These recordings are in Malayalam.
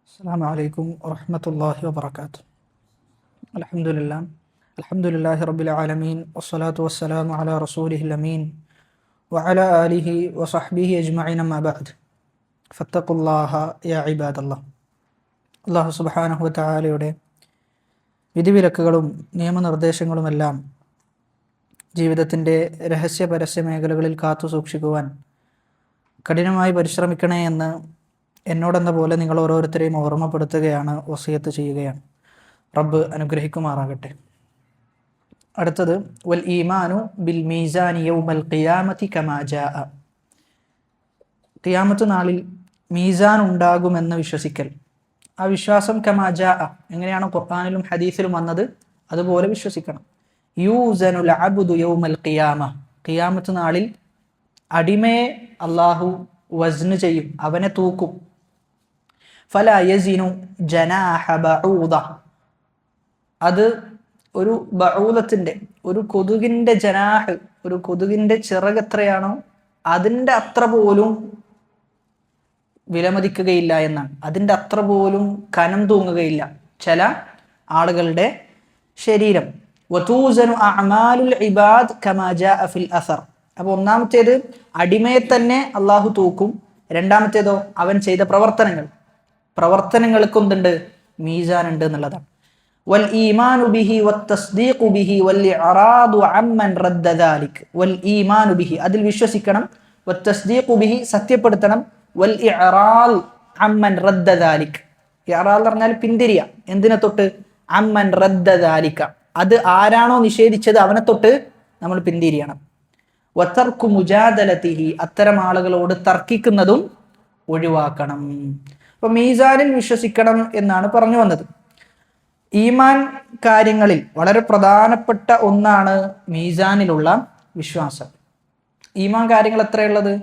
السلام عليكم ورحمة الله وبركاته. الحمد لله رب العالمين والصلاة والسلام على رسوله الأمين وعلى آله وصحبه أجمعين ما بعد فاتقوا الله يا عباد الله. അള്ളാഹു സുബ്ഹാനഹു വ തആലയുടെ വിധിവിലക്കുകളും നിയമനിർദ്ദേശങ്ങളുമെല്ലാം ജീവിതത്തിൻ്റെ രഹസ്യ പരസ്യ മേഖലകളിൽ കാത്തു സൂക്ഷിക്കുവാൻ കഠിനമായി പരിശ്രമിക്കണേ എന്ന് എന്നോടെന്ന പോലെ നിങ്ങൾ ഓരോരുത്തരെയും ഓർമ്മപ്പെടുത്തുകയാണ്, വസിയത്ത് ചെയ്യുകയാണ്. റബ്ബ് അനുഗ്രഹിക്കുമാറാകട്ടെ. അടുത്തത് വൽ ഈമാനു ബിൽ മീസാനി യൗമൽ ഖിയാമത്തി കമാ ജാഅ. ഖിയാമത്ത് നാളിൽ മീസാൻ ഉണ്ടാകുമെന്ന് വിശ്വസിക്കൽ. ആ വിശ്വാസം കമാ ജാഅ, എങ്ങനെയാണ് ഖുർആനിലും ഹദീസിലും വന്നത് അതുപോലെ വിശ്വസിക്കണം. യൂസനുൽ അബ്ദു യൗമൽ ഖിയാമ, ഖിയാമത്ത് നാളിൽ അടിമയെ അള്ളാഹു വസ്ന് ചെയ്യും, അവനെ തൂക്കും. ഫലാ യസിനു ജനാഹ ബഊദ, അത് ഒരു ബഊദത്തിന്റെ, ഒരു കൊതുകിന്റെ ജനാഹ്, ഒരു കൊതുകിന്റെ ചിറക് എത്രയാണോ അതിൻ്റെ അത്ര പോലും വിലമതിക്കുകയില്ല എന്നാണ്. അതിൻ്റെ അത്ര പോലും കനം തൂങ്ങുകയില്ല ചില ആളുകളുടെ ശരീരം. വതൂസനു അഅമാലുൽ ഇബാദ് കമാ ജാഅ ഫിൽ അസർ. അപ്പോൾ ഒന്നാമത്തേത് അടിമയെ തന്നെ അള്ളാഹു തൂക്കും. രണ്ടാമത്തേതോ അവൻ ചെയ്ത പ്രവർത്തനങ്ങൾക്ക് എന്തുണ്ട്? മീസാൻ ഉണ്ട് എന്നുള്ളതാണ്. വൽ ഈമാനു ബിഹി വത്തസ്ദീഖു ബിഹി വൽ ഇഅറാദു അമ്മൻ റദ്ദ ദാലിക്. വൽ ഈമാനു ബിഹി, അതിൽ വിശ്വസിക്കണം. വത്തസ്ദീഖു ബിഹി, സത്യപ്പെടുത്തണം. വൽ ഇഅറാൽ അമ്മൻ റദ്ദ ദാലിക്. ഇഅറാൽ എന്ന് പറഞ്ഞാൽ പിന്തിരിയ. എന്തിനെ തൊട്ട്? അമ്മൻ റദ്ദ ദാലിക, അത് ആരാണോ നിഷേധിച്ചത് അവനെ തൊട്ട് നമ്മൾ പിന്തിരിയണം. വതർക്കു മുജാദലതിഹി, അത്തരം ആളുകളോട് തർക്കിക്കുന്നതും ഒഴിവാക്കണം. അപ്പൊ മീസാനിൽ വിശ്വസിക്കണം എന്നാണ് പറഞ്ഞു വന്നത്. ഈമാൻ കാര്യങ്ങളിൽ വളരെ പ്രധാനപ്പെട്ട ഒന്നാണ് മീസാനിലുള്ള വിശ്വാസം. ഈമാൻ കാര്യങ്ങൾ എത്രയുള്ളത്?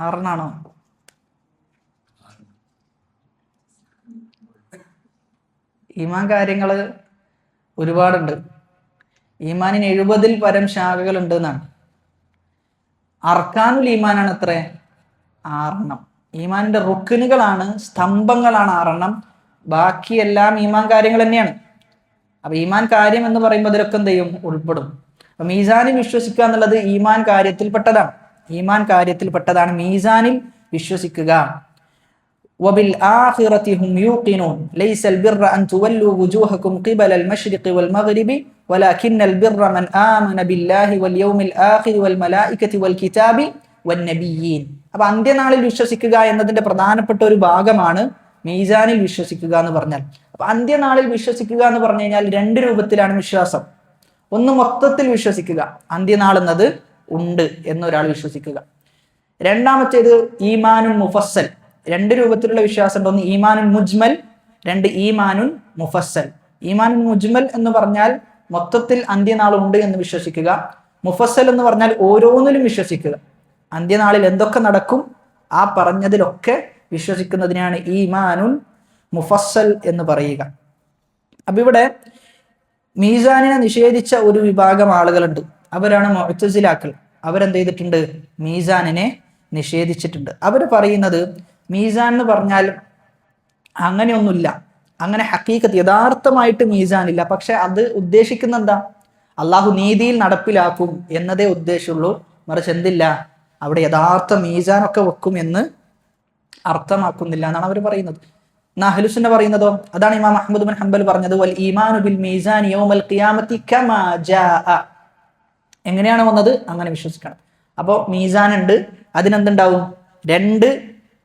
6 ഈമാൻ കാര്യങ്ങൾ ഒരുപാടുണ്ട്. ഈമാനിന് 70-ൽ പരം ശാഖകൾ ഉണ്ട് എന്നാണ്. അർക്കാനുൽ ഈമാനാണ് എത്ര? 6. ഈമാനിന്റെ റുക്കിനുകളാണ്, സ്തംഭങ്ങളാണ് 6. ബാക്കിയെല്ലാം ഈമാൻ കാര്യങ്ങൾ തന്നെയാണ്. അപ്പൊ ഈമാൻ കാര്യം എന്ന് പറയുമ്പോൾ അതിലൊക്കെ എന്ത് ചെയ്യും? ഉൾപ്പെടും. അപ്പൊ മീസാനിൽ വിശ്വസിക്കുക എന്നുള്ളത് ഈമാൻ കാര്യത്തിൽപ്പെട്ടതാണ്. മീസാനിൽ വിശ്വസിക്കുക. വബിൽ ആഖിറതി ഹും യൂഖിനൂൻ ലൈസൽ ബിർറ അൻ തുവല്ലു വുജൂഹകും ഖിബലൽ മശ്രിഖി വൽ മഗ്രിബി വലാകിന്നൽ ബിർറ മൻ ആമന ബില്ലാഹി വൽ യൗമിൽ ആഖിരി വൽ മലായികതി വൽ കിതാബി വൻ നബിയ്യീൻ. അപ്പൊ അന്ത്യനാളിൽ വിശ്വസിക്കുക എന്നതിന്റെ പ്രധാനപ്പെട്ട ഒരു ഭാഗമാണ് മീസാനിൽ വിശ്വസിക്കുക എന്ന് പറഞ്ഞാൽ. അപ്പൊ അന്ത്യനാളിൽ വിശ്വസിക്കുക എന്ന് പറഞ്ഞു കഴിഞ്ഞാൽ 2 രൂപത്തിലാണ് വിശ്വാസം. ഒന്ന് മൊത്തത്തിൽ വിശ്വസിക്കുക, അന്ത്യനാൾ എന്നത് ഉണ്ട് എന്നൊരാൾ വിശ്വസിക്കുക. രണ്ടാമത്തേത് ഈമാനുൻ മുഫസ്സൽ. 2 രൂപത്തിലുള്ള വിശ്വാസം ഉണ്ട്. ഒന്ന് ഈമാനുൻ മുജ്മൽ, 2 ഈമാനുൻ മുഫസ്സൽ. ഈമാനുൻ മുജ്മൽ എന്ന് പറഞ്ഞാൽ മൊത്തത്തിൽ അന്ത്യനാൾ ഉണ്ട് എന്ന് വിശ്വസിക്കുക. മുഫസ്സൽ എന്ന് പറഞ്ഞാൽ ഓരോന്നിലും വിശ്വസിക്കുക. അന്ത്യനാളിൽ എന്തൊക്കെ നടക്കും ആ പറഞ്ഞതിലൊക്കെ വിശ്വസിക്കുന്നതിനാണ് ഈമാനുൻ മുഫസ്സൽ എന്ന് പറയുക. അപ്പൊ ഇവിടെ മീസാനിനെ നിഷേധിച്ച ഒരു വിഭാഗം ആളുകളുണ്ട്. അവരാണ് മുഅ്തസിലാക്കൾ. അവരെന്ത് ചെയ്തിട്ടുണ്ട്? മീസാനിനെ നിഷേധിച്ചിട്ടുണ്ട്. അവർ പറയുന്നത് മീസാൻ എന്ന് പറഞ്ഞാൽ അങ്ങനെയൊന്നുമില്ല, അങ്ങനെ ഹഖീഖത്ത് യഥാർത്ഥമായിട്ട് മീസാനില്ല. പക്ഷെ അത് ഉദ്ദേശിക്കുന്ന എന്താ? അള്ളാഹു നീതിയിൽ നടപ്പിലാക്കും എന്നതേ ഉദ്ദേശമുള്ളൂ. മറിച്ച് എന്തില്ല, അവിടെ യഥാർത്ഥ മീസാനൊക്കെ വെക്കും എന്ന് അർത്ഥമാക്കുന്നില്ല എന്നാണ് അവർ പറയുന്നത്. അഹ്ലുസുന്ന പറയുന്നതോ അതാണ് ഇമാം അഹ്മദ് ബിൻ ഹംബൽ പറഞ്ഞത്, വൽ ഈമാനു ബിൽ മീസാൻ യൗമൽ ഖിയാമത്തി കമാ ജാഅ. എങ്ങനെയാണ് വന്നത് അങ്ങനെ വിശ്വസിക്കണം. അപ്പോൾ മീസാൻ ഉണ്ട്, അതിനെന്തുണ്ടാവും? 2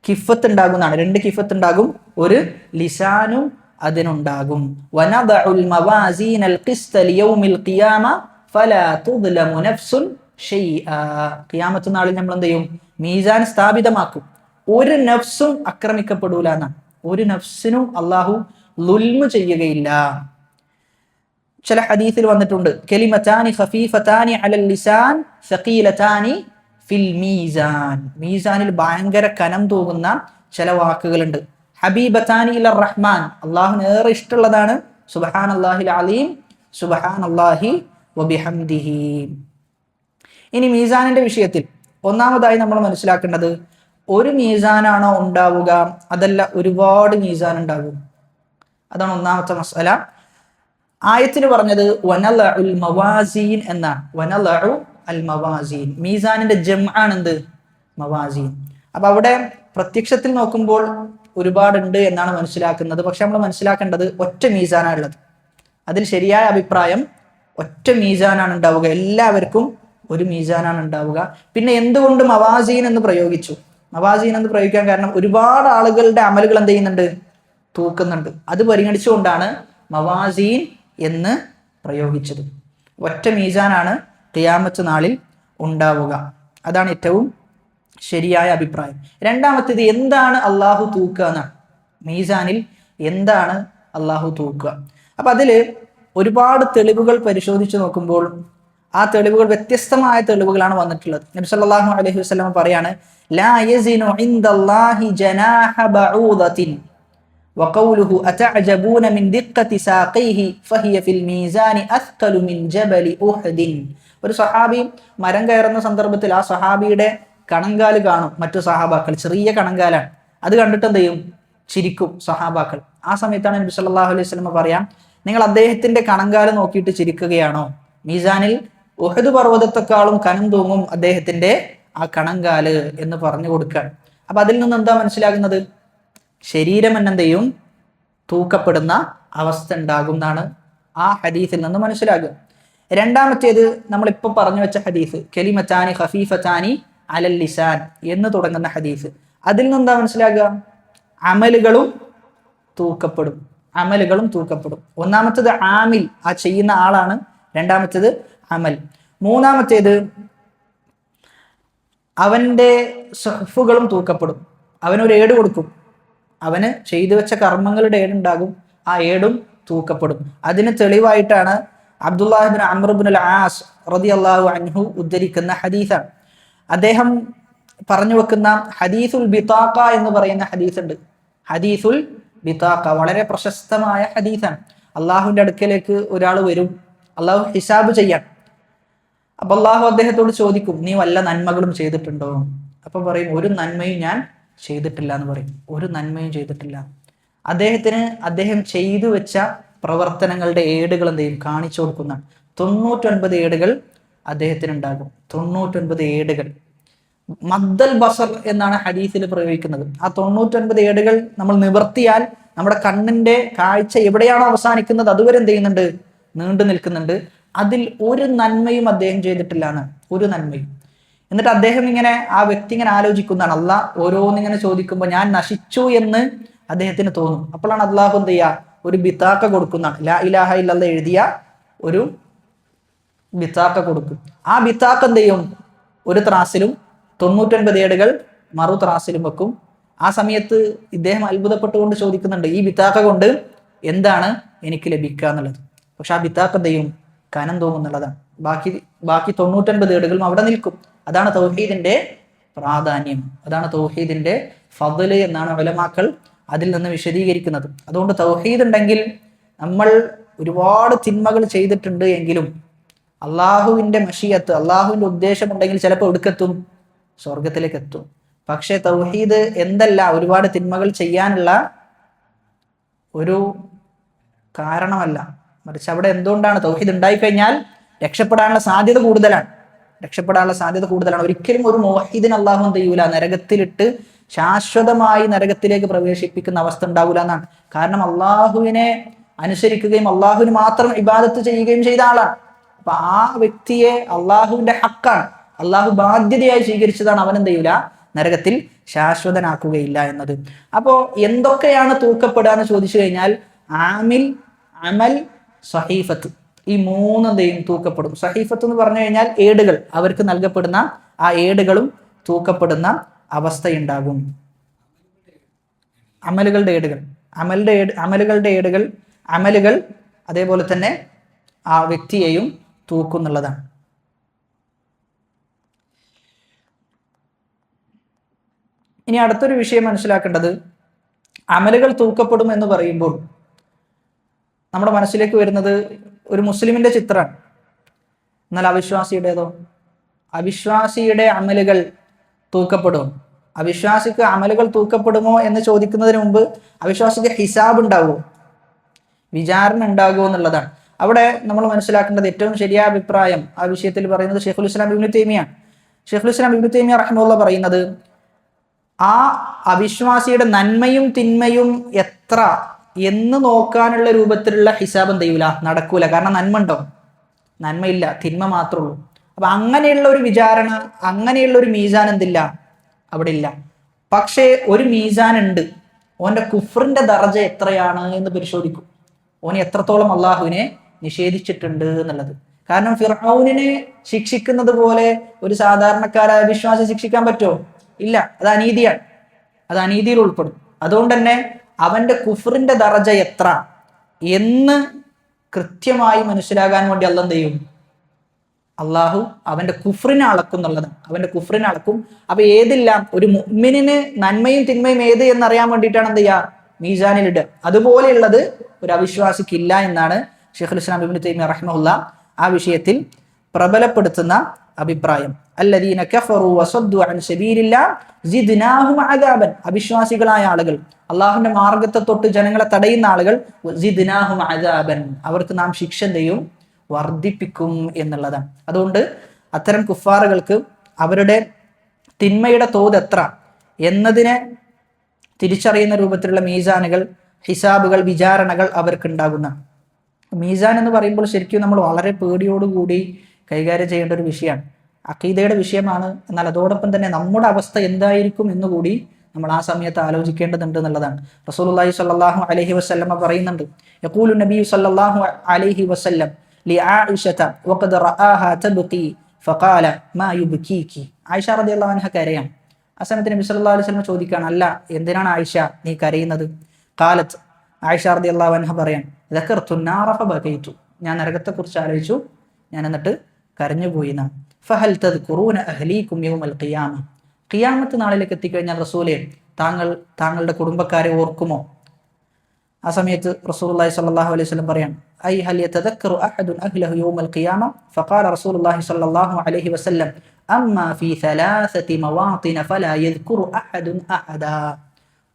കിഫത്ത് ഉണ്ടാകുന്നതാണ്. 2 കിഫത്ത് ഉണ്ടാകും, ഒരു ലിസാനും അതിനുണ്ടാകും. വനദഉൽ മവാസീനൽ ഖിസ്ത ലിയൗമിൽ ഖിയാമ ഫലാ തുദ്ലമു നഫ്സുൻ ഷൈആ. ഖിയാമത്ത് നാളിൽ നമ്മൾ എന്ത് ചെയ്യും? മീസാൻ സ്ഥാപിതമാക്കും. ഒരു നഫ്സും ആക്രമിക്കപ്പെടൂല എന്നാണ്. ഒരു നഫ്സിനും അള്ളാഹു ളുൽമ് ചെയ്യുകയില്ല. ചില ഹദീസിൽ വന്നിട്ടുണ്ട്, കലിമതാനി ഖഫീഫതാനി അലൽ ലിസാൻ സഖീലതാനി ഫിൽ മീസാൻ. മീസാനിൽ ഭയങ്കര കനം തൂകുന്ന ചില വാക്കുകളുണ്ട്. ഹബീബതാനി ഇലർ റഹ്മാൻ, അള്ളാഹുവിന് ഏറെ ഇഷ്ടമുള്ളതാണ്. സുബ്ഹാനല്ലാഹിൽ അലീം, സുബ്ഹാനല്ലാഹി വബിഹംദിഹി. ഇനി മീസാനിന്റെ വിഷയത്തിൽ ഒന്നാമതായി നമ്മൾ മനസ്സിലാക്കേണ്ടത് ഒരു മീസാനാണോ ഉണ്ടാവുക, അതല്ല ഒരുപാട് മീസാൻ ഉണ്ടാകും? അതാണ് ഒന്നാമത്തെ മസല. ആയത്തിന് പറഞ്ഞത് വനലഉൽ മവാസീൻ എന്നാണ്. വനലഉ അൽ മവാസീൻ, മീസാനിന്റെ ജംആണ് എന്ത്? മവാസീൻ. അപ്പൊ അവിടെ പ്രത്യക്ഷത്തിൽ നോക്കുമ്പോൾ ഒരുപാടുണ്ട് എന്നാണ് മനസ്സിലാക്കുന്നത്. പക്ഷെ നമ്മൾ മനസ്സിലാക്കേണ്ടത് ഒറ്റ മീസാനാണ് ഉള്ളത്. അതിൽ ശരിയായ അഭിപ്രായം ഒറ്റ മീസാനാണ് ഉണ്ടാവുക, എല്ലാവർക്കും ഒരു മീസാനാണ് ഉണ്ടാവുക. പിന്നെ എന്തുകൊണ്ട് മവാസീൻ എന്ന് പ്രയോഗിച്ചു? മവാസീൻ എന്ന് പ്രയോഗിക്കാൻ കാരണം ഒരുപാട് ആളുകളുടെ അമലുകൾ എന്ത് ചെയ്യുന്നുണ്ട്? തൂക്കുന്നുണ്ട്. അത് പരിഗണിച്ചുകൊണ്ടാണ് മവാസീൻ എന്ന് പ്രയോഗിച്ചത്. ഒറ്റ മീസാനാണ് ഖിയാമത്ത് നാളിൽ ഉണ്ടാവുക. അതാണ് ഏറ്റവും ശരിയായ അഭിപ്രായം. രണ്ടാമത്തേത് എന്താണ് അള്ളാഹു തൂക്കുക എന്നാണ്. മീസാനിൽ എന്താണ് അള്ളാഹു തൂക്കുക? അപ്പൊ അതില് ഒരുപാട് തെളിവുകൾ പരിശോധിച്ച് നോക്കുമ്പോൾ ആ തെളിവുകൾ വ്യത്യസ്തമായ തെളിവുകളാണ് വന്നിട്ടുള്ളത്. നബി സല്ലല്ലാഹു അലൈഹി വസല്ലം പറയാണ്, ലാ യസിനു ഇൻദല്ലാഹി ജനാഹ ബഊദത്തിൻ വഖൗലുഹു അതഅജബൂന മിൻ ദിഖ്ഖതി സാഖിഹി ഫഹിയ ഫിൽ മീസാനി അസ്ഖലു മിൻ ജബലി ഉഹദിൻ. ഒരു സഹാബി മരം കയറുന്ന സന്ദർഭത്തിൽ ആ സഹാബിയുടെ കണങ്കാല് കാണും മറ്റു സഹാബാക്കൾ, ചെറിയ കണങ്കാലാണ്. അത് കണ്ടിട്ട് എന്ത് ചെയ്യും? ചിരിക്കും സഹാബാക്കൾ. ആ സമയത്താണ് നബി സല്ലല്ലാഹു അലൈഹി വസല്ലം പറയാം, നിങ്ങൾ അദ്ദേഹത്തിന്റെ കണങ്കാല് നോക്കിയിട്ട് ചിരിക്കുകയാണോ? മീസാനിൽ ഉഹദ് പർവ്വതത്തെക്കാളും കനം തൂങ്ങും അദ്ദേഹത്തിന്റെ ആ കണങ്കാല് എന്ന് പറഞ്ഞു കൊടുക്കാൻ. അപ്പൊ അതിൽ നിന്ന് എന്താ മനസ്സിലാകുന്നത്? ശരീരം എന്നെന്തെയും തൂക്കപ്പെടുന്ന അവസ്ഥ ഉണ്ടാകും എന്നാണ് ആ ഹദീസിൽ നിന്ന് മനസ്സിലാകുക. രണ്ടാമത്തേത് നമ്മളിപ്പോ പറഞ്ഞു വെച്ച ഹദീസ്, കലിമത്താനി ഖഫീഫത്താനി അലൽ ലിസാൻ എന്ന് തുടങ്ങുന്ന ഹദീസ്. അതിൽ നിന്ന് എന്താ മനസ്സിലാകുക? അമലുകളും തൂക്കപ്പെടും, അമലുകളും തൂക്കപ്പെടും. ഒന്നാമത്തേത് ആമിൽ, ആ ചെയ്യുന്ന ആളാണ്. രണ്ടാമത്തേത് അമൽ. മൂന്നാമത്തേത് അവന്റെ സഹഫുകളും തൂക്കപ്പെടും. അവനൊരു ഏട് കൊടുക്കും, അവന് ചെയ്തു വെച്ച കർമ്മങ്ങളുടെ ഏടുണ്ടാകും, ആ ഏടും തൂക്കപ്പെടും. അതിന് തെളിവായിട്ടാണ് അബ്ദുല്ലാഹി ഇബ്നു അംർ ഇബ്നുൽ ആസ് റളിയല്ലാഹു അൻഹു ഉദ്ധരിക്കുന്ന ഹദീസാണ്. അദ്ദേഹം പറഞ്ഞു വെക്കുന്ന ഹദീസുൽ ബിതാഖ എന്ന് പറയുന്ന ഹദീസ് ഉണ്ട്. ഹദീസുൽ ബിതാഖ വളരെ പ്രശസ്തമായ ഹദീസാണ്. അള്ളാഹുവിന്റെ അടുക്കലേക്ക് ഒരാൾ വരും, അള്ളാഹു ഹിസാബ് ചെയ്യാൻ. അപ്പൊ അള്ളാഹു അദ്ദേഹത്തോട് ചോദിക്കും, നീ വല്ല നന്മകളും ചെയ്തിട്ടുണ്ടോ? അപ്പൊ പറയും, ഒരു നന്മയും ഞാൻ ചെയ്തിട്ടില്ല എന്ന് പറയും. ഒരു നന്മയും ചെയ്തിട്ടില്ല. അദ്ദേഹം ചെയ്തു വെച്ച പ്രവർത്തനങ്ങളുടെ ഏടുകൾ എന്ത് ചെയ്യും? കാണിച്ചു കൊടുക്കുന്നതാണ്. 99 ഏടുകൾ അദ്ദേഹത്തിന് ഉണ്ടാകും. 99 ഏടുകൾ. മദ്ദൽ ബസർ എന്നാണ് ഹദീസിൽ പ്രയോഗിക്കുന്നത്. ആ 99 ഏടുകൾ നമ്മൾ നിവർത്തിയാൽ നമ്മുടെ കണ്ണിന്റെ കാഴ്ച എവിടെയാണോ അവസാനിക്കുന്നത് അതുവരെ എന്ത് ചെയ്യുന്നുണ്ട്? നീണ്ടു നിൽക്കുന്നുണ്ട്. അതിൽ ഒരു നന്മയും അദ്ദേഹം ചെയ്തിട്ടില്ല എന്ന്, ഒരു നന്മയും. എന്നിട്ട് അദ്ദേഹം ഇങ്ങനെ, ആ വ്യക്തി ഇങ്ങനെ ആലോചിക്കുന്നതാണ്. അള്ളാഹ് ഓരോന്നിങ്ങനെ ചോദിക്കുമ്പോൾ ഞാൻ നശിച്ചു എന്ന് അദ്ദേഹത്തിന് തോന്നും. അപ്പോഴാണ് അള്ളാഹു എന്ത് ചെയ്യുക? ഒരു ബിത്താക്ക കൊടുക്കുന്നതാണ്. ലാ ഇലാഹ ഇല്ലല്ലാഹ് എഴുതിയ ഒരു ബിത്താക്ക കൊടുക്കും. ആ ബിത്താക്ക എന്ത് ചെയ്യും? ഒരു ത്രാസിലും 99 ഏടുകൾ മറു ത്രാസിലും വെക്കും. ആ സമയത്ത് ഇദ്ദേഹം അത്ഭുതപ്പെട്ടുകൊണ്ട് ചോദിക്കുന്നുണ്ട്, ഈ ബിത്താക്ക കൊണ്ട് എന്താണ് എനിക്ക് ലഭിക്കുക എന്നുള്ളത്. പക്ഷെ ആ ബിത്താക്ക എന്ത് ചെയ്യും? കനം തോന്നുന്നുള്ളതാണ്. ബാക്കി 99 ഏടുകളും അവിടെ നിൽക്കും. അതാണ് തൗഹീദിന്റെ പ്രാധാന്യം, അതാണ് തൗഹീദിന്റെ ഫദ്ല് എന്നാണ് ഉലമാക്കൾ അതിൽ നിന്ന് വിശദീകരിക്കുന്നത്. അതുകൊണ്ട് തൗഹീദ് ഉണ്ടെങ്കിൽ നമ്മൾ ഒരുപാട് തിന്മകൾ ചെയ്തിട്ടുണ്ട് എങ്കിലും അള്ളാഹുവിന്റെ മശിയത്ത്, അള്ളാഹുവിന്റെ ഉദ്ദേശം ഉണ്ടെങ്കിൽ ചിലപ്പോൾ എവിടേക്കെത്തും? സ്വർഗത്തിലേക്ക് എത്തും. പക്ഷെ തൗഹീദ് എന്തല്ല, ഒരുപാട് തിന്മകൾ ചെയ്യാനുള്ള ഒരു കാരണമല്ല. മറിച്ച് അവിടെ എന്തുകൊണ്ടാണ്? തൗഹീദ് ഉണ്ടായിക്കഴിഞ്ഞാൽ രക്ഷപ്പെടാനുള്ള സാധ്യത കൂടുതലാണ്. ഒരിക്കലും ഒരു മുവഹിദിന് അള്ളാഹു എന്ത് ചെയ്യൂല? നരകത്തിലിട്ട് ശാശ്വതമായി നരകത്തിലേക്ക് പ്രവേശിപ്പിക്കുന്ന അവസ്ഥ ഉണ്ടാവില്ല എന്നാണ്. കാരണം അള്ളാഹുവിനെ അനുസരിക്കുകയും അള്ളാഹുവിന് മാത്രം ഇബാദത്ത് ചെയ്യുകയും ചെയ്ത ആളാണ്. അപ്പൊ ആ വ്യക്തിയെ അള്ളാഹുവിന്റെ ഹക്കാണ്, അള്ളാഹു ബാധ്യതയായി സ്വീകരിച്ചതാണ്. അവൻ എന്ത് ചെയ്യൂല? നരകത്തിൽ ശാശ്വതനാക്കുകയില്ല എന്നത്. അപ്പോ എന്തൊക്കെയാണ് തൂക്കപ്പെടുക എന്ന് ചോദിച്ചു കഴിഞ്ഞാൽ ആമിൽ, അമൽ, സഹീഫത്ത്, ഈ മൂന്നെന്തെയും തൂക്കപ്പെടും. സഹീഫത്ത് എന്ന് പറഞ്ഞു കഴിഞ്ഞാൽ ഏടുകൾ, അവർക്ക് നൽകപ്പെടുന്ന ആ ഏടുകളും തൂക്കപ്പെടുന്ന അവസ്ഥയുണ്ടാകും. അമലുകൾ അതേപോലെ തന്നെ ആ വ്യക്തിയെയും തൂക്കുന്നുള്ളതാണ്. ഇനി അടുത്തൊരു വിഷയം മനസ്സിലാക്കേണ്ടത്, അമലുകൾ തൂക്കപ്പെടും എന്ന് പറയുമ്പോൾ നമ്മുടെ മനസ്സിലേക്ക് വരുന്നത് ഒരു മുസ്ലിമിന്റെ ചിത്രമാണ്. എന്നാൽ അവിശ്വാസിയുടേതോ? അവിശ്വാസിയുടെ അമലുകൾ തൂക്കപ്പെടും. അവിശ്വാസിക്ക് അമലുകൾ തൂക്കപ്പെടുമോ എന്ന് ചോദിക്കുന്നതിന് മുമ്പ് അവിശ്വാസിക്ക് ഹിസാബ് ഉണ്ടാവുമോ, വിചാരണ ഉണ്ടാകുമോ എന്നുള്ളതാണ്. അവിടെ നമ്മൾ മനസ്സിലാക്കേണ്ടത് ഏറ്റവും ശരിയായ അഭിപ്രായം ആ വിഷയത്തിൽ പറയുന്നത് ഷെയ്ഖുൽ ഇസ്ലാം ഇബ്നു തൈമിയാണ്. ഷെയ്ഖുൽ ഇസ്ലാം ഇബ്നു തൈമിയ റഹിമഹുല്ലാഹ് പറയുന്നത് ആ അവിശ്വാസിയുടെ നന്മയും തിന്മയും എത്ര എന്ന് നോക്കാനുള്ള രൂപത്തിലുള്ള ഹിസാബ് എന്ത് ചെയ്യൂല, നടക്കൂല. കാരണം നന്മ ഉണ്ടോ? നന്മയില്ല, തിന്മ മാത്രമേ ഉള്ളൂ. അപ്പൊ അങ്ങനെയുള്ള ഒരു വിചാരണ, അങ്ങനെയുള്ള ഒരു മീസാൻ എന്തില്ല, അവിടെ ഇല്ല. പക്ഷേ ഒരു മീസാൻ ഉണ്ട്. ഓന്റെ കുഫറിന്റെ ദർജ എത്രയാണ് എന്ന് പരിശോധിക്കും. ഓൻ എത്രത്തോളം അള്ളാഹുവിനെ നിഷേധിച്ചിട്ടുണ്ട് എന്നുള്ളത്. കാരണം ഫിർഔനിനെ ശിക്ഷിക്കുന്നത് പോലെ ഒരു സാധാരണക്കാരായ വിശ്വാസി ശിക്ഷിക്കാൻ പറ്റുമോ? ഇല്ല, അത് അനീതിയാണ്, അത് അനീതിയിൽ ഉൾപ്പെടും. അതുകൊണ്ട് തന്നെ അവന്റെ കുഫറിന്റെ ദർജ എത്ര എന്ന് കൃത്യമായി മനസ്സിലാകാൻ വേണ്ടി അള്ളാഹ് എന്ത് ചെയ്യും? അള്ളാഹു അവന്റെ കുഫറിനെ അളക്കുന്നുള്ളതാണ്, അവന്റെ കുഫറിനെ അളക്കും. അപ്പൊ ഏതെല്ലാം ഒരു മുഅ്മിനിന് നന്മയും തിന്മയും ഏത് എന്നറിയാൻ വേണ്ടിയിട്ടാണ് എന്ത് ചെയ്യുക, മീസാനിലിടുക. അതുപോലെയുള്ളത് ഒരു അവിശ്വാസിക്കില്ല എന്നാണ് ഷെയ്ഖുൽ ഇസ്ലാം ഇബ്നു തൈമിയ്യ റഹിമഹുല്ലാഹ് ആ വിഷയത്തിൽ പ്രബലപ്പെടുത്തുന്ന അഭിപ്രായം. അല്ലദീന കഫറു വസദ്ദു അൻ സബീലില്ലാഹ് സിദ്നാഹും അദാബൻ, അവിശ്വാസികളായ ആളുകൾ, അള്ളാഹുവിന്റെ മാർഗത്തെ തൊട്ട് ജനങ്ങളെ തടയുന്ന ആളുകൾ, സിദ്നാഹും അദാബൻ, അവർക്ക് നാം ശിക്ഷ ചെയ്യും, വർദ്ധിപ്പിക്കും എന്നുള്ളതാണ്. അതുകൊണ്ട് അത്തരം കുഫാറുകൾക്ക് അവരുടെ തിന്മയുടെ തോത് എത്ര എന്നതിനെ തിരിച്ചറിയുന്ന രൂപത്തിലുള്ള മീസാനുകൾ, ഹിസാബുകൾ, വിചാരണകൾ അവർക്കുണ്ടാകുന്ന. മീസാൻ എന്ന് പറയുമ്പോൾ ശരിക്കും നമ്മൾ വളരെ പേടിയോടുകൂടി കൈകാര്യം ചെയ്യേണ്ട ഒരു വിഷയമാണ്. അഖീദയുടെ വിഷയമാണ്. എന്നാൽ അതോടൊപ്പം തന്നെ നമ്മുടെ അവസ്ഥ എന്തായിരിക്കും എന്നുകൂടി നമ്മൾ ആ സമയത്ത് ആലോചിക്കേണ്ടതുണ്ട് എന്നുള്ളതാണ്. റസൂലുള്ളാഹി സ്വല്ലല്ലാഹു അലൈഹി വസല്ലമ പറയുന്നുണ്ട്, യഖൂലു നബിയു സ്വല്ലല്ലാഹു അലൈഹി വസല്ലം ലിആയിഷത വഖദ് റആഹാ തബ്കി ഫഖാല മാ യുബ്കീകി. ആയിഷ റളിയല്ലാഹു അൻഹ കരയാം. ആ സമയത്ത് നബി സല്ലല്ലാഹു അലൈഹി വസല്ലം ചോദിക്കുകയാണ്, അല്ല, എന്തിനാണ് ആയിഷ നീ കരയുന്നത്? ഖാലത്ത്, ആയിഷ റളിയല്ലാഹു അൻഹ പറയാൻ, ദക്കർതു നാറ ഫബകൈതു, ഞാൻ നരകത്തെക്കുറിച്ച് ആലോചിച്ചു, ഞാൻ എന്നിട്ട് കരഞ്ഞുപോയി എന്നാണ്. ഫഹൽ തദ്കുറൂന അഹ്ലീകും യൗമൽ ഖിയാമ, ഖിയാമത്ത് നാളിലേക്ക് എത്തിക്കഴിഞ്ഞാൽ റസൂലേ താങ്കളുടെ കുടുംബക്കാരെ ഓർക്കുമോ? ആ സമയത്ത് റസൂലുള്ളാഹി സ്വല്ലല്ലാഹു അലൈഹി വസല്ലം പറയാൻ, ഐ ഹൽ യതദക്കറു അഹദുൻ അഹ്ലഹു യൗമൽ ഖിയാമ? ഫഖാല റസൂലുള്ളാഹി സ്വല്ലല്ലാഹു അലൈഹി വസല്ലം അമ്മാ ഫീ സലാസതി മവാത്തിന ഫലാ യദ്കുറു അഹദുൻ അഹദാ.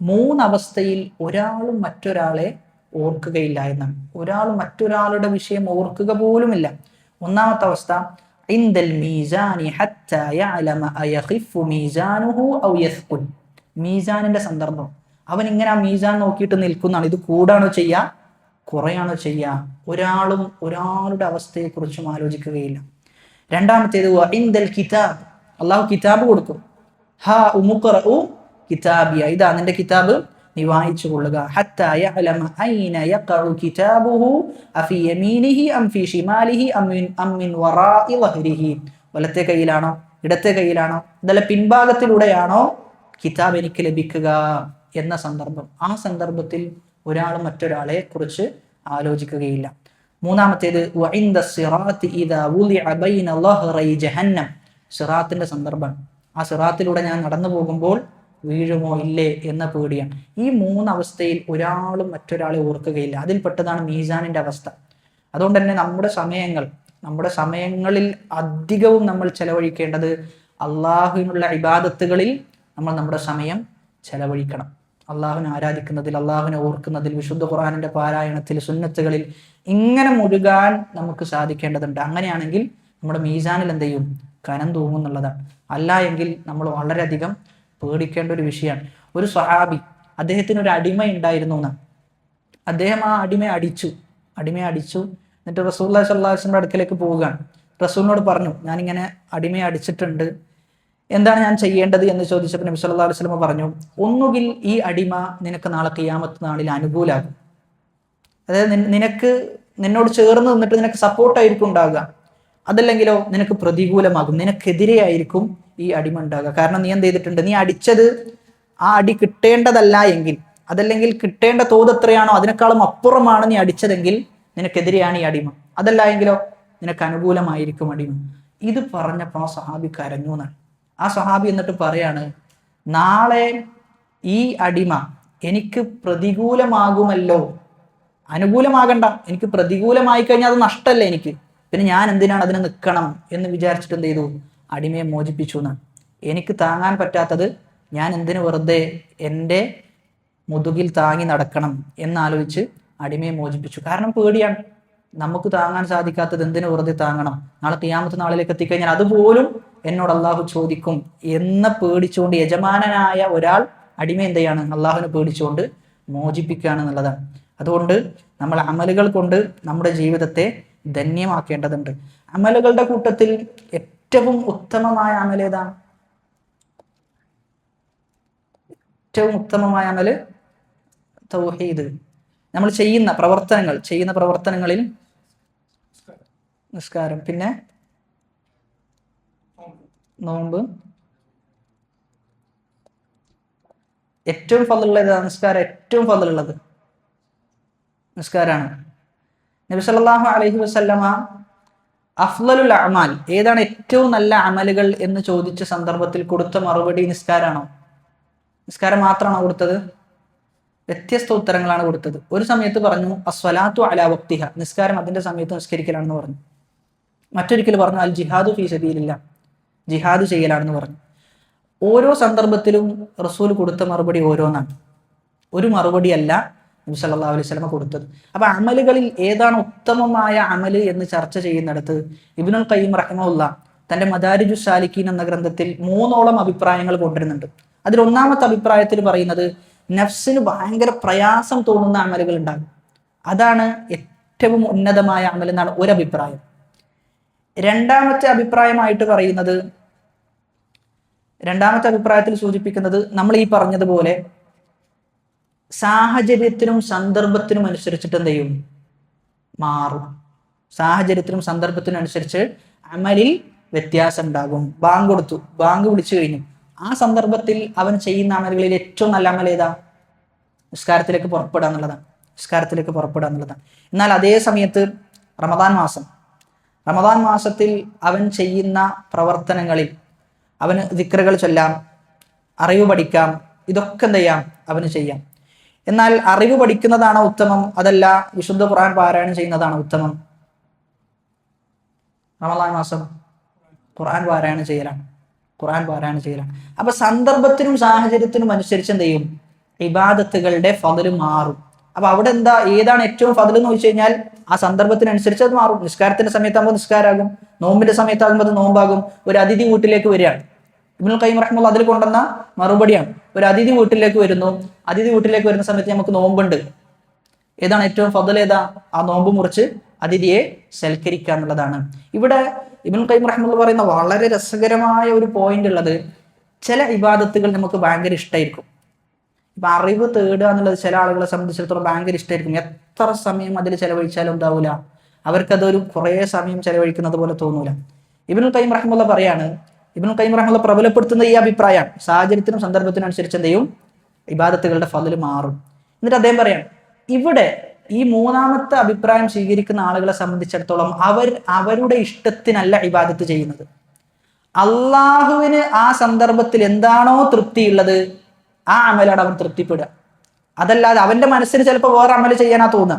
മൂന്നവസ്ഥയിൽ ഒരാളും മറ്റൊരാളെ ഓർക്കുകയില്ല എന്നാണ്. ഒരാളും മറ്റൊരാളുടെ വിഷയം ഓർക്കുക പോലുമില്ല. ഒന്നാമത്തെ അവസ്ഥ, ഇൻദൽ മീസാനി ഹത്താ യഅലമ അയഖിഫു മീസാനുഹു ഔ യസ്കുൻ, മീസാനിന്റെ സന്ദർഭം, അവൻ ഇങ്ങനെ ആ മീസാൻ നോക്കിയിട്ട് നിൽക്കുന്നതാണ്. ഇത് കൂടാണോ ചെയ്യുക, കുറയാണോ ചെയ്യുക? ഒരാളും ഒരാളുടെ അവസ്ഥയെക്കുറിച്ചും ആലോചിക്കുകയില്ല. രണ്ടാമത്തേത് ഇൻദൽ കിതാബ്, അള്ളാഹു കിതാബ് കൊടുക്കും, ഹാ ഉമുഖറഉ കിതാബിയ, ഇതാ നിന്റെ കിതാബ്, നീ വായിച്ചു കൊള്ളുക. ഹത്താ യഅലമ ഐന യഖഉ കിതാബുഹു അഫി യമീനിഹി അം ഫി ശിമാലിഹി അം മിൻ വറാഇ വഹ്രിഹി, വലത്തെ കയ്യിലാണോ ഇടത്തെ കയ്യിലാണോ അതല്ല പിൻഭാഗത്തിലൂടെയാണോ കിതാബ് എനിക്ക് ലഭിക്കുക എന്ന സന്ദർഭം. ആ സന്ദർഭത്തിൽ ഒരാൾ മറ്റൊരാളെ കുറിച്ച് ആലോചിക്കുകയില്ല. മൂന്നാമത്തേത് വഇൻദ സിറാത്തി ഇദാ വുളിഅ ബൈന ലഹ്റൈ ജഹന്നം, സിറാത്തിന്റെ സന്ദർഭം. ആ സിറാത്തിലൂടെ ഞാൻ നടന്നു പോകുമ്പോൾ വീഴുമോ ഇല്ലേ എന്ന പേടിയാണ്. ഈ മൂന്നവസ്ഥയിൽ ഒരാളും മറ്റൊരാളെ ഓർക്കുകയില്ല. അതിൽപ്പെട്ടതാണ് മീസാനിന്റെ അവസ്ഥ. അതുകൊണ്ട് തന്നെ നമ്മുടെ സമയങ്ങളിൽ അധികവും നമ്മൾ ചെലവഴിക്കേണ്ടത് അള്ളാഹുവിനുള്ള ഇബാദത്തുകളിൽ നമ്മൾ നമ്മുടെ സമയം ചെലവഴിക്കണം. അള്ളാഹുവിനെ ആരാധിക്കുന്നതിൽ, അള്ളാഹുവിനെ ഓർക്കുന്നതിൽ, വിശുദ്ധ ഖുർആനിന്റെ പാരായണത്തിൽ, സുന്നത്തുകളിൽ ഇങ്ങനെ മുഴുകാൻ നമുക്ക് സാധിക്കേണ്ടതുണ്ട്. അങ്ങനെയാണെങ്കിൽ നമ്മുടെ മീസാനിൽ എന്ത് ചെയ്യും, കനം തൂങ്ങും എന്നുള്ളതാണ്. അല്ല എങ്കിൽ നമ്മൾ വളരെയധികം പേടിക്കേണ്ട ഒരു വിഷയമാണ്. ഒരു സ്വഹാബി, അദ്ദേഹത്തിന് ഒരു അടിമ ഉണ്ടായിരുന്നു എന്നാണ്. അദ്ദേഹം ആ അടിമയെ അടിച്ചു. എന്നിട്ട് റസൂലുള്ളാഹി സ്വല്ലല്ലാഹു അലൈഹി വസല്ലം അടുക്കലേക്ക് പോവുകയാണ്. റസൂലിനോട് പറഞ്ഞു, ഞാനിങ്ങനെ അടിമയെ അടിച്ചിട്ടുണ്ട്, എന്താണ് ഞാൻ ചെയ്യേണ്ടത് എന്ന് ചോദിച്ചപ്പോൾ നബി സല്ലല്ലാഹു അലൈഹി വസല്ലം പറഞ്ഞു, ഒന്നുകിൽ ഈ അടിമ നിനക്ക് നാളെ ഖിയാമത്ത് നാളിൽ അനുകൂലാകും, അതായത് നിന്നോട് ചേർന്ന് നിന്നിട്ട് നിനക്ക് സപ്പോർട്ടായിരിക്കും ഉണ്ടാകുക. അതല്ലെങ്കിലോ നിനക്ക് പ്രതികൂലമാകും, നിനക്കെതിരെ ആയിരിക്കും ഈ അടിമ ഉണ്ടാകുക. കാരണം നീ എന്ത് ചെയ്തിട്ടുണ്ട്, നീ അടിച്ചത് ആ അടി കിട്ടേണ്ടതല്ല എങ്കിൽ, അതല്ലെങ്കിൽ കിട്ടേണ്ട തോത് എത്രയാണോ അതിനേക്കാളും അപ്പുറമാണ് നീ അടിച്ചതെങ്കിൽ നിനക്കെതിരെയാണ് ഈ അടിമ. അതല്ല എങ്കിലോ നിനക്ക് അനുകൂലമായിരിക്കും അടിമ. ഇത് പറഞ്ഞപ്പോൾ ആ സഹാബി കരഞ്ഞു എന്നാണ്. ആ സഹാബി എന്നിട്ട് പറയാണ്, നാളെ ഈ അടിമ എനിക്ക് പ്രതികൂലമാകുമല്ലോ, അനുകൂലമാകണ്ട, എനിക്ക് പ്രതികൂലമായി കഴിഞ്ഞാൽ അത് നഷ്ടമല്ലേ എനിക്ക്, പിന്നെ ഞാൻ എന്തിനാണ് അതിന് നിൽക്കണം എന്ന് വിചാരിച്ചിട്ട് എന്ത് ചെയ്തു, അടിമയെ മോചിപ്പിച്ചു എന്നാണ്. എനിക്ക് താങ്ങാൻ പറ്റാത്തത് ഞാൻ എന്തിനു വെറുതെ എൻ്റെ മുതുകിൽ താങ്ങി നടക്കണം എന്നാലോചിച്ച് അടിമയെ മോചിപ്പിച്ചു. കാരണം പേടിയാണ്, നമുക്ക് താങ്ങാൻ സാധിക്കാത്തത് എന്തിനു വെറുതെ താങ്ങണം, നാളെ ഖിയാമത്ത് നാളിലേക്ക് എത്തിക്കഴിഞ്ഞാൽ അതുപോലും എന്നോട് അള്ളാഹു ചോദിക്കും എന്ന് പേടിച്ചുകൊണ്ട് യജമാനനായ ഒരാൾ അടിമ എന്ത് ചെയ്യാണ്, അള്ളാഹുവിനെ പേടിച്ചുകൊണ്ട് മോചിപ്പിക്കുകയാണ് എന്നുള്ളതാണ്. അതുകൊണ്ട് നമ്മൾ അമലുകൾ കൊണ്ട് നമ്മുടെ ജീവിതത്തെ ധന്യമാക്കേണ്ടതുണ്ട്. അമലുകളുടെ കൂട്ടത്തിൽ ഏറ്റവും ഉത്തമമായ അമലേതാണ്? ഏറ്റവും ഉത്തമമായ അമല് തൗഹീദ്. നമ്മൾ ചെയ്യുന്ന പ്രവർത്തനങ്ങളിൽ നിസ്കാരം, പിന്നെ നോമ്പ്. ഏറ്റവും ഫضലുള്ളത് നിസ്കാരം, ഏറ്റവും ഫضലുള്ളത് നിസ്കാരാണ്. നബി സല്ലല്ലാഹു അലൈഹി വസല്ലമ അഫ്ളലുൽ അഅമാൽ, ഏതാണ് ഏറ്റവും നല്ല അമലുകൾ എന്ന് ചോദിച്ച സന്ദർഭത്തിൽ കൊടുത്ത മറുപടി നിസ്കാരാണോ? നിസ്കാരം മാത്രമാണോ കൊടുത്തത്? വ്യത്യസ്ത ഉത്തരങ്ങളാണ് കൊടുത്തത്. ഒരു സമയത്ത് പറഞ്ഞു അസ്വലാത്തു അലാ വക്തിഹ, നിസ്കാരം അതിന്റെ സമയത്ത് നിസ്കരിക്കലാണെന്ന് പറഞ്ഞു. മറ്റൊരിക്കൽ പറഞ്ഞു അൽ ജിഹാദു ഫീ സബീലില്ലാഹ്, ജിഹാദ് ചെയ്യലാണെന്ന് പറഞ്ഞു. ഓരോ സന്ദർഭത്തിലും റസൂൽ കൊടുത്ത മറുപടി ഓരോന്നാണ്, ഒരു മറുപടിയല്ല നബി സല്ലല്ലാഹു അലൈഹി വസല്ലം കൊടുത്തത്. അപ്പൊ അമലുകളിൽ ഏതാണ് ഉത്തമമായ അമല് എന്ന് ചർച്ച ചെയ്യുന്നിടത്ത് ഇബ്നുൽ ഖയ്യിം റഹിമഹുല്ലാഹ് തന്റെ മദാരിജുസ് സാലിക്കീൻ എന്ന ഗ്രന്ഥത്തിൽ 3ഓളം അഭിപ്രായങ്ങൾ കൊണ്ടുവരുന്നുണ്ട്. അതിൽ ഒന്നാമത്തെ അഭിപ്രായത്തിൽ പറയുന്നത് നഫ്സിന് ഭയങ്കര പ്രയാസം തോന്നുന്ന അമലുകൾ ഉണ്ടാകും, അതാണ് ഏറ്റവും ഉന്നതമായ അമൽ എന്നാണ് ഒരു അഭിപ്രായം. രണ്ടാമത്തെ അഭിപ്രായത്തിൽ സൂചിപ്പിക്കുന്നത് നമ്മൾ ഈ പറഞ്ഞതുപോലെ സാഹചര്യത്തിനും സന്ദർഭത്തിനും അനുസരിച്ചിട്ട് എന്ത് ചെയ്യും, മാറും. സാഹചര്യത്തിനും സന്ദർഭത്തിനും അനുസരിച്ച് അമലിൽ വ്യത്യാസം ഉണ്ടാകും. ബാങ്ക് വിളിച്ചു കഴിഞ്ഞു, ആ സന്ദർഭത്തിൽ അവൻ ചെയ്യുന്ന അമലുകളിൽ ഏറ്റവും നല്ല അമൽ ഏതാ? നിസ്കാരത്തിലേക്ക് പുറപ്പെടുക എന്നുള്ളതാണ്. എന്നാൽ അതേ സമയത്ത് റമദാൻ മാസത്തിൽ അവൻ ചെയ്യുന്ന പ്രവർത്തനങ്ങളിൽ അവന് ദിക്റുകൾ ചൊല്ലാം, അറിവ് പഠിക്കാം, ഇതൊക്കെ എന്ത് ചെയ്യാം, അവന് ചെയ്യാം. എന്നാൽ അറിവ് പഠിക്കുന്നതാണോ ഉത്തമം, അതല്ല വിശുദ്ധ ഖുർആൻ പാരായണം ചെയ്യുന്നതാണോ ഉത്തമം? റമദാൻ മാസം ഖുർആൻ പാരായണം ചെയ്യലാണ്. അപ്പൊ സന്ദർഭത്തിനും സാഹചര്യത്തിനും അനുസരിച്ച് എന്ത് ചെയ്യും, ഇബാദത്തുകളുടെ ഫضല് മാറും. അപ്പൊ അവിടെ ഏതാണ് ഏറ്റവും ഫضല് എന്ന് ചോദിച്ചു കഴിഞ്ഞാൽ ആ സന്ദർഭത്തിനനുസരിച്ച് അത് മാറും. നിസ്കാരത്തിന്റെ സമയത്താകുമ്പോൾ നിസ്കാരാകും, നോമ്പിന്റെ സമയത്താകുമ്പോൾ അത് നോമ്പാകും. ഒരു അതിഥി വീട്ടിലേക്ക് വരികയാണ്, ഇബ്നുൽ ഖയ്യിം റഹിമഹുല്ലാഹ് അതിൽ കൊണ്ടുവന്ന മറുപടിയാണ്. ഒരു അതിഥി വീട്ടിലേക്ക് വരുന്ന സമയത്ത് നമുക്ക് നോമ്പുണ്ട്, ഏതാണ് ഏറ്റവും ഫضല്? ഏതാ? ആ നോമ്പ് മുറിച്ച് അതിഥിയെ സൽക്കരിക്കുക എന്നുള്ളതാണ്. ഇവിടെ ഇബ്നുൽ ഖയ്യിം റഹിമഹുല്ലാഹ് പറയുന്ന വളരെ രസകരമായ ഒരു പോയിന്റ് ഉള്ളത്, ചില ഇബാദത്തുകൾ നമുക്ക് ഭയങ്കര ഇഷ്ടമായിരിക്കും. ഇപ്പൊ അറിവ് തേടുക എന്നുള്ളത് ചില ആളുകളെ സംബന്ധിച്ചിടത്തോളം ഭയങ്കര ഇഷ്ടമായിരിക്കും. എത്ര സമയം അതിൽ ചെലവഴിച്ചാലും ഉണ്ടാവൂല, അവർക്കതൊരു കുറേ സമയം ചെലവഴിക്കുന്നത് പോലെ തോന്നൂല. ഇബ്നുൽ ഖയ്യിം റഹിമഹുല്ലാഹ് പറയാണ്, ഇബ്നുൽ ഖയ്യിം റഹിമഹുല്ലാഹ് പ്രബലപ്പെടുത്തുന്ന ഈ അഭിപ്രായമാണ്, സാഹചര്യത്തിനും സന്ദർഭത്തിനും അനുസരിച്ച് എന്ത് ചെയ്യും, ഇബാദത്തുകളുടെ ഫضല് മാറും. എന്നിട്ട് അദ്ദേഹം പറയാണ്, ഇവിടെ ഈ മൂന്നാമത്തെ അഭിപ്രായം സ്വീകരിക്കുന്ന ആളുകളെ സംബന്ധിച്ചിടത്തോളം അവരുടെ ഇഷ്ടത്തിനല്ല ഇബാദത്ത് ചെയ്യുന്നത്. അള്ളാഹുവിന് ആ സന്ദർഭത്തിൽ എന്താണോ തൃപ്തിയുള്ളത് ആ അമലാണ് അവൻ തൃപ്തിപ്പെടുക. അതല്ലാതെ അവന്റെ മനസ്സിന് ചിലപ്പോൾ വേറെ അമല് ചെയ്യാനാ തോന്നുക,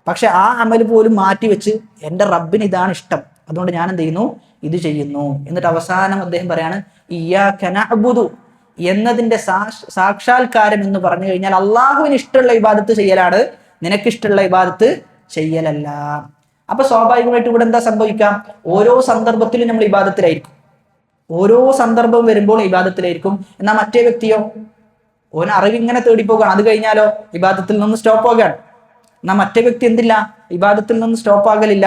പക്ഷെ ആ അമല് പോലും മാറ്റിവെച്ച് എൻ്റെ റബ്ബിന് ഇതാണ് ഇഷ്ടം, അതുകൊണ്ട് ഞാൻ എന്ത് ചെയ്യുന്നു, ഇത് ചെയ്യുന്നു. എന്നിട്ട് അവസാനം അദ്ദേഹം പറയാണ്, ഇയ്യാക നഅ്ബുദു എന്നതിന്റെ സാക്ഷാത്കാരം എന്ന് പറഞ്ഞു കഴിഞ്ഞാൽ അള്ളാഹുവിന് ഇഷ്ടമുള്ള ഇബാദത്ത് ചെയ്യലാണ്, നിനക്കിഷ്ടമുള്ള ഇബാദത്ത് ചെയ്യലല്ല. അപ്പൊ സ്വാഭാവികമായിട്ട് ഇവിടെ എന്താ സംഭവിക്കാം, ഓരോ സന്ദർഭത്തിലും നമ്മൾ ഇബാദത്തിലായിരിക്കും, ഓരോ സന്ദർഭം വരുമ്പോൾ ഇബാദത്തിലായിരിക്കും. എന്നാൽ മറ്റേ വ്യക്തിയോ, ഓൻ അറിവിങ്ങനെ തേടിപ്പോകാണ്, അത് കഴിഞ്ഞാലോ ഇബാദത്തിൽ നിന്ന് സ്റ്റോപ്പ് ആകാണ്. എന്നാൽ മറ്റേ വ്യക്തി എന്തില്ല, ഇബാദത്തിൽ നിന്ന് സ്റ്റോപ്പ് ആകലില്ല,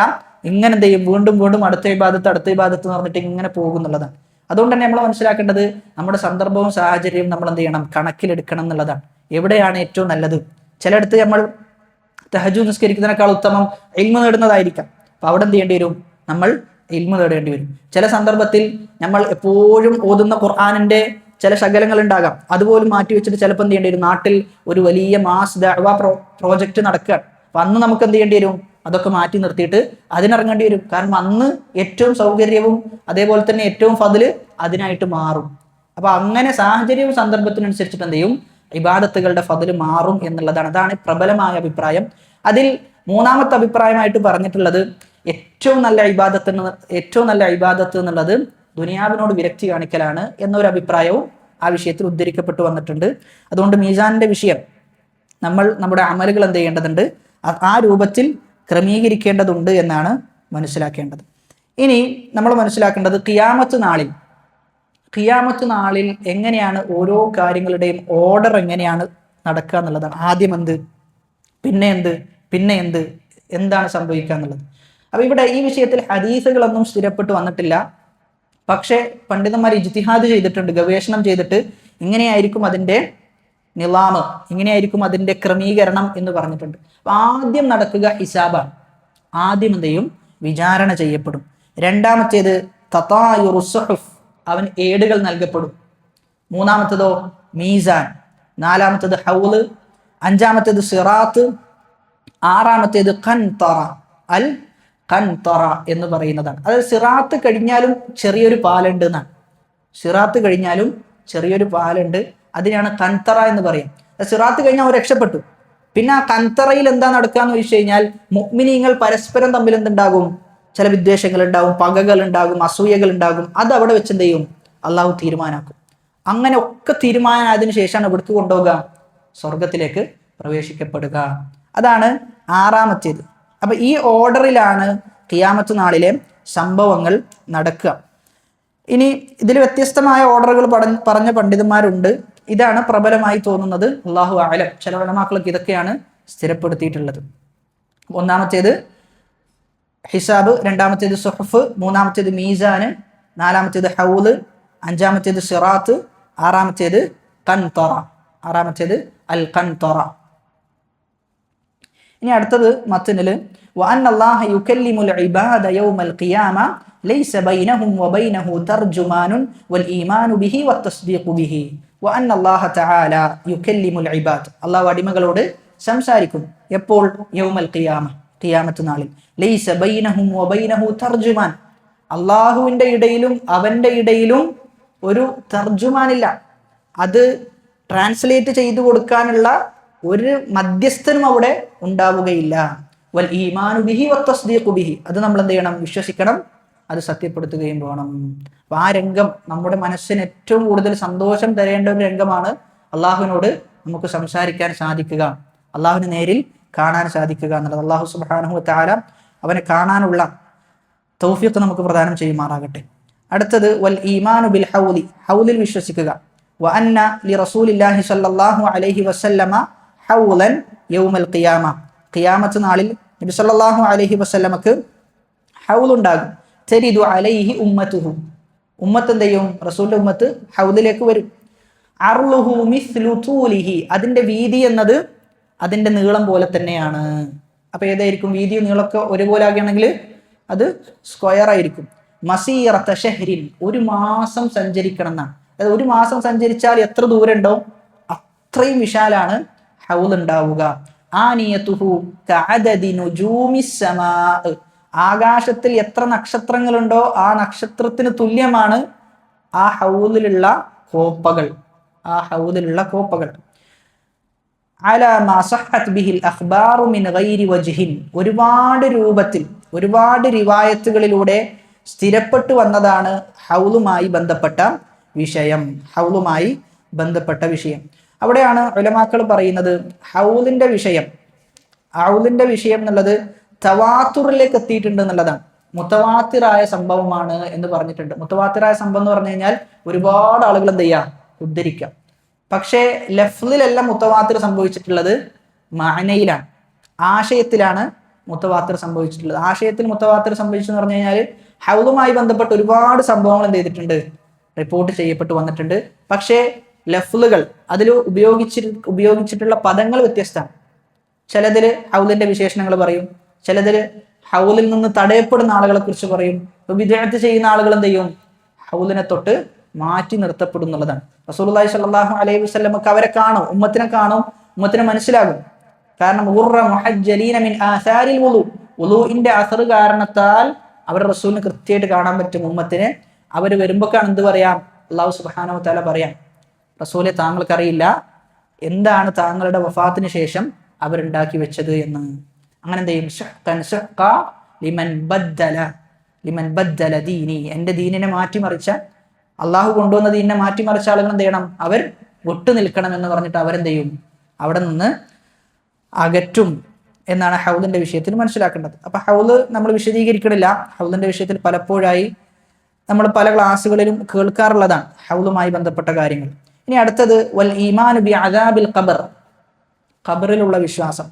ഇങ്ങനെ എന്ത് ചെയ്യും, വീണ്ടും വീണ്ടും അടുത്ത ഇബാദത്ത് എന്ന് പറഞ്ഞിട്ട് ഇങ്ങനെ പോകുന്നുള്ളതാണ്. അതുകൊണ്ട് തന്നെ നമ്മൾ മനസ്സിലാക്കേണ്ടത് നമ്മുടെ സന്ദർഭവും സാഹചര്യവും നമ്മൾ എന്ത് ചെയ്യണം, കണക്കിലെടുക്കണം എന്നുള്ളതാണ്. എവിടെയാണ് ഏറ്റവും നല്ലത്? ചിലയിടത്ത് നമ്മൾ തഹജ്ജുദ് നിസ്കരിക്കുന്നതിനേക്കാൾ ഉത്തമം ഇൽമ നേടുന്നതായിരിക്കാം. അപ്പൊ അവിടെ എന്ത് ചെയ്യേണ്ടി വരും, നമ്മൾ ഇൽമ നേടേണ്ടി വരും. ചില സന്ദർഭത്തിൽ നമ്മൾ എപ്പോഴും ഓതുന്ന ഖുർആനിന്റെ ചില ശകലങ്ങൾ ഉണ്ടാകാം, അതുപോലും മാറ്റി വെച്ചിട്ട് ചിലപ്പോൾ എന്ത് ചെയ്യേണ്ടി വരും, നാട്ടിൽ ഒരു വലിയ മാസ് ദഅവ പ്രോജക്റ്റ് നടക്കുകയാണ്. അപ്പൊ അന്ന് നമുക്ക് എന്ത് ചെയ്യേണ്ടി വരും, അതൊക്കെ മാറ്റി നിർത്തിയിട്ട് അതിനിറങ്ങേണ്ടി വരും. കാരണം അന്ന് ഏറ്റവും സൗകര്യവും അതേപോലെ തന്നെ ഏറ്റവും ഫضല് അതിനായിട്ട് മാറും. അപ്പൊ അങ്ങനെ സാഹചര്യവും സന്ദർഭത്തിനനുസരിച്ചിട്ട് എന്ത് ചെയ്യും, ഇബാദത്തുകളുടെ ഫضല് മാറും എന്നുള്ളതാണ്. അതാണ് പ്രബലമായ അഭിപ്രായം. അതിൽ മൂന്നാമത്തെ അഭിപ്രായമായിട്ട് പറഞ്ഞിട്ടുള്ളത് ഏറ്റവും നല്ല ഇബാദത്ത് എന്നുള്ളത് ദുനിയാവിനോട് വിരക്തി കാണിക്കലാണ് എന്നൊരു അഭിപ്രായവും ആ വിഷയത്തിൽ ഉദ്ധരിക്കപ്പെട്ടു വന്നിട്ടുണ്ട്. അതുകൊണ്ട് മീസാനിന്റെ വിഷയം നമ്മൾ നമ്മുടെ അമലുകൾ എന്ത് ചെയ്യേണ്ടതുണ്ട്, ആ രൂപത്തിൽ ക്രമീകരിക്കേണ്ടതുണ്ട് എന്നാണ് മനസ്സിലാക്കേണ്ടത്. ഇനി നമ്മൾ മനസ്സിലാക്കേണ്ടത് ഖിയാമത്ത് നാളിൽ എങ്ങനെയാണ് ഓരോ കാര്യങ്ങളുടെയും ഓർഡർ എങ്ങനെയാണ് നടക്കുക എന്നുള്ളതാണ്. ആദ്യം എന്ത്, പിന്നെ എന്ത്, എന്താണ് സംഭവിക്കുക എന്നുള്ളത്. അപ്പൊ ഇവിടെ ഈ വിഷയത്തിൽ ഹദീസുകളൊന്നും സ്ഥിരപ്പെട്ടു വന്നിട്ടില്ല. പക്ഷേ പണ്ഡിതന്മാർ ഇജ്തിഹാദ് ചെയ്തിട്ടുണ്ട്, ഗവേഷണം ചെയ്തിട്ട് ഇങ്ങനെയായിരിക്കും അതിൻ്റെ നിലാമ്, ഇങ്ങനെയായിരിക്കും അതിൻ്റെ ക്രമീകരണം എന്ന് പറഞ്ഞിട്ടുണ്ട്. അപ്പൊ ആദ്യം നടക്കുക ഹിസാബാണ്. ആദ്യം എന്ത് ചെയ്യും, വിചാരണ ചെയ്യപ്പെടും. രണ്ടാമത്തേത് തതായുറു സുഹുഫ്, അവൻ ഏടുകൾ നൽകപ്പെടും. മൂന്നാമത്തേതോ മീസാൻ. നാലാമത്തേത് ഹൗല്. അഞ്ചാമത്തേത് സിറാത്ത്. ആറാമത്തേത് ഖൻതറ, അൽ ഖൻതറ എന്ന് പറയുന്നതാണ്. അതായത് സിറാത്ത് കഴിഞ്ഞാലും ചെറിയൊരു പാലുണ്ട് എന്നാണ്. സിറാത്ത് കഴിഞ്ഞാലും ചെറിയൊരു പാലുണ്ട്, അതിനാണ് ഖൻതറ എന്ന് പറയാം. സിറാത്ത് കഴിഞ്ഞാൽ അവർ രക്ഷപ്പെട്ടു. പിന്നെ ആ ഖൻതറയിൽ എന്താ നടക്കുക എന്ന് ചോദിച്ചു കഴിഞ്ഞാൽ മുഅ്മിനീങ്ങൾ പരസ്പരം തമ്മിൽ എന്തുണ്ടാകും, ചില വിദ്വേഷങ്ങൾ ഉണ്ടാകും, പകകൾ ഉണ്ടാകും, അസൂയകൾ ഉണ്ടാകും. അത് അവിടെ വെച്ച് എന്ത് ചെയ്യും, അള്ളാഹു തീരുമാനാക്കും. അങ്ങനെ ഒക്കെ തീരുമാനമായതിനു ശേഷമാണ് ഇവിടേക്ക് കൊണ്ടുപോകുക, സ്വർഗത്തിലേക്ക് പ്രവേശിക്കപ്പെടുക. അതാണ് ആറാമത്തേത്. അപ്പൊ ഈ ഓർഡറിലാണ് ഖിയാമത്ത് നാളിലെ സംഭവങ്ങൾ നടക്കുക. ഇനി ഇതിൽ വ്യത്യസ്തമായ ഓർഡറുകൾ പറഞ്ഞ പണ്ഡിതന്മാരുണ്ട്. ഇതാണ് പ്രബലമായി തോന്നുന്നത്. അല്ലാഹു അഅലം. ചില ഉലമാക്കളൊക്കെ ഇതൊക്കെയാണ് സ്ഥിരപ്പെടുത്തിയിട്ടുള്ളത്. ഒന്നാമത്തേത് ഹിസാബ്, രണ്ടാമത്തേത് സുഹഫ്, മൂന്നാമത്തേത് മീസാന്, നാലാമത്തേത് ഹൗല്, അഞ്ചാമത്തേത് സിറാത്ത്, ആറാമത്തേത് ഖൻതറ, അൽ ഖൻതറ. ഇനി അടുത്തത് മത്നിൽ വഅന്ന അല്ലാഹ യുകല്ലിമുൽ ഇബാദ യൗമൽ ഖിയാമ ലൈസ ബൈനഹും വബൈനഹു തർജുമാനുൻ വൽ ഈമാനു ബിഹി വത്തസ്ദീഖു ബിഹി വഅന്ന അല്ലാഹ തആല യുകല്ലിമുൽ ഇബാദ്, അല്ലാഹു അടിമകളോട് സംസാരിക്കും. എപ്പോൾ? യൗമൽ ഖിയാമ, ഖിയാമത്ത് നാളിൽ. ലൈസ ബൈനഹും വബൈനഹു തർജുമാൻ, അല്ലാഹുവിൻ്റെ ഇടയിലും അവൻ്റെ ഇടയിലും ഒരു തർജുമാനില്ല, അത് ട്രാൻസ്ലേറ്റ് ചെയ്തു കൊടുക്കാനുള്ള ഒരു മധ്യസ്ഥനും അവിടെ ഉണ്ടാവുകയില്ല. വൽ ഈമാനു ബിഹി വത്തസ്ദീഖു ബിഹി, അത് നമ്മൾ എന്ത് ചെയ്യണം, വിശ്വസിക്കണം, അത് സത്യപ്പെടുത്തുകയും വേണം. അപ്പൊ ആ രംഗം നമ്മുടെ മനസ്സിന് ഏറ്റവും കൂടുതൽ സന്തോഷം തരേണ്ട ഒരു രംഗമാണ്. അള്ളാഹുവിനോട് നമുക്ക് സംസാരിക്കാൻ സാധിക്കുക, അള്ളാഹുവിനെ നേരിൽ കാണാൻ സാധിക്കുക എന്നുള്ളത്. അള്ളാഹു സുബ്ഹാനഹു വ തആല അവനെ കാണാനുള്ള തൗഫീഖ് നമുക്ക് പ്രദാനം ചെയ്യുമാറാകട്ടെ. അടുത്തത് വൽ ഈമാനു ബിൽ ഹൗലി, ഹൗലിൽ വിശ്വസിക്കുക. വ അന്ന ലി റസൂലില്ലാഹി സ്വല്ലല്ലാഹു അലൈഹി വസല്ലമ ഹൗലൻ യൗമൽ ഖിയാമ, ഖിയാമത്ത് നാളിൽ നബി സല്ലല്ലാഹു അലൈഹി വസല്ലമക്ക് ഹൗലുണ്ടാകും. തരിദു അലൈഹി ഉമ്മത്തുഹു, ഉമ്മത്ത് എന്ത് ചെയ്യും, റസൂലിന്റെ ഉമ്മത്ത് ഹൗലിലേക്ക് വരും. അർലുഹു മിസ്ലു തൂലിഹി, അതിന്റെ വീതി എന്നത് അതിന്റെ നീളം പോലെ തന്നെയാണ്. അപ്പൊ ഏതായിരിക്കും, വീതിയും നീളമൊക്കെ ഒരുപോലെ ആകുകയാണെങ്കിൽ അത് സ്ക്വയർ ആയിരിക്കും. മസീറത്ത ഷഹ്രിൻ, ഒരു മാസം സഞ്ചരിക്കണം എന്നാണ്. അതായത് ഒരു മാസം സഞ്ചരിച്ചാൽ എത്ര ദൂരം ഉണ്ടോ അത്രയും വിശാലാണ് ഹൗൽ ഉണ്ടാവുക. ആനിയതുഹു കഅദദി നുജൂമിസ് സമാ, ആകാശത്തിൽ എത്ര നക്ഷത്രങ്ങളുണ്ടോ ആ നക്ഷത്രത്തിന് തുല്യമാണ് ആ ഹൗലിലുള്ള കോപ്പകൾ, അലാ മാ സഹഹത് ബിഹിൽ അഖ്ബാറു മിൻ ഗൈരി വജ്ഹിൻ, ഒരുപാട് രൂപത്തിൽ, ഒരുപാട് റിവായത്തുകളിലൂടെ സ്ഥിരപ്പെട്ടു വന്നതാണ് ഹൗലുമായി ബന്ധപ്പെട്ട വിഷയം. അവിടെയാണ് ഉലമാക്കൾ പറയുന്നത് ഹൗലിന്റെ വിഷയം എന്നുള്ളത് തവാത്തുറിലേക്ക് എത്തിയിട്ടുണ്ട് എന്നുള്ളതാണ്. മുത്തവാത്തിറായ സംഭവമാണ് എന്ന് പറഞ്ഞിട്ടുണ്ട്. മുത്തവാത്തിറായ സംഭവം എന്ന് പറഞ്ഞു കഴിഞ്ഞാൽ ഒരുപാട് ആളുകൾ എന്ത് ചെയ്യാം, ഉദ്ധരിക്കാം. പക്ഷേ ലഫ്ലിലല്ല മുത്തവാത്തിർ സംഭവിച്ചിട്ടുള്ളത്, മഅനയിലാണ്, ആശയത്തിലാണ് മുത്തവാത്തിർ സംഭവിച്ചിട്ടുള്ളത്. ആശയത്തിൽ മുത്തവാത്തിർ സംഭവിച്ചെന്ന് പറഞ്ഞു കഴിഞ്ഞാൽ ഹൗലുമായി ബന്ധപ്പെട്ട് ഒരുപാട് സംഭവങ്ങൾ എന്ത് ചെയ്തിട്ടുണ്ട്, റിപ്പോർട്ട് ചെയ്യപ്പെട്ടു വന്നിട്ടുണ്ട്. പക്ഷേ ലഫ്ലുകൾ, അതിൽ ഉപയോഗിച്ചിട്ടുള്ള പദങ്ങൾ വ്യത്യസ്തമാണ്. ചിലതിൽ ഹൗലിന്റെ വിശേഷണങ്ങൾ പറയും, ചിലതിൽ ഹൗലിൽ നിന്ന് തടയപ്പെടുന്ന ആളുകളെ കുറിച്ച് പറയും. വിദ്യാർത്ഥി ചെയ്യുന്ന ആളുകൾ എന്ത് ചെയ്യും, ഹൗലിനെ തൊട്ട് മാറ്റി നിർത്തപ്പെടുന്നുള്ളതാണ്. റസൂലുള്ളാഹി സ്വല്ലല്ലാഹു അലൈഹി വസല്ലമക്ക് അവരെ കാണും, ഉമ്മത്തിനെ മനസ്സിലാകും. കാരണം മുഹജ്ജലീന മിൻ ആസാരിൽ വുളൂഇന്റെ അസർ കാരണത്താൽ അവർ റസൂലിനെ കൃത്യമായിട്ട് കാണാൻ പറ്റും ഉമ്മത്തിനെ. അവർ വരുമ്പോഴാണ് എന്ത് പറയാം, അല്ലാഹു സുബ്ഹാനഹു വ തആല പറയാം, റസൂലെ താങ്കൾക്കറിയില്ല എന്താണ് താങ്കളുടെ വഫാത്തിന് ശേഷം അവരുണ്ടാക്കി വെച്ചത് എന്ന്. അങ്ങനെ എന്ത് ചെയ്യും, ലിമൻ ബദ്ദല ദീനി, എൻ്റെ ദീനിനെ മാറ്റിമറിച്ച അള്ളാഹു കൊണ്ടുവന്നത് ഇന്നെ മാറ്റിമറിച്ച ആളുകൾ എന്ത് ചെയ്യണം? അവർ വിട്ടു നിൽക്കണം എന്ന് പറഞ്ഞിട്ട് അവരെന്ത് ചെയ്യും? അവിടെ നിന്ന് അകറ്റും എന്നാണ് ഹൗദിന്റെ വിഷയത്തിൽ മനസ്സിലാക്കേണ്ടത്. അപ്പൊ ഹൗദ് നമ്മൾ വിശദീകരിക്കണില്ല. ഹൗദിന്റെ വിഷയത്തിൽ പലപ്പോഴായി നമ്മൾ പല ക്ലാസ്സുകളിലും കേൾക്കാറുള്ളതാണ് ഹൗദുമായി ബന്ധപ്പെട്ട കാര്യങ്ങൾ. ഇനി അടുത്തത് വൽ ഈമാനു ബി അദാബിൽ ഖബർ, ഖബറിലുള്ള വിശ്വാസം.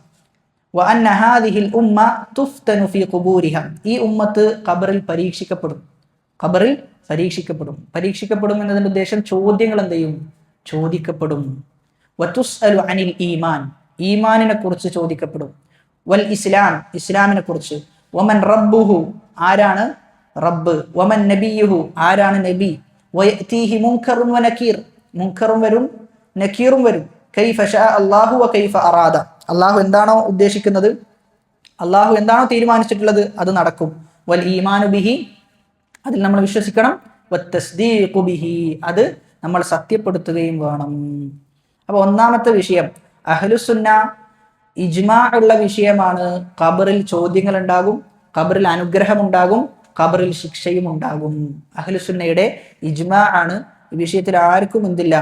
വ അന്ന ഹാദിഹിൽ ഉമ്മ തുഫ്തനു ഫീ ഖുബൂരിഹ, ഈ ഉമ്മത്ത് ഖബറിൽ പരീക്ഷിക്കപ്പെടും. ഖബറിൽ പരീക്ഷിക്കപ്പെടും എന്നതിന്റെ ഉദ്ദേശം ചോദ്യങ്ങൾ എന്ത് ചെയ്യും? ചോദിക്കപ്പെടും. വതുസ്അലു അനിൽ ഈമാൻ, ഈമാനിനെ കുറിച്ച് ചോദിക്കപ്പെടും. വൽ ഇസ്ലാം, ഇസ്ലാമിനെ കുറിച്ച്. വമൻ റബ്ബുഹു, ആരാണ് റബ്ബ്. വമൻ നബിയുഹു, ആരാണ് നബി. വയഅതീഹി മുൻകറുൻ വനകീർ, മുൻകറും വരും നകീറും വരും. കൈഫ ശാ അല്ലാഹു വ കൈഫ അറാദ, അള്ളാഹു എന്താണോ ഉദ്ദേശിക്കുന്നത്, അള്ളാഹു എന്താണോ തീരുമാനിച്ചിട്ടുള്ളത് അത് നടക്കും. വൽ ഈമാനു ബിഹി, അതിൽ നമ്മൾ വിശ്വസിക്കണം. വത്തസ്ദീഖു ബിഹി, അത് നമ്മൾ സത്യപ്പെടുത്തുകയും വേണം. അപ്പൊ ഒന്നാമത്തെ വിഷയം അഹ്ലുസുന്ന ഇജ്മാ ഉള്ള വിഷയമാണ്. ഖബറിൽ ചോദ്യങ്ങൾ ഉണ്ടാകും, ഖബറിൽ അനുഗ്രഹം ഉണ്ടാകും, ഖബറിൽ ശിക്ഷയും ഉണ്ടാകും. അഹ്ലുസുന്നയുടെ ഇജ്മാ ആണ്. ഈ വിഷയത്തിൽ ആർക്കും എന്തില്ല?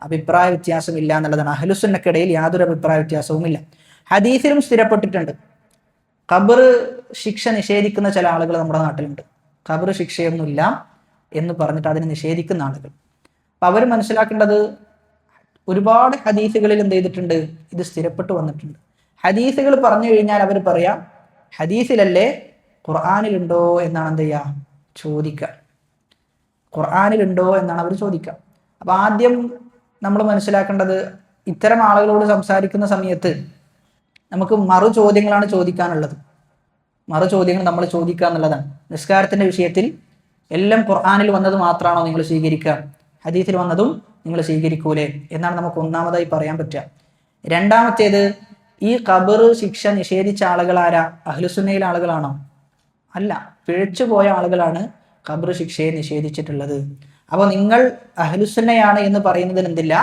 അഭിപ്രായ വ്യത്യാസമില്ല എന്നുള്ളതാണ്. അഹ്ലുസുന്നക്കിടയിൽ യാതൊരു അഭിപ്രായ വ്യത്യാസവുമില്ല. ഹദീസിലും സ്ഥിരപ്പെട്ടിട്ടുണ്ട്. ഖബർ ശിക്ഷ നിഷേധിക്കുന്ന ചില ആളുകൾ നമ്മുടെ നാട്ടിലുണ്ട്. ഖബർ ശിക്ഷയൊന്നുമില്ല എന്ന് പറഞ്ഞിട്ട് അതിനെ നിഷേധിക്കുന്ന ആളുകൾ. അപ്പൊ അവർ മനസ്സിലാക്കേണ്ടത് ഒരുപാട് ഹദീസുകളിൽ എന്ത് ചെയ്തിട്ടുണ്ട്? ഇത് സ്ഥിരപ്പെട്ടു വന്നിട്ടുണ്ട്. ഹദീസുകൾ പറഞ്ഞു കഴിഞ്ഞാൽ അവർ പറയാം ഹദീസിലല്ലേ, ഖുർആനിലുണ്ടോ എന്നാണ് എന്ത് ചെയ്യുക? ചോദിക്കുക. ഖുർആനിലുണ്ടോ എന്നാണ് അവർ ചോദിക്കുക. അപ്പൊ ആദ്യം നമ്മൾ മനസ്സിലാക്കേണ്ടത്, ഇത്തരം ആളുകളോട് സംസാരിക്കുന്ന സമയത്ത് നമുക്ക് മറു ചോദ്യങ്ങളാണ് ചോദിക്കാനുള്ളത്. മറു ചോദ്യങ്ങൾ നമ്മൾ ചോദിക്കുക എന്നുള്ളതാണ്. നിസ്കാരത്തിന്റെ വിഷയത്തിൽ എല്ലാം ഖുർആനിൽ വന്നത് മാത്രമാണോ നിങ്ങൾ സ്വീകരിക്കുക, ഹദീസിൽ വന്നതും നിങ്ങൾ സ്വീകരിക്കൂലേ എന്നാണ് നമുക്ക് ഒന്നാമതായി പറയാൻ പറ്റുക. രണ്ടാമത്തേത്, ഈ ഖബർ ശിക്ഷ നിഷേധിച്ച ആളുകൾ ആരാ? അഹ്ലുസുന്നയിലെ ആളുകളാണോ? അല്ല, പിഴച്ചു പോയ ആളുകളാണ് ഖബർ ശിക്ഷയെ നിഷേധിച്ചിട്ടുള്ളത്. അപ്പോൾ നിങ്ങൾ അഹ്ലുസുന്നയാണ് എന്ന് പറയുന്നതിന് എന്തില്ല?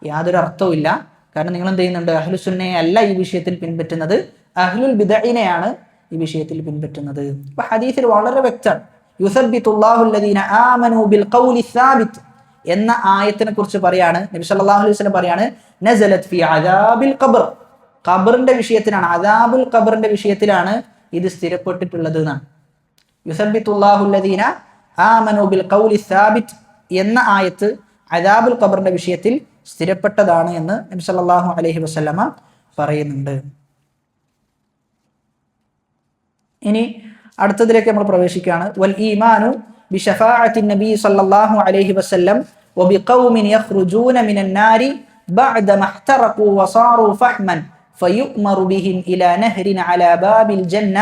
യാതൊരു അർത്ഥവും ഇല്ല. കാരണം നിങ്ങൾ എന്ത് ചെയ്യുന്നുണ്ട്? അഹ്ലുസുന്നയെ അല്ല ഈ വിഷയത്തിൽ പിൻപറ്റുന്നത്, അഹ്ലുൽ ബിദ്അഇനെയാണ് ഈ വിഷയത്തിൽ പിൻപറ്റുന്നത്. അപ്പൊ ഹദീസിൽ വളരെ വ്യക്തമാണ്. യുസബ്ബിതുല്ലാഹു അല്ലദീന ആമനൂ ബിൽ ഖൗലി സാബിത് എന്ന ആയത്തിനെ കുറിച്ച് പറയാണ് നബി സല്ലല്ലാഹു അലൈഹി വസല്ലം പറയാണ്, നസലത് ഫി അദാബിൽ ഖബർ, ഖബറിന്റെ വിഷയത്തിലാണ്, അദാബുൽ ഖബറിന്റെ വിഷയത്തിലാണ് ഇത് സ്ഥിരപ്പെട്ടിട്ടുള്ളത് എന്നാണ്. യുസബ്ബിതുല്ലാഹു അല്ലദീന ആമനൂ ബിൽ ഖൗലി സാബിത് എന്ന ആയത്ത് അദാബുൽ ഖബറിന്റെ വിഷയത്തിൽ സ്ഥിരപ്പെട്ടതാണ് എന്ന് നബി സല്ലല്ലാഹു അലൈഹി വസല്ലമ പറയുന്നുണ്ട്. ഇനി അടുത്തതിലേക്ക് നമ്മൾ പ്രവേശിക്കുകയാണ്. വൽ ഈമാനു ബിശഫാഅത്തി നബി സല്ലല്ലാഹു അലൈഹി വസല്ലം വബിഖൗമിൻ യഖ്റുജൂന മിനൻ നാരി ബഅദ മഹ്തറഖു വസാറു ഫഹ്മൻ ഫയുഅ്മറു ബിഹിം ഇലാ നഹ്രിൻ അലാ ബാബിൽ ജന്ന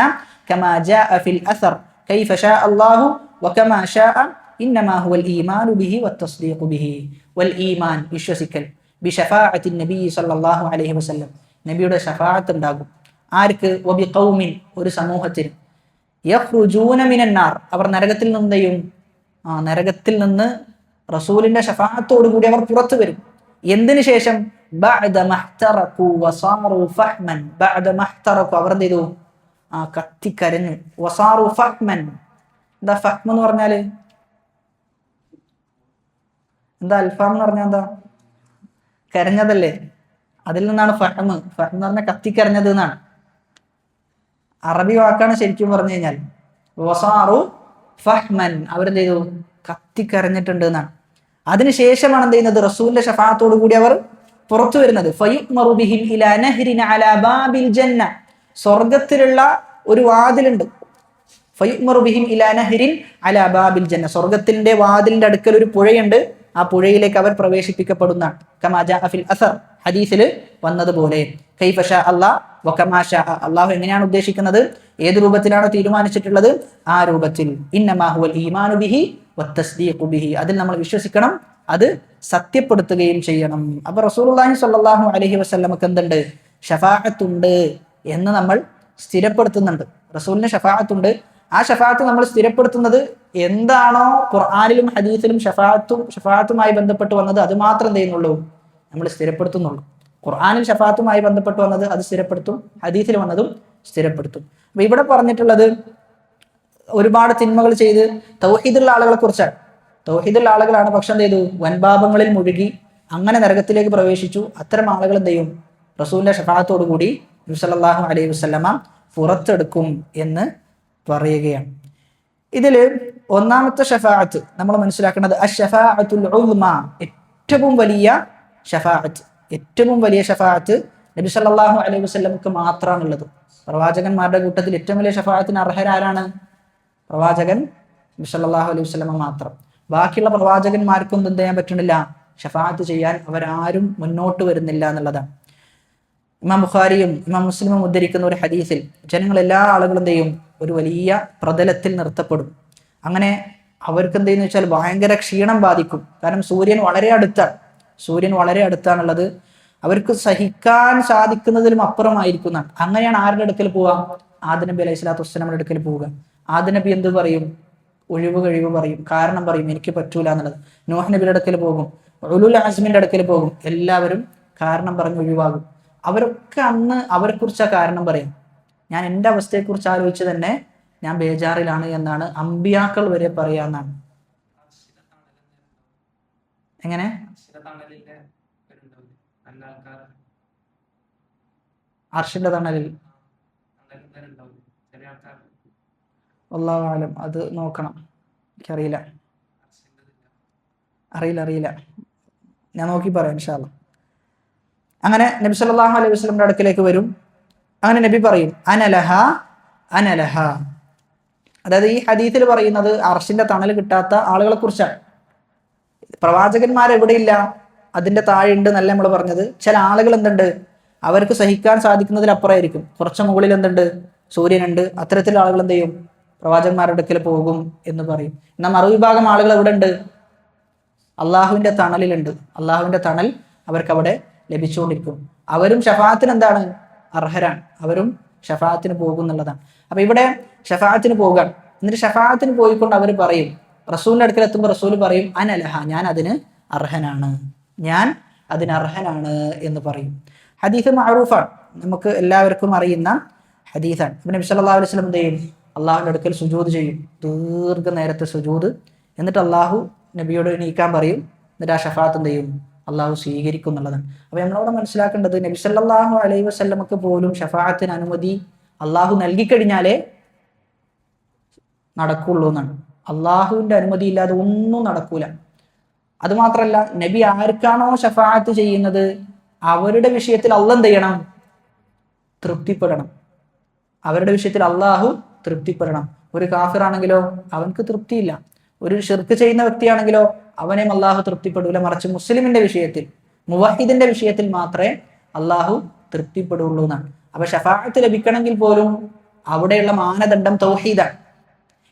കമാ ജാഅ ഫിൽ അസർ കൈഫ ശാഅ അല്ലാഹു വകമാ ശാഅ ഇന്നമാ ഹുവൽ ഈമാനു ബിഹി വത്തസ്ദീഖു ബിഹി. വൽ ഈമാൻ, വിശ്വസിക്കൽ, ബിശഫാഅത്തി നബി സല്ലല്ലാഹു അലൈഹി വസല്ലം, നബിയുടെ ശഫാഅത്ത് ഉണ്ടാകും. ആർക്ക്? വബിഖൗമിൻ, ഒരു സമൂഹത്തിന്, യഖ്റുജൂന മിനൻ നാർ, അവർ നരകത്തിൽ നിന്നെയും നരകത്തിൽ നിന്ന് റസൂലിന്റെ ശഫാഅത്തോടു കൂടി അവർ പുറത്തു വരും. എന്തിനു ശേഷം? ബഅദ മഹ്തറഖു വസാറു ഫഹ്മൻ, ബഅദ മഹ്തറഖു, അവർ എന്ത് ചെയ്തു? കത്തിക്കരഞ്ഞു. വസാറു ഫഹ്മൻ, എന്താ ഫഹ്മ എന്ന് പറഞ്ഞാല്? എന്താ അൽഫാം എന്ന് പറഞ്ഞാൽ എന്താ? കരഞ്ഞതല്ലേ? അതിൽ നിന്നാണ് ഫഹ്മ്. ഫഹ്മ് എന്ന് പറഞ്ഞാൽ കത്തിക്കരഞ്ഞത് എന്നാണ്. അറബി വാക്കാണ് ശരിക്കും പറഞ്ഞു കഴിഞ്ഞാൽ. വസാറു ഫഹ്മൻ, അവരെന്ത് ചെയ്തു? കത്തിക്കരഞ്ഞിട്ടുണ്ട് എന്നാണ്. അതിനുശേഷമാണ് എന്ത് ചെയ്യുന്നത്? റസൂലിന്റെ ശഫാഅത്തോടു കൂടി അവർ പുറത്തു വരുന്നത്. ഫയുഅ്മറു ബിഹിം ഇലാ നഹ്രിൻ അലാ ബാബിൽ ജന്ന, സ്വർഗത്തിലുള്ള ഒരു വാതിലുണ്ട്. ഫയുഅ്മറു ബിഹിം ഇലാ നഹ്രിൻ അലാ ബാബിൽ ജന്ന, സ്വർഗത്തിന്റെ വാതിലിന്റെ അടുക്കൽ ഒരു പുഴയുണ്ട്. ആ പുഴയിലേക്ക് അവർ പ്രവേശിപ്പിക്കപ്പെടുന്നതാണ്. കമാ ജാഅ ഫിൽ അസർ, ഹദീസിൽ വന്നതുപോലെ. കൈഫ ശാഅ അല്ലാഹ് വകമാ ശാഅ, അല്ലാഹു എങ്ങനെയാണ് ഉദ്ദേശിക്കുന്നത്, ഏത് രൂപത്തിലാണ് തീരുമാനിച്ചിട്ടുള്ളത്, ആ രൂപത്തിൽ. ഇന്നമാ ഹുവൽ ഈമാനു ബിഹി വത്തസ്ദീഖു ബിഹി, അതിൽ നമ്മൾ വിശ്വസിക്കണം, അത് സത്യപ്പെടുത്തുകയും ചെയ്യണം. അപ്പൊ റസൂലുള്ളാഹി സ്വല്ലല്ലാഹു അലൈഹി വസല്ലമക്ക് എന്തുണ്ട്? ശഫാഅത്തുണ്ട് എന്ന് നമ്മൾ സ്ഥിരപ്പെടുത്തുന്നുണ്ട്. റസൂലിന് ഷഫാഅത്തുണ്ട്. ആ ഷഫാഅത്ത് നമ്മൾ സ്ഥിരപ്പെടുത്തുന്നത് എന്താണോ ഖുർആനിലും ഹദീസിലും ഷഫാഅത്തുമായി ബന്ധപ്പെട്ട് വന്നത് അത് മാത്രം എന്ത് ചെയ്യുന്നുള്ളൂ? നമ്മൾ സ്ഥിരപ്പെടുത്തുന്നുള്ളൂ. ഖുർആനിൽ ഷഫാഅത്തുമായി ബന്ധപ്പെട്ട് വന്നത് അത് സ്ഥിരപ്പെടുത്തും, ഹദീസിൽ വന്നതും സ്ഥിരപ്പെടുത്തും. അപ്പൊ ഇവിടെ പറഞ്ഞിട്ടുള്ളത് ഒരുപാട് തിന്മകൾ ചെയ്ത് തൗഹീദുള്ള ആളുകളെ കുറിച്ചാണ്. തൗഹീദുള്ള ആളുകളാണ്, പക്ഷെ എന്ത് ചെയ്തു? വൻപാപങ്ങളിൽ മുഴുകി അങ്ങനെ നരകത്തിലേക്ക് പ്രവേശിച്ചു. അത്തരം ആളുകൾ എന്ത് ചെയ്യും? റസൂലിന്റെ ഷഫാഅത്തോടു കൂടി നബി സല്ലല്ലാഹു അലൈഹി വസല്ലമ പുറത്തെടുക്കും എന്ന് പറയുകയാണ്. ഇതിൽ ഒന്നാമത്തെ ഷഫാഅത്ത് നമ്മൾ മനസ്സിലാക്കേണ്ടത് അശ്ശഫാഅത്തുൽ ഉദ്മ, ഏറ്റവും വലിയ ഷഫാഅത്ത്. ഏറ്റവും വലിയ ഷഫാഅത്ത് നബി സല്ലല്ലാഹു അലൈഹി വസല്ലമക്ക് മാത്രമാണുള്ളത്. പ്രവാചകന്മാരുടെ കൂട്ടത്തിൽ ഏറ്റവും വലിയ ഷഫാഅത്തിന് അർഹരാരാണ്? പ്രവാചകൻ നബി സല്ലല്ലാഹു അലൈഹി വസല്ലമ മാത്രം. ബാക്കിയുള്ള പ്രവാചകന്മാർക്കൊന്നും എന്ത് ചെയ്യാൻ പറ്റുന്നില്ല? ഷഫാഅത്ത് ചെയ്യാൻ അവരാരും മുന്നോട്ട് വരുന്നില്ല എന്നുള്ളതാണ്. ഇമാം ബുഖാരിയും ഇമാം മുസ്ലിമും ഉദ്ധരിക്കുന്ന ഒരു ഹദീസിൽ ജനങ്ങൾ എല്ലാ ആളുകളും എന്ത് ചെയ്യും? ഒരു വലിയ പ്രതലത്തിൽ നിർത്തപ്പെടും. അങ്ങനെ അവർക്ക് എന്ത് ചെയ്യുന്ന വെച്ചാൽ ഭയങ്കര ക്ഷീണം ബാധിക്കും. കാരണം സൂര്യൻ വളരെ അടുത്താണുള്ളത്. അവർക്ക് സഹിക്കാൻ സാധിക്കുന്നതിലും അപ്പുറമായിരിക്കുന്നതാണ്. അങ്ങനെയാണ് ആരുടെ അടുക്കൽ പോവുക? ആദം നബി അലൈഹി സ്വലാത്തു വസ്സലാമിന്റെ അടുക്കൽ പോവുക. ആദം നബി എന്ത് പറയും? കഴിവ് പറയും, കാരണം പറയും, എനിക്ക് പറ്റൂല എന്നുള്ളത്. നൂഹ് നബിയുടെ അടുക്കൽ പോകും, ഉലുൽ അസ്മിന്റെ അടുക്കൽ പോകും. എല്ലാവരും കാരണം പറഞ്ഞ് ഒഴിവാകും. അവരൊക്കെ അന്ന് അവരെക്കുറിച്ച് കാരണം പറയും. ഞാൻ എൻ്റെ അവസ്ഥയെക്കുറിച്ച് ആലോചിച്ച് തന്നെ ഞാൻ ബേജാറിലാണ് എന്നാണ് അമ്പിയാക്കൾ വരെ പറയാന്നാണ്. എങ്ങനെ? അർഷിന്റെ തണലിൽ അല്ലാഹു അലം, അത് നോക്കണം, എനിക്കറിയില്ല. അറിയില്ല, ഞാൻ നോക്കി പറയാം ഇൻഷാ അല്ലാഹ്. അങ്ങനെ നബി സല്ലല്ലാഹു അലൈഹി വസല്ലമയുടെ അടുക്കലേക്ക് വരും. അങ്ങനെ നബി പറയും അനലഹ. അതായത് ഈ ഹദീസിൽ പറയുന്നത് അർഷിന്റെ തണൽ കിട്ടാത്ത ആളുകളെ കുറിച്ചാണ്. പ്രവാചകന്മാരെവിടെയില്ല, അതിന്റെ താഴെ ഉണ്ട് എന്നല്ല നമ്മൾ പറഞ്ഞത്. ചില ആളുകൾ എന്തുണ്ട്? അവർക്ക് സഹിക്കാൻ സാധിക്കുന്നതിലപ്പുറമായിരിക്കും. കുറച്ച് മുകളിൽ എന്തുണ്ട്? സൂര്യനുണ്ട്. അത്തരത്തിലുള്ള ആളുകൾ എന്ത് ചെയ്യും? പ്രവാചകന്മാരുടെ അടുക്കൽ പോകും എന്ന് പറയും. എന്നാൽ മറുവിഭാഗം ആളുകൾ എവിടെ ഉണ്ട്? അള്ളാഹുവിന്റെ തണലിലുണ്ട്. അള്ളാഹുവിന്റെ തണൽ അവർക്ക് അവിടെ ലഭിച്ചുകൊണ്ടിരിക്കും. അവരും ഷഫാഅത്തിന് എന്താണ്? അർഹരാണ്. അവരും ഷഫാഅത്തിന് പോകും എന്നുള്ളതാണ്. അപ്പൊ ഇവിടെ ഷഫാഅത്തിന് പോകാൻ, എന്നിട്ട് ഷഫാഅത്തിന് പോയിക്കൊണ്ട് അവർ പറയും, റസൂലിന്റെ അടുക്കൽ എത്തുമ്പോൾ റസൂൽ പറയും അനലഹ, ഞാൻ അതിന് അർഹനാണ് എന്ന് പറയും. ഹദീസ് മഅറൂഫാണ്, നമുക്ക് എല്ലാവർക്കും അറിയുന്ന ഹദീസാണ്. അപ്പൊ നബി സല്ലല്ലാഹു അലൈഹി വസല്ലം എന്ത് ചെയ്യും? അള്ളാഹുവിന്റെ അടുക്കൽ സുജൂദ് ചെയ്യും, ദീർഘനേരത്തെ സുജൂദ്. എന്നിട്ട് അള്ളാഹു നബിയോട് എണീക്കാൻ പറയും. എന്നിട്ട് ആ ഷഫാഅത്ത് എന്ത് ചെയ്യും? അള്ളാഹു സ്വീകരിക്കും എന്നുള്ളതാണ്. അപ്പൊ നമ്മളവിടെ മനസ്സിലാക്കേണ്ടത് നബി സല്ലല്ലാഹു അലൈഹി വസല്ലമക്ക് പോലും ഷഫാഅത്തിന് അനുമതി അള്ളാഹു നൽകിക്കഴിഞ്ഞാലേ നടക്കുള്ളൂ എന്നാണ്. അള്ളാഹുവിന്റെ അനുമതി ഇല്ലാതെ ഒന്നും നടക്കൂല. അതുമാത്രമല്ല, നബി ആർക്കാണോ ഷഫാഅത്ത് ചെയ്യുന്നത് അവരുടെ വിഷയത്തിൽ അള്ളാഹ് എന്ത് ചെയ്യണം? തൃപ്തിപ്പെടണം. അവരുടെ വിഷയത്തിൽ അള്ളാഹു തൃപ്തിപ്പെടണം. ഒരു കാഫിറാണെങ്കിലോ അവനക്ക് തൃപ്തിയില്ല. ഒരു ഷിർക്ക് ചെയ്യുന്ന വ്യക്തിയാണെങ്കിലോ അവനെയും അള്ളാഹു തൃപ്തിപ്പെടൂല. മറിച്ച് മുസ്ലിമിന്റെ വിഷയത്തിൽ, മുവഹിദിന്റെ വിഷയത്തിൽ മാത്രമേ അള്ളാഹു തൃപ്തിപ്പെടുള്ളൂ എന്നാണ്. അപ്പൊ ഷഫാഅത്ത് ലഭിക്കണമെങ്കിൽ പോലും അവിടെയുള്ള മാനദണ്ഡം തൗഹീദാണ്.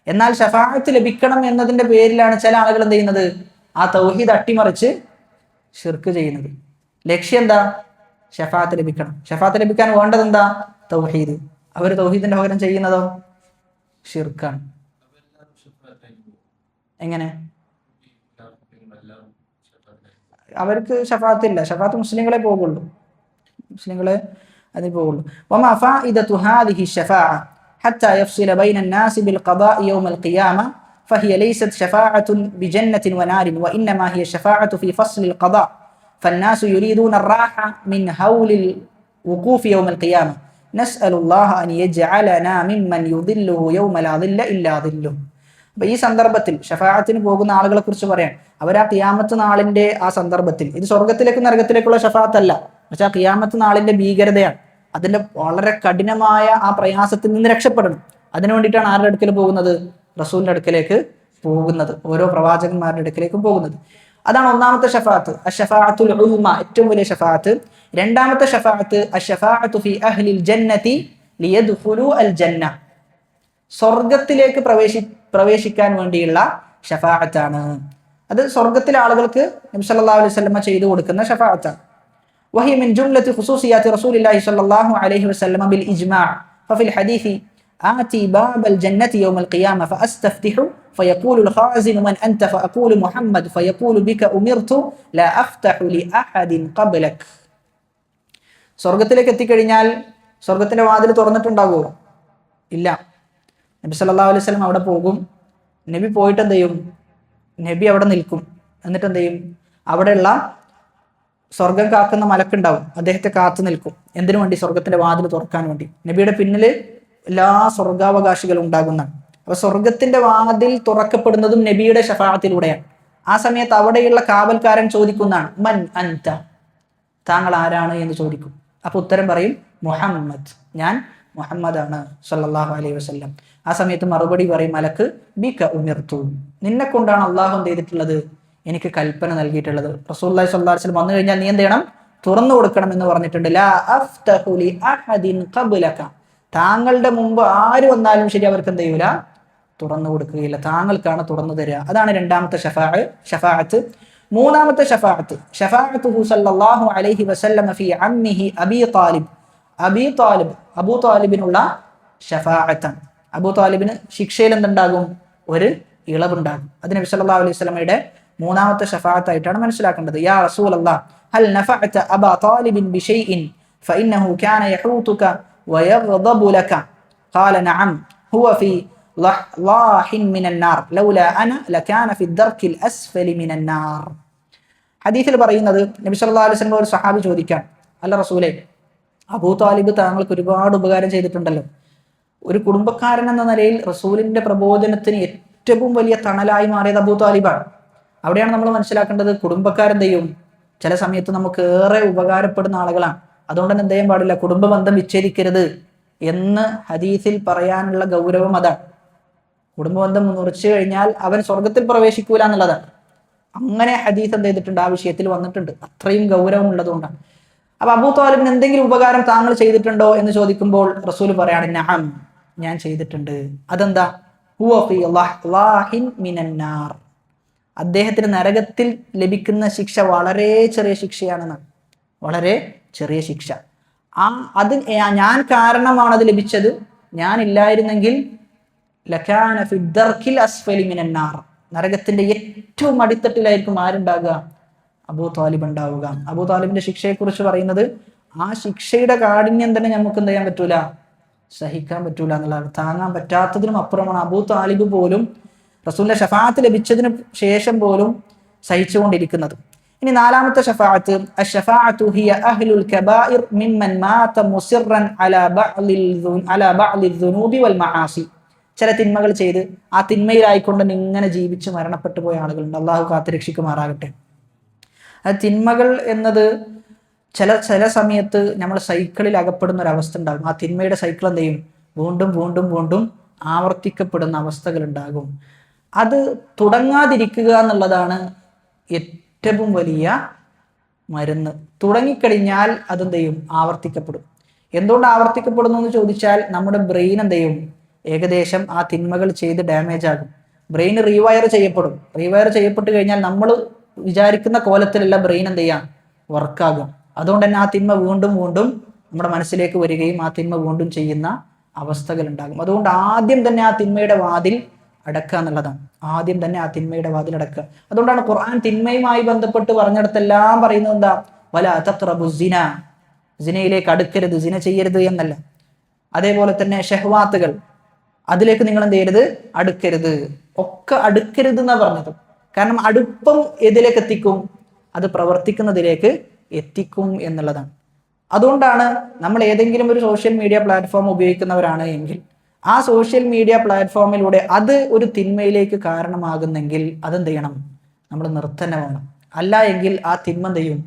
എന്നാൽ ഷഫാഅത്ത് ലഭിക്കണം എന്നതിന്റെ പേരിലാണ് ചില ആളുകൾ എന്ത് ചെയ്യുന്നത്? ആ തൗഹീദ് അട്ടിമറിച്ച് ഷിർക്ക് ചെയ്യുന്നത്. ലക്ഷ്യം എന്താ? ഷഫാഅത്ത് ലഭിക്കണം. ഷഫാഅത്ത് ലഭിക്കാൻ വേണ്ടത് എന്താ? തൗഹീദ്. അവർ തൗഹീദിന്റെ പകരം ചെയ്യുന്നതോ ഷിർക്കാണ്. എങ്ങനെ? അവർക്ക് ഷഫാഅത്ത് ഇല്ല. ഷഫാഅത്ത് മുസ്ലിങ്ങളെ പോകുള്ളൂ. അതിൽ പോകുള്ളൂ. വമാ ഫായിദതു ഹാദിഹി ശഫാഅ ഹത്താ യഫ്സില ബൈന الناس بالقضاء يوم القيامة فهي ليست شفاعة بجنة ونار وإنما هي شفاعة في فصل القضاء فالناس يريدون الراحة من هول الوقوف يوم القيامة نسأل الله أن يجعلنا ممن يظله يوم لا ظل إلا ظله. അപ്പൊ ഈ സന്ദർഭത്തിൽ ഷഫാഅത്തിന് പോകുന്ന ആളുകളെ കുറിച്ച് പറയാൻ, അവർ ആ ഖിയാമത്ത് നാളിന്റെ ആ സന്ദർഭത്തിൽ, ഇത് സ്വർഗത്തിലേക്കും നരകത്തിലേക്കുള്ള ഷഫാഅത്ത് അല്ല, പക്ഷെ ആ ഖിയാമത്ത് നാളിന്റെ ഭീകരതയാണ്. അതിന്റെ വളരെ കഠിനമായ ആ പ്രയാസത്തിൽ നിന്ന് രക്ഷപ്പെടണം. അതിനു വേണ്ടിയിട്ടാണ് ആരുടെ അടുക്കൽ പോകുന്നത്? റസൂലിന്റെ അടുക്കലേക്ക് പോകുന്നത്, ഓരോ പ്രവാചകന്മാരുടെ അടുക്കലേക്കും പോകുന്നത്. അതാണ് ഒന്നാമത്തെ ഷഫാഅത്ത്, അശ്ശഫാഅത്തുൽ ഉദ്മ, ഏറ്റവും വലിയ ഷഫാഅത്ത്. രണ്ടാമത്തെ ഷഫാഅത്ത് അശ്ശഫാഅത്തു ഫീ അഹ്ലിൽ ജന്നതി ലിയദ്ഖുലു അൽ ജന്ന, സ്വർഗത്തിലേക്ക് പ്രവേശിക്കാൻ വേണ്ടിയുള്ള ഷഫാഅത്താണ്. അത് സ്വർഗത്തിലെ ആളുകൾക്ക് നബി സല്ലല്ലാഹു അലൈഹി വസല്ലമ ചെയ്തു കൊടുക്കുന്ന ഷഫാഅത്താണ്. وهي من جملة خصوصيات رسول الله صلى الله عليه وسلم بالإجماع. ففي الحديث آتي باب الجنة يوم القيامة فأستفتح فيقول الخازن من أنت فأقول محمد فيقول بك أمرت لا أفتح لأحد قبلك. സ്വർഗത്തിലേക്ക് എത്തിക്കഴിഞ്ഞാൽ സ്വർഗത്തിന്റെ വാതിൽ തുറന്നിട്ടുണ്ടാകുമോ? ഇല്ല. നബി സല്ലല്ലാഹു അലൈഹി വസല്ലം അവിടെ പോകും. നബി പോയിട്ട് എന്ത് ചെയ്യും? നബി അവിടെ നിൽക്കും. എന്നിട്ട് എന്ത് ചെയ്യും? അവിടെയുള്ള സ്വർഗം കാക്കുന്ന മലക്കുണ്ടാവും, അദ്ദേഹത്തെ കാത്തു നിൽക്കും. എന്തിനു വേണ്ടി? സ്വർഗത്തിന്റെ വാതിൽ തുറക്കാൻ വേണ്ടി. നബിയുടെ പിന്നിൽ എല്ലാ സ്വർഗാവകാശികളും ഉണ്ടാകുന്നതാണ്. അപ്പൊ സ്വർഗത്തിന്റെ വാതിൽ തുറക്കപ്പെടുന്നതും നബിയുടെ ശഫാഅത്തിലൂടെയാണ്. ആ സമയത്ത് അവിടെയുള്ള കാവൽക്കാരൻ ചോദിക്കുന്നതാണ്, മൻ അൻത, താങ്കൾ ആരാണ് എന്ന് ചോദിക്കും. അപ്പൊ ഉത്തരം പറയും, മുഹമ്മദ്, ഞാൻ മുഹമ്മദാണ് സല്ലല്ലാഹു അലൈഹി വസല്ലം. ആ സമയത്ത് മറുപടി പറയും മലക്ക്, ബിക ഉമിർതു, നിന്നെ കൊണ്ടാണ് അള്ളാഹു എന്ത് ചെയ്തിട്ടുള്ളത്? എനിക്ക് കൽപ്പന നൽകിയിട്ടുള്ളത്. റസൂലുള്ളാഹി സ്വല്ലല്ലാഹു അലൈഹി വസല്ലം വന്നു കഴിഞ്ഞാൽ നീ എന്ത് ചെയ്യണം? തുറന്നു കൊടുക്കണം എന്ന് പറഞ്ഞിട്ടുണ്ട്. ലാ അഫ്തഹു ലി അഹദിൻ ഖബ്ലക, താങ്കളുടെ മുമ്പ് ആര് വന്നാലും ശരി അവർക്ക് എന്ത് ചെയ്യൂല? തുറന്നു കൊടുക്കുകയില്ല, താങ്കൾക്കാണ് തുറന്നു തരിക. അതാണ് രണ്ടാമത്തെ ഷഫാഅത്ത്. മൂന്നാമത്തെ ഷഫാഅത്തുഹു സല്ലല്ലാഹു അലൈഹി വസല്ലം ഫി അമ്മിഹി അബീ താലിബ്, അബൂ താലിബിനുള്ള ഷഫാഅത്താണ്. അബൂ താലിബിന് ശിക്ഷയിൽ എന്തുണ്ടാകും? ഒരു ഇളവുണ്ടാകും. അത് നബി സല്ലല്ലാഹു അലൈഹി വസല്ലമയുടെ മൂന്നാമത്തെ ഷഫാഅത്തായിട്ടാണ് മനസ്സിലാക്കേണ്ടത്. യാ റസൂലല്ലാഹ് ഹൽ നഫഅത അബാ താലിബിൻ ബിശൈഇൻ ഫഇന്നഹു കാന യഹൂതുക വയഗ്ദബു ലക ഖാല നഅം ഹുവ ഫി ളാഹിൻ മിനൻ നാർ ലൗലാ അന ലകാന ഫി ദർകിൽ അസ്ഫലി മിനൻ നാർ. ഹദീസിൽ പറയുന്നത്, നബി സല്ലല്ലാഹു അലൈഹി വസല്ലം ഒരു സഹാബി ചോദിക്കാൻ, അല്ല റസൂലേ, അബൂ താലിബ് താങ്കൾക്ക് ഒരുപാട് ഉപകാരം ചെയ്തിട്ടുണ്ടല്ലോ. ഒരു കുടുംബക്കാരൻ എന്ന നിലയിൽ റസൂലിന്റെ പ്രബോധനത്തിന് ഏറ്റവും വലിയ തണലായി മാറിയത് അബൂ താലിബാണ്. അവിടെയാണ് നമ്മൾ മനസ്സിലാക്കേണ്ടത്, കുടുംബക്കാരെന്ത് ചെയ്യും? ചില സമയത്ത് നമുക്ക് ഏറെ ഉപകാരപ്പെടുന്ന ആളുകളാണ്. അതുകൊണ്ട് തന്നെ എന്ത് ചെയ്യാൻ പാടില്ല? കുടുംബ ബന്ധം വിച്ഛേദിക്കരുത് എന്ന് ഹദീസിൽ പറയാനുള്ള ഗൗരവം അതാണ്. കുടുംബബന്ധം മുറിച്ചു കഴിഞ്ഞാൽ അവൻ സ്വർഗത്തിൽ പ്രവേശിക്കൂല എന്നുള്ളതാണ്. അങ്ങനെ ഹദീസ് എന്ത് ചെയ്തിട്ടുണ്ട്? ആ വിഷയത്തിൽ വന്നിട്ടുണ്ട്. അത്രയും ഗൗരവം ഉള്ളതുകൊണ്ടാണ്. അപ്പൊ അബൂ താലിബിന് എന്തെങ്കിലും ഉപകാരം താങ്കൾ ചെയ്തിട്ടുണ്ടോ എന്ന് ചോദിക്കുമ്പോൾ റസൂൽ പറയാണ്, നഅം, ഞാൻ ചെയ്തിട്ടുണ്ട്. അതെന്താ? ഹുവ ഫീ ളാഹിൻ മിനൻ നാർ, അദ്ദേഹത്തിന് നരകത്തിൽ ലഭിക്കുന്ന ശിക്ഷ വളരെ ചെറിയ ശിക്ഷയാണെന്നാണ്. വളരെ ചെറിയ ശിക്ഷ. അത് ഞാൻ കാരണമാണ് അത് ലഭിച്ചത്. ഞാൻ ഇല്ലായിരുന്നെങ്കിൽ ലകാന ഫി ദർകിൽ അസ്ഫലി മിനൻ നാർ, നരകത്തിന്റെ ഏറ്റവും അടിത്തട്ടിലായിരിക്കും ആരുണ്ടാകുക? അബൂ താലിബ് ഉണ്ടാവുക. അബൂ താലിബിന്റെ ശിക്ഷയെ കുറിച്ച് പറയുന്നത്, ആ ശിക്ഷയുടെ കാഠിന്യം തന്നെ നമുക്ക് എന്ത് ചെയ്യാൻ പറ്റൂല? സഹിക്കാൻ പറ്റൂല എന്നുള്ളതാണ്. താങ്ങാൻ പറ്റാത്തതിനും അപ്പുറമാണ് അബൂ താലിബ് പോലും റസൂലിന്റെ ഷഫാഅത്ത് ലഭിച്ചതിന് ശേഷം പോലും സഹിച്ചുകൊണ്ടിരിക്കുന്നത്. ഇനി നാലാമത്തെ ഷഫാഅത്ത്, അശ്ശഫാഅത്തു ഹിയ അഹ്ലുൽ കബായിർ മിമ്മൻ മാത മുസിറൻ അലാ ബഅ്ദിൽ ദുനൂബി വൽ മആസി. ചില തിന്മകൾ ചെയ്ത് ആ തിന്മയിലായിക്കൊണ്ട് ഇങ്ങനെ ജീവിച്ച് മരണപ്പെട്ടു പോയ ആളുകളുണ്ട്. അള്ളാഹു കാത്തുരക്ഷിക്കുമാറാകട്ടെ. അത് തിന്മകൾ എന്നത് ചില സമയത്ത് നമ്മൾ സൈക്കിളിൽ അകപ്പെടുന്ന ഒരു അവസ്ഥ ഉണ്ടാകും. ആ തിന്മയുടെ സൈക്കിൾ എന്ത് ചെയ്യും? വീണ്ടും വീണ്ടും വീണ്ടും ആവർത്തിക്കപ്പെടുന്ന അവസ്ഥകൾ ഉണ്ടാകും. അത് തുടങ്ങാതിരിക്കുക എന്നുള്ളതാണ് ഏറ്റവും വലിയ മരുന്ന്. തുടങ്ങിക്കഴിഞ്ഞാൽ അതെന്ത് ചെയ്യും? ആവർത്തിക്കപ്പെടും. എന്തുകൊണ്ട് ആവർത്തിക്കപ്പെടുന്നു എന്ന് ചോദിച്ചാൽ, നമ്മുടെ ബ്രെയിൻ എന്ത് ചെയ്യും? ഏകദേശം ആ തിന്മകൾ ചെയ്ത് ഡാമേജ് ആകും. ബ്രെയിൻ റീവയർ ചെയ്യപ്പെടും. റീവയർ ചെയ്യപ്പെട്ട് കഴിഞ്ഞാൽ നമ്മൾ വിചാരിക്കുന്ന കോലത്തിലല്ല ബ്രെയിൻ എന്ത് ചെയ്യാം? വർക്കാകും. അതുകൊണ്ട് തന്നെ ആ തിന്മ വീണ്ടും വീണ്ടും നമ്മുടെ മനസ്സിലേക്ക് വരികയും ആ തിന്മ വീണ്ടും ചെയ്യുന്ന അവസ്ഥകൾ ഉണ്ടാകും. അതുകൊണ്ട് ആദ്യം തന്നെ ആ തിന്മയുടെ വാതിൽ അടക്കുക എന്നുള്ളതാണ്. ആദ്യം തന്നെ ആ തിന്മയുടെ വാതിൽ അടക്കുക. അതുകൊണ്ടാണ് ഖുർആൻ തിന്മയുമായി ബന്ധപ്പെട്ട് പറഞ്ഞിടത്തെല്ലാം പറയുന്നത് എന്താ? വലാ തഖ്റബു സിന, സിനയിലേക്ക് അടുക്കരുത്, സിന ചെയ്യരുത് എന്നല്ല. അതേപോലെ തന്നെ ഷഹ്വാത്തുകൾ, അതിലേക്ക് നിങ്ങൾ എന്ത് ചെയ്യരുത്? അടുക്കരുത്. ഒക്കെ അടുക്കരുത് എന്നാ പറഞ്ഞത്. കാരണം അടുപ്പം ഏതിലേക്ക് എത്തിക്കും? അത് പ്രവർത്തിക്കുന്നതിലേക്ക് എത്തിക്കും എന്നുള്ളതാണ്. അതുകൊണ്ടാണ് നമ്മൾ ഏതെങ്കിലും ഒരു സോഷ്യൽ മീഡിയ പ്ലാറ്റ്ഫോം ഉപയോഗിക്കുന്നവരാണ് എങ്കിൽ ആ സോഷ്യൽ മീഡിയ പ്ലാറ്റ്ഫോമിലൂടെ അത് ഒരു തിന്മയിലേക്ക് കാരണമാകുന്നെങ്കിൽ അതെന്ത് ചെയ്യണം? നമ്മൾ നിർത്തന്നെ വേണം. അല്ല എങ്കിൽ ആ തിന്മ എന്ത് ചെയ്യും?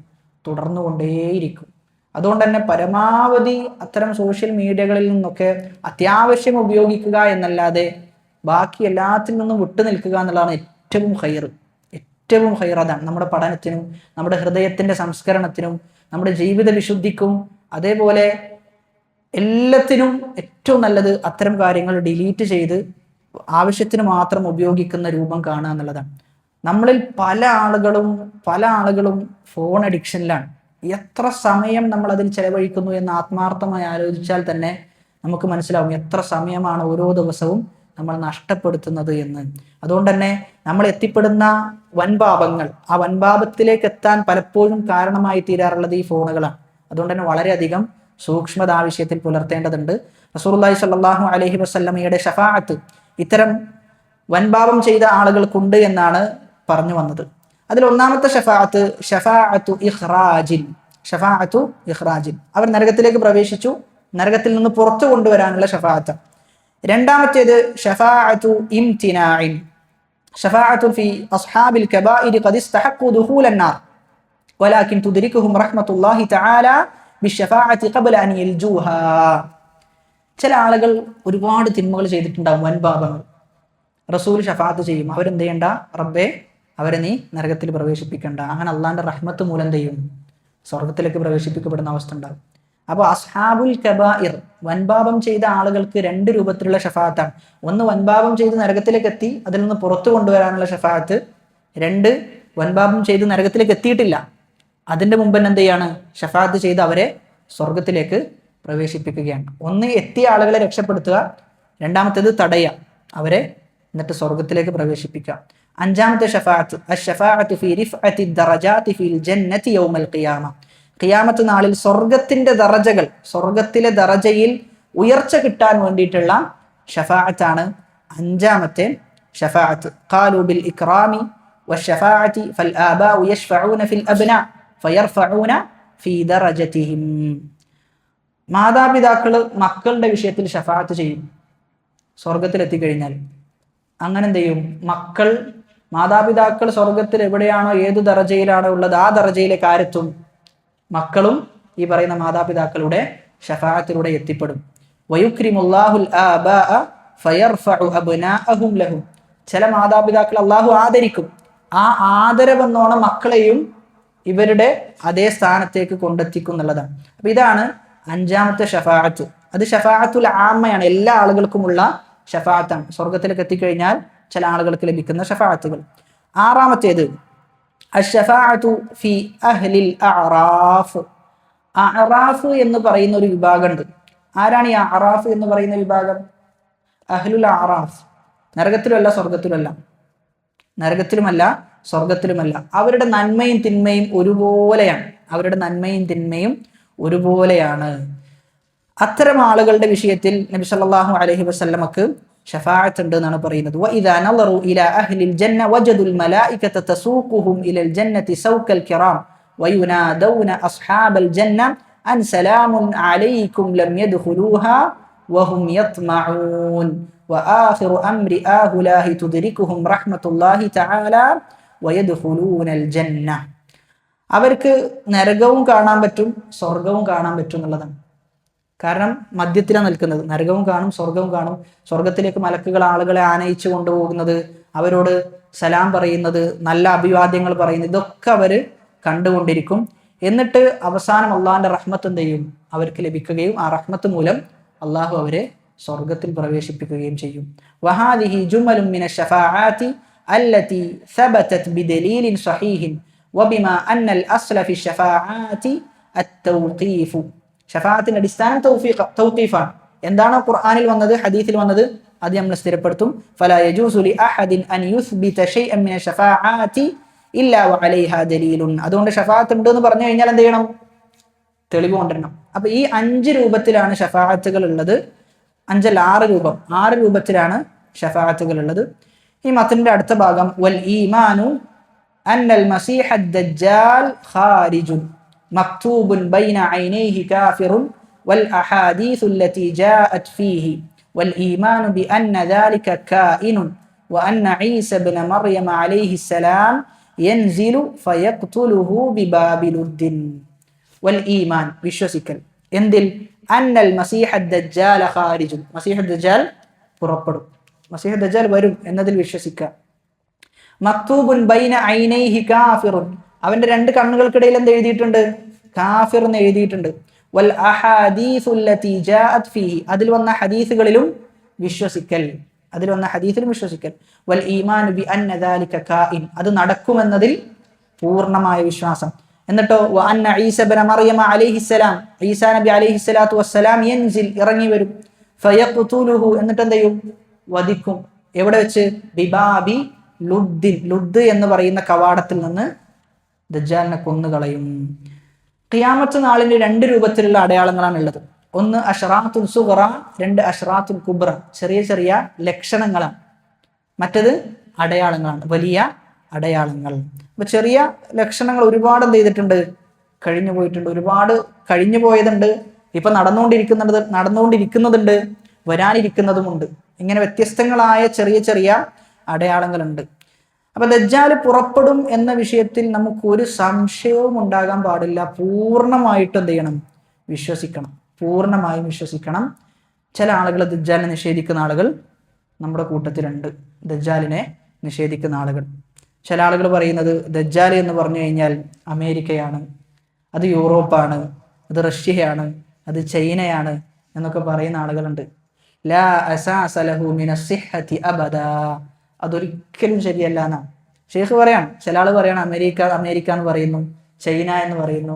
തുടർന്നുകൊണ്ടേയിരിക്കും. അതുകൊണ്ട് തന്നെ പരമാവധി അത്തരം സോഷ്യൽ മീഡിയകളിൽ നിന്നൊക്കെ അത്യാവശ്യം ഉപയോഗിക്കുക എന്നല്ലാതെ ബാക്കി എല്ലാത്തിൽ നിന്നും വിട്ടു നിൽക്കുക എന്നുള്ളതാണ് ഏറ്റവും ഹൈർ. അതാണ് നമ്മുടെ പഠനത്തിനും നമ്മുടെ ഹൃദയത്തിന്റെ സംസ്കരണത്തിനും നമ്മുടെ ജീവിത വിശുദ്ധിക്കും അതേപോലെ എല്ലാത്തിനും ഏറ്റവും നല്ലത് അത്തരം കാര്യങ്ങൾ ഡിലീറ്റ് ചെയ്ത് ആവശ്യത്തിന് മാത്രം ഉപയോഗിക്കുന്ന രൂപം കാണുക എന്നുള്ളതാണ്. നമ്മളിൽ പല ആളുകളും ഫോൺ അഡിക്ഷനിലാണ്. എത്ര സമയം നമ്മൾ അതിൽ ചെലവഴിക്കുന്നു എന്ന് ആത്മാർത്ഥമായി ആലോചിച്ചാൽ തന്നെ നമുക്ക് മനസ്സിലാവും എത്ര സമയമാണ് ഓരോ ദിവസവും നമ്മൾ നഷ്ടപ്പെടുത്തുന്നത് എന്ന്. അതുകൊണ്ട് തന്നെ നമ്മൾ എത്തിപ്പെടുന്ന വൻപാപങ്ങൾ, ആ വൻപാപത്തിലേക്ക് എത്താൻ പലപ്പോഴും കാരണമായി തീരാറുള്ളത് ഈ ഫോണുകളാണ്. അതുകൊണ്ട് തന്നെ വളരെയധികം സൂക്ഷ്മത ആവശ്യത്തിൽ പുലർത്തേണ്ടതുണ്ട്. റസൂലുള്ളാഹി സ്വല്ലല്ലാഹു അലൈഹി വസല്ലമയുടെ ഷഫാഅത്ത് ഇത്തരം വൻപാപം ചെയ്ത ആളുകൾക്കുണ്ട് എന്നാണ് പറഞ്ഞു വന്നത്. അതിൽ ഒന്നാമത്തെ ഷഫാഅത്ത് ഷഫാഅത്തു ഇഖ്റാജിൻ, അവർ നരകത്തിലേക്ക് പ്രവേശിച്ചു, നരകത്തിൽ നിന്ന് പുറത്തു കൊണ്ടുവരാനുള്ള ഷഫാഅത്ത്. രണ്ടാമത്തേത് ഷഫാഅത്തു ഇംതിനാഇൻ, ഷഫാഅത്തു ഫി അസ്ഹാബിൽ കബാഇരി ഖദ് ഇസ്തഹഖു ദുഖൂലൻ നാർ വലാകിൻ തുദ്രികുഹും റഹ്മത്തുള്ളാഹി തആല ബിശ്ശഫാഅത്തി ഖബ്ല അൻ യൽജൂഹാ. ചില ആളുകൾ ഒരുപാട് തിന്മകൾ ചെയ്തിട്ടുണ്ടാകും, വൻപാപങ്ങൾ. റസൂൽ ഷഫാഅത്ത് ചെയ്യും, അവരെന്ത് ചെയ്യണ്ട, റബ്ബേ അവരെ നീ നരകത്തിൽ പ്രവേശിപ്പിക്കണ്ട. അങ്ങനെ അള്ളാന്റെ റഹ്മത്ത് മൂലം എന്ത് ചെയ്യും, സ്വർഗത്തിലേക്ക് പ്രവേശിപ്പിക്കപ്പെടുന്ന അവസ്ഥ ഉണ്ടാകും. അപ്പോൾ അസ്ഹാബുൽ കബായിർ, വൻപാപം ചെയ്ത ആളുകൾക്ക് രണ്ട് രൂപത്തിലുള്ള ഷഫാഅത്താണ്. ഒന്ന്, വൻപാപം ചെയ്ത് നരകത്തിലേക്ക് എത്തി അതിൽ നിന്ന് പുറത്തു കൊണ്ടുവരാനുള്ള ഷഫാഅത്ത്. രണ്ട്, വൻപാപം ചെയ്ത് നരകത്തിലേക്ക് എത്തിയിട്ടില്ല, അതിൻ്റെ മുമ്പ് എന്ത് ചെയ്യാണ്, ഷഫാഅത്ത് ചെയ്ത് അവരെ സ്വർഗത്തിലേക്ക് പ്രവേശിപ്പിക്കുകയാണ്. ഒന്ന്, എത്തിയ ആളുകളെ രക്ഷപ്പെടുത്തുക. രണ്ടാമത്തേത്, തടയുക, അവരെ എന്നിട്ട് സ്വർഗത്തിലേക്ക് പ്രവേശിപ്പിക്കുക. അഞ്ചാമത്തെ ഷഫാഅത്ത് അശ്ശഫാഅത്തു ഫീ റിഫഅത്തി ദറജാതി ഫിൽ ജന്നതി യൗമൽ ഖിയാമ, ഖിയാമത്ത് നാളിൽ സ്വർഗത്തിന്റെ ദറജകൾ, സ്വർഗത്തിലെ ദറജയിൽ ഉയർച്ച കിട്ടാൻ വേണ്ടിയിട്ടുള്ള ഷഫാഅത്താണ് അഞ്ചാമത്തെ ഷഫാഅത്ത്. ഖാലു ബിൽ ഇക്റാമി വശഫാഅത്തി ഫൽ ആബാഉ യശ്ഫഊന ഫിൽ അബ്നാ ഫയർഫഊന ഫീ ദറജതിഹിം. മാതാപിതാക്കൾ മക്കളുടെ വിഷയത്തിൽ ഷഫാഅത്ത് ചെയ്യും സ്വർഗത്തിലെത്തിക്കഴിഞ്ഞാൽ. അങ്ങനെ എന്ത് ചെയ്യും, മാതാപിതാക്കൾ സ്വർഗത്തിൽ എവിടെയാണോ, ഏത് ദറജയിലാണോ ഉള്ളത്, ആ ദറജയിലേക്ക് ആരെത്തും, മക്കളും ഈ പറയുന്ന മാതാപിതാക്കളുടെ ഷഫാഅത്തിലൂടെ എത്തിപ്പെടും. വയുക്രിമുല്ലാഹുൽ ആബാഅ ഫയർഫഉ അബ്നാഅഹും ലഹും, ചില മാതാപിതാക്കൾ അള്ളാഹു ആദരിക്കും, ആ ആദരവെന്നോണം മക്കളെയും ഇവരുടെ അതേ സ്ഥാനത്തേക്ക് കൊണ്ടെത്തിക്കും എന്നുള്ളതാണ്. അപ്പൊ ഇതാണ് അഞ്ചാമത്തെ ഷഫാഅത്ത്. അത് ഷഫാഅത്തുൽ ആമ്മയാണ്, എല്ലാ ആളുകൾക്കുമുള്ള ഷഫാഅത്താണ്. സ്വർഗത്തിലേക്ക് എത്തിക്കഴിഞ്ഞാൽ ചില ആളുകൾക്ക് ലഭിക്കുന്ന ഷഫാഅത്തുകൾ. ആറാമത്തേത് അശ്ശഫാഅത്തു ഫി അഹ്ലിൽ അഅറാഫ്. അഅറാഫ് എന്ന് പറയുന്ന ഒരു വിഭാഗമുണ്ട്. ആരാണ് ഈ അഅറാഫ് എന്ന് പറയുന്ന വിഭാഗം? അഹ്ലുൽ അഅറാഫ്. നരകത്തിലുമല്ല സ്വർഗത്തിലുമല്ല, നരകത്തിലുമല്ല സ്വർഗത്തിലുമല്ല. അവരുടെ നന്മയും തിന്മയും ഒരുപോലെയാണ്, അവരുടെ നന്മയും തിന്മയും ഒരുപോലെയാണ്. അത്തരം ആളുകളുടെ വിഷയത്തിൽ നബി സല്ലല്ലാഹു അലൈഹി വസല്ലമക്ക് ഷഫാഅത്ത് ഉണ്ട് എന്നാണ് പറയുന്നത്. വഇദാ നളറു ഇലാ അഹ്ലിൽ ജന്ന വജദുൽ മലായികത തസൂഖുഹും ഇലൽ ജന്നതി സൗകൽ കിറാം വയുനാദൗന അസ്ഹാബൽ ജന്ന അൻ സലാമുൻ അലൈക്കും ലം യദ്ഖുലൂഹാ വഹും യത്മഊൻ വആഖിറു അംരി ആഹുലാഹി തുദ്രികുഹും റഹ്മത്തുള്ളാഹി തആല വയദ്ഖുലൂനൽ ജന്ന. അവർക്ക് നരകവും കാണാൻ പറ്റും, സ്വർഗവും കാണാൻ പറ്റും എന്നുള്ളതാണ്. കാരണം മധ്യത്തിലാണ് നിൽക്കുന്നത്, നരകവും കാണും സ്വർഗവും കാണും. സ്വർഗത്തിലേക്ക് മലക്കുകൾ ആളുകളെ ആനയിച്ചു കൊണ്ടുപോകുന്നത്, അവരോട് സലാം പറയുന്നത്, നല്ല അഭിവാദ്യങ്ങൾ പറയുന്നത്, ഇതൊക്കെ അവര് കണ്ടുകൊണ്ടിരിക്കും. എന്നിട്ട് അവസാനം അള്ളാഹിന്റെ റഹ്മത്ത് എന്ത് ചെയ്യും, അവർക്ക് ലഭിക്കുകയും ആ റഹ്മത്ത് മൂലം അള്ളാഹു അവരെ സ്വർഗത്തിൽ പ്രവേശിപ്പിക്കുകയും ചെയ്യും. വഹാദിഹി ജുമലുൻ മിന ശഫാഅത്തി അല്ലതി സബതത് ബിദലീലിൻ സഹീഹിൻ വബിമാ അന്നൽ അസ്ല ഫി ശഫാഅത്തി അത്തൗഖീഫ്. ഷഫാഅത്തിന്റെ അടിസ്ഥാനം തൗഖീഫാണ്. എന്താണോ ഖുർആനിൽ വന്നത്, ഹദീസിൽ വന്നത്, അത് നമ്മൾ സ്ഥിരപ്പെടുത്തും. ഫലാ യജൂസു ലി അഹദിൻ അൻ യുസ്ബിത ശൈഅൻ മിന ശഫാഅത്തി ഇല്ലാ വഅലൈഹാ ദലീലുൻ. അതുകൊണ്ട് ഷഫാഅത്ത് ഉണ്ട് എന്ന് പറഞ്ഞു കഴിഞ്ഞാൽ എന്ത് ചെയ്യണം, തെളിവ് കൊണ്ടുവരണം. അപ്പൊ ഈ 5 രൂപത്തിലാണ് ഷഫാഅത്തുകൾ ഉള്ളത്. 5 6 രൂപം, 6 രൂപത്തിലാണ് ഷഫാഅത്തുകൾ ഉള്ളത്. ഈ മതത്തിന്റെ അടുത്ത ഭാഗം വൽ ഈമാനു അന്നൽ മസീഹ ദജ്ജാൽ ഖാരിജുൻ മക്തൂബുൻ ബൈന ഐനൈഹി കാഫിറുൻ വൽ അഹാദീസു അല്ലതി ജാഅത് ഫീഹി വൽ ഈമാനു ബിഅന്ന ദാലിക കായിനുൻ വഅന്ന ഈസ ഇബ്ന മർയം അലൈഹിസ്സലാം യൻസിലു ഫയഖ്തുലുഹു ബിബാബിലുദ്ദിൻ. വൽ ഈമാൻ, വിശ്വസിക്കൽ. എന്തിൽ? അന്നൽ മസീഹ ദജ്ജാൽ ഖാരിജുൻ, മസീഹ ദജ്ജാൽ പുറപ്പെടും, മസീഹ ദജ്ജാൽ വരും എന്നതിൽ വിശ്വസിക്കുക. മക്തൂബുൻ ബൈന ഐനൈഹി കാഫിറുൻ, അവന്റെ 2 കണ്ണുകൾക്കിടയിൽ എന്ത് എഴുതിയിട്ടുണ്ട്? കാഫിർ എന്ന് എഴുതിയിട്ടുണ്ട്. വൽ അഹാദീസു അല്ലതി ജാഅത് ഫീഹി, അതിൽ വന്ന ഹദീസുകളിലും വിശ്വസിക്കൽ, അതിൽ വന്ന ഹദീസിലും വിശ്വസിക്കൽ. വൽ ഈമാനു ബിഅന്ന ദാലിക കായിൻ, അത് നടക്കുമെന്നതിൽ പൂർണ്ണമായ വിശ്വാസം. എന്നിട്ടോ വഅന്ന ഈസ ഇബ്ന മർയം അലൈഹിസ്സലാം, ഈസാ നബി അലൈഹിസ്സലാത്തു വസ്സലാം യൻസിൽ, ഇറങ്ങി വരും. ഫയഖ്തുലുഹു, എന്നിട്ട് എന്ത് ചെയ്യും? വധിക്കും. എവിടെ വെച്ച്? ബിബാബി ലുദ്ദിൻ, ലുദ് എന്ന് പറയുന്ന കവാടത്തിൽ നിന്ന് ദജ്ജാലിനെ കൊന്നുകളയും. ഖിയാമത്ത് നാളിന്റെ 2 രൂപത്തിലുള്ള അടയാളങ്ങളാണ് ഉള്ളത്. ഒന്ന് അഷ്റാത്തുൽ സുഗ്റ, 2 അഷ്റാത്തുൽ കുബ്ര, ചെറിയ ചെറിയ ലക്ഷണങ്ങളാണ്. മറ്റത് അടയാളങ്ങളാണ്, വലിയ അടയാളങ്ങൾ. അപ്പൊ ചെറിയ ലക്ഷണങ്ങൾ ഒരുപാട് എന്ത് ചെയ്തിട്ടുണ്ട്, കഴിഞ്ഞു പോയിട്ടുണ്ട്, ഒരുപാട് കഴിഞ്ഞു പോയതുണ്ട്, ഇപ്പൊ നടന്നുകൊണ്ടിരിക്കുന്നതുണ്ട്, വരാനിരിക്കുന്നതുമുണ്ട്. ഇങ്ങനെ വ്യത്യസ്തങ്ങളായ ചെറിയ ചെറിയ അടയാളങ്ങളുണ്ട്. അപ്പൊ ദജ്ജാൽ പുറപ്പെടും എന്ന വിഷയത്തിൽ നമുക്ക് ഒരു സംശയവും ഉണ്ടാകാൻ പാടില്ല. പൂർണ്ണമായിട്ട് എന്ത് ചെയ്യണം, വിശ്വസിക്കണം, പൂർണ്ണമായും വിശ്വസിക്കണം. ചില ആളുകൾ ദജ്ജാലിനെ നിഷേധിക്കുന്ന ആളുകൾ നമ്മുടെ കൂട്ടത്തിലുണ്ട്. ദജ്ജാലിനെ നിഷേധിക്കുന്ന ആളുകൾ, ചില ആളുകൾ പറയുന്നത് ദജ്ജാൽ എന്ന് പറഞ്ഞു കഴിഞ്ഞാൽ അമേരിക്കയാണ്, അത് യൂറോപ്പാണ്, അത് റഷ്യയാണ്, അത് ചൈനയാണ് എന്നൊക്കെ പറയുന്ന ആളുകളുണ്ട്. ലാ അസാസ ലഹു മിനസ് സിഹ്ഹതി അബദാ, അതൊരിക്കലും ശരിയല്ല എന്നാണ് ഷെയ്ഖ് പറയാം. ചില ആൾ പറയാണ് അമേരിക്ക എന്ന് പറയുന്നു, ചൈന എന്ന് പറയുന്നു.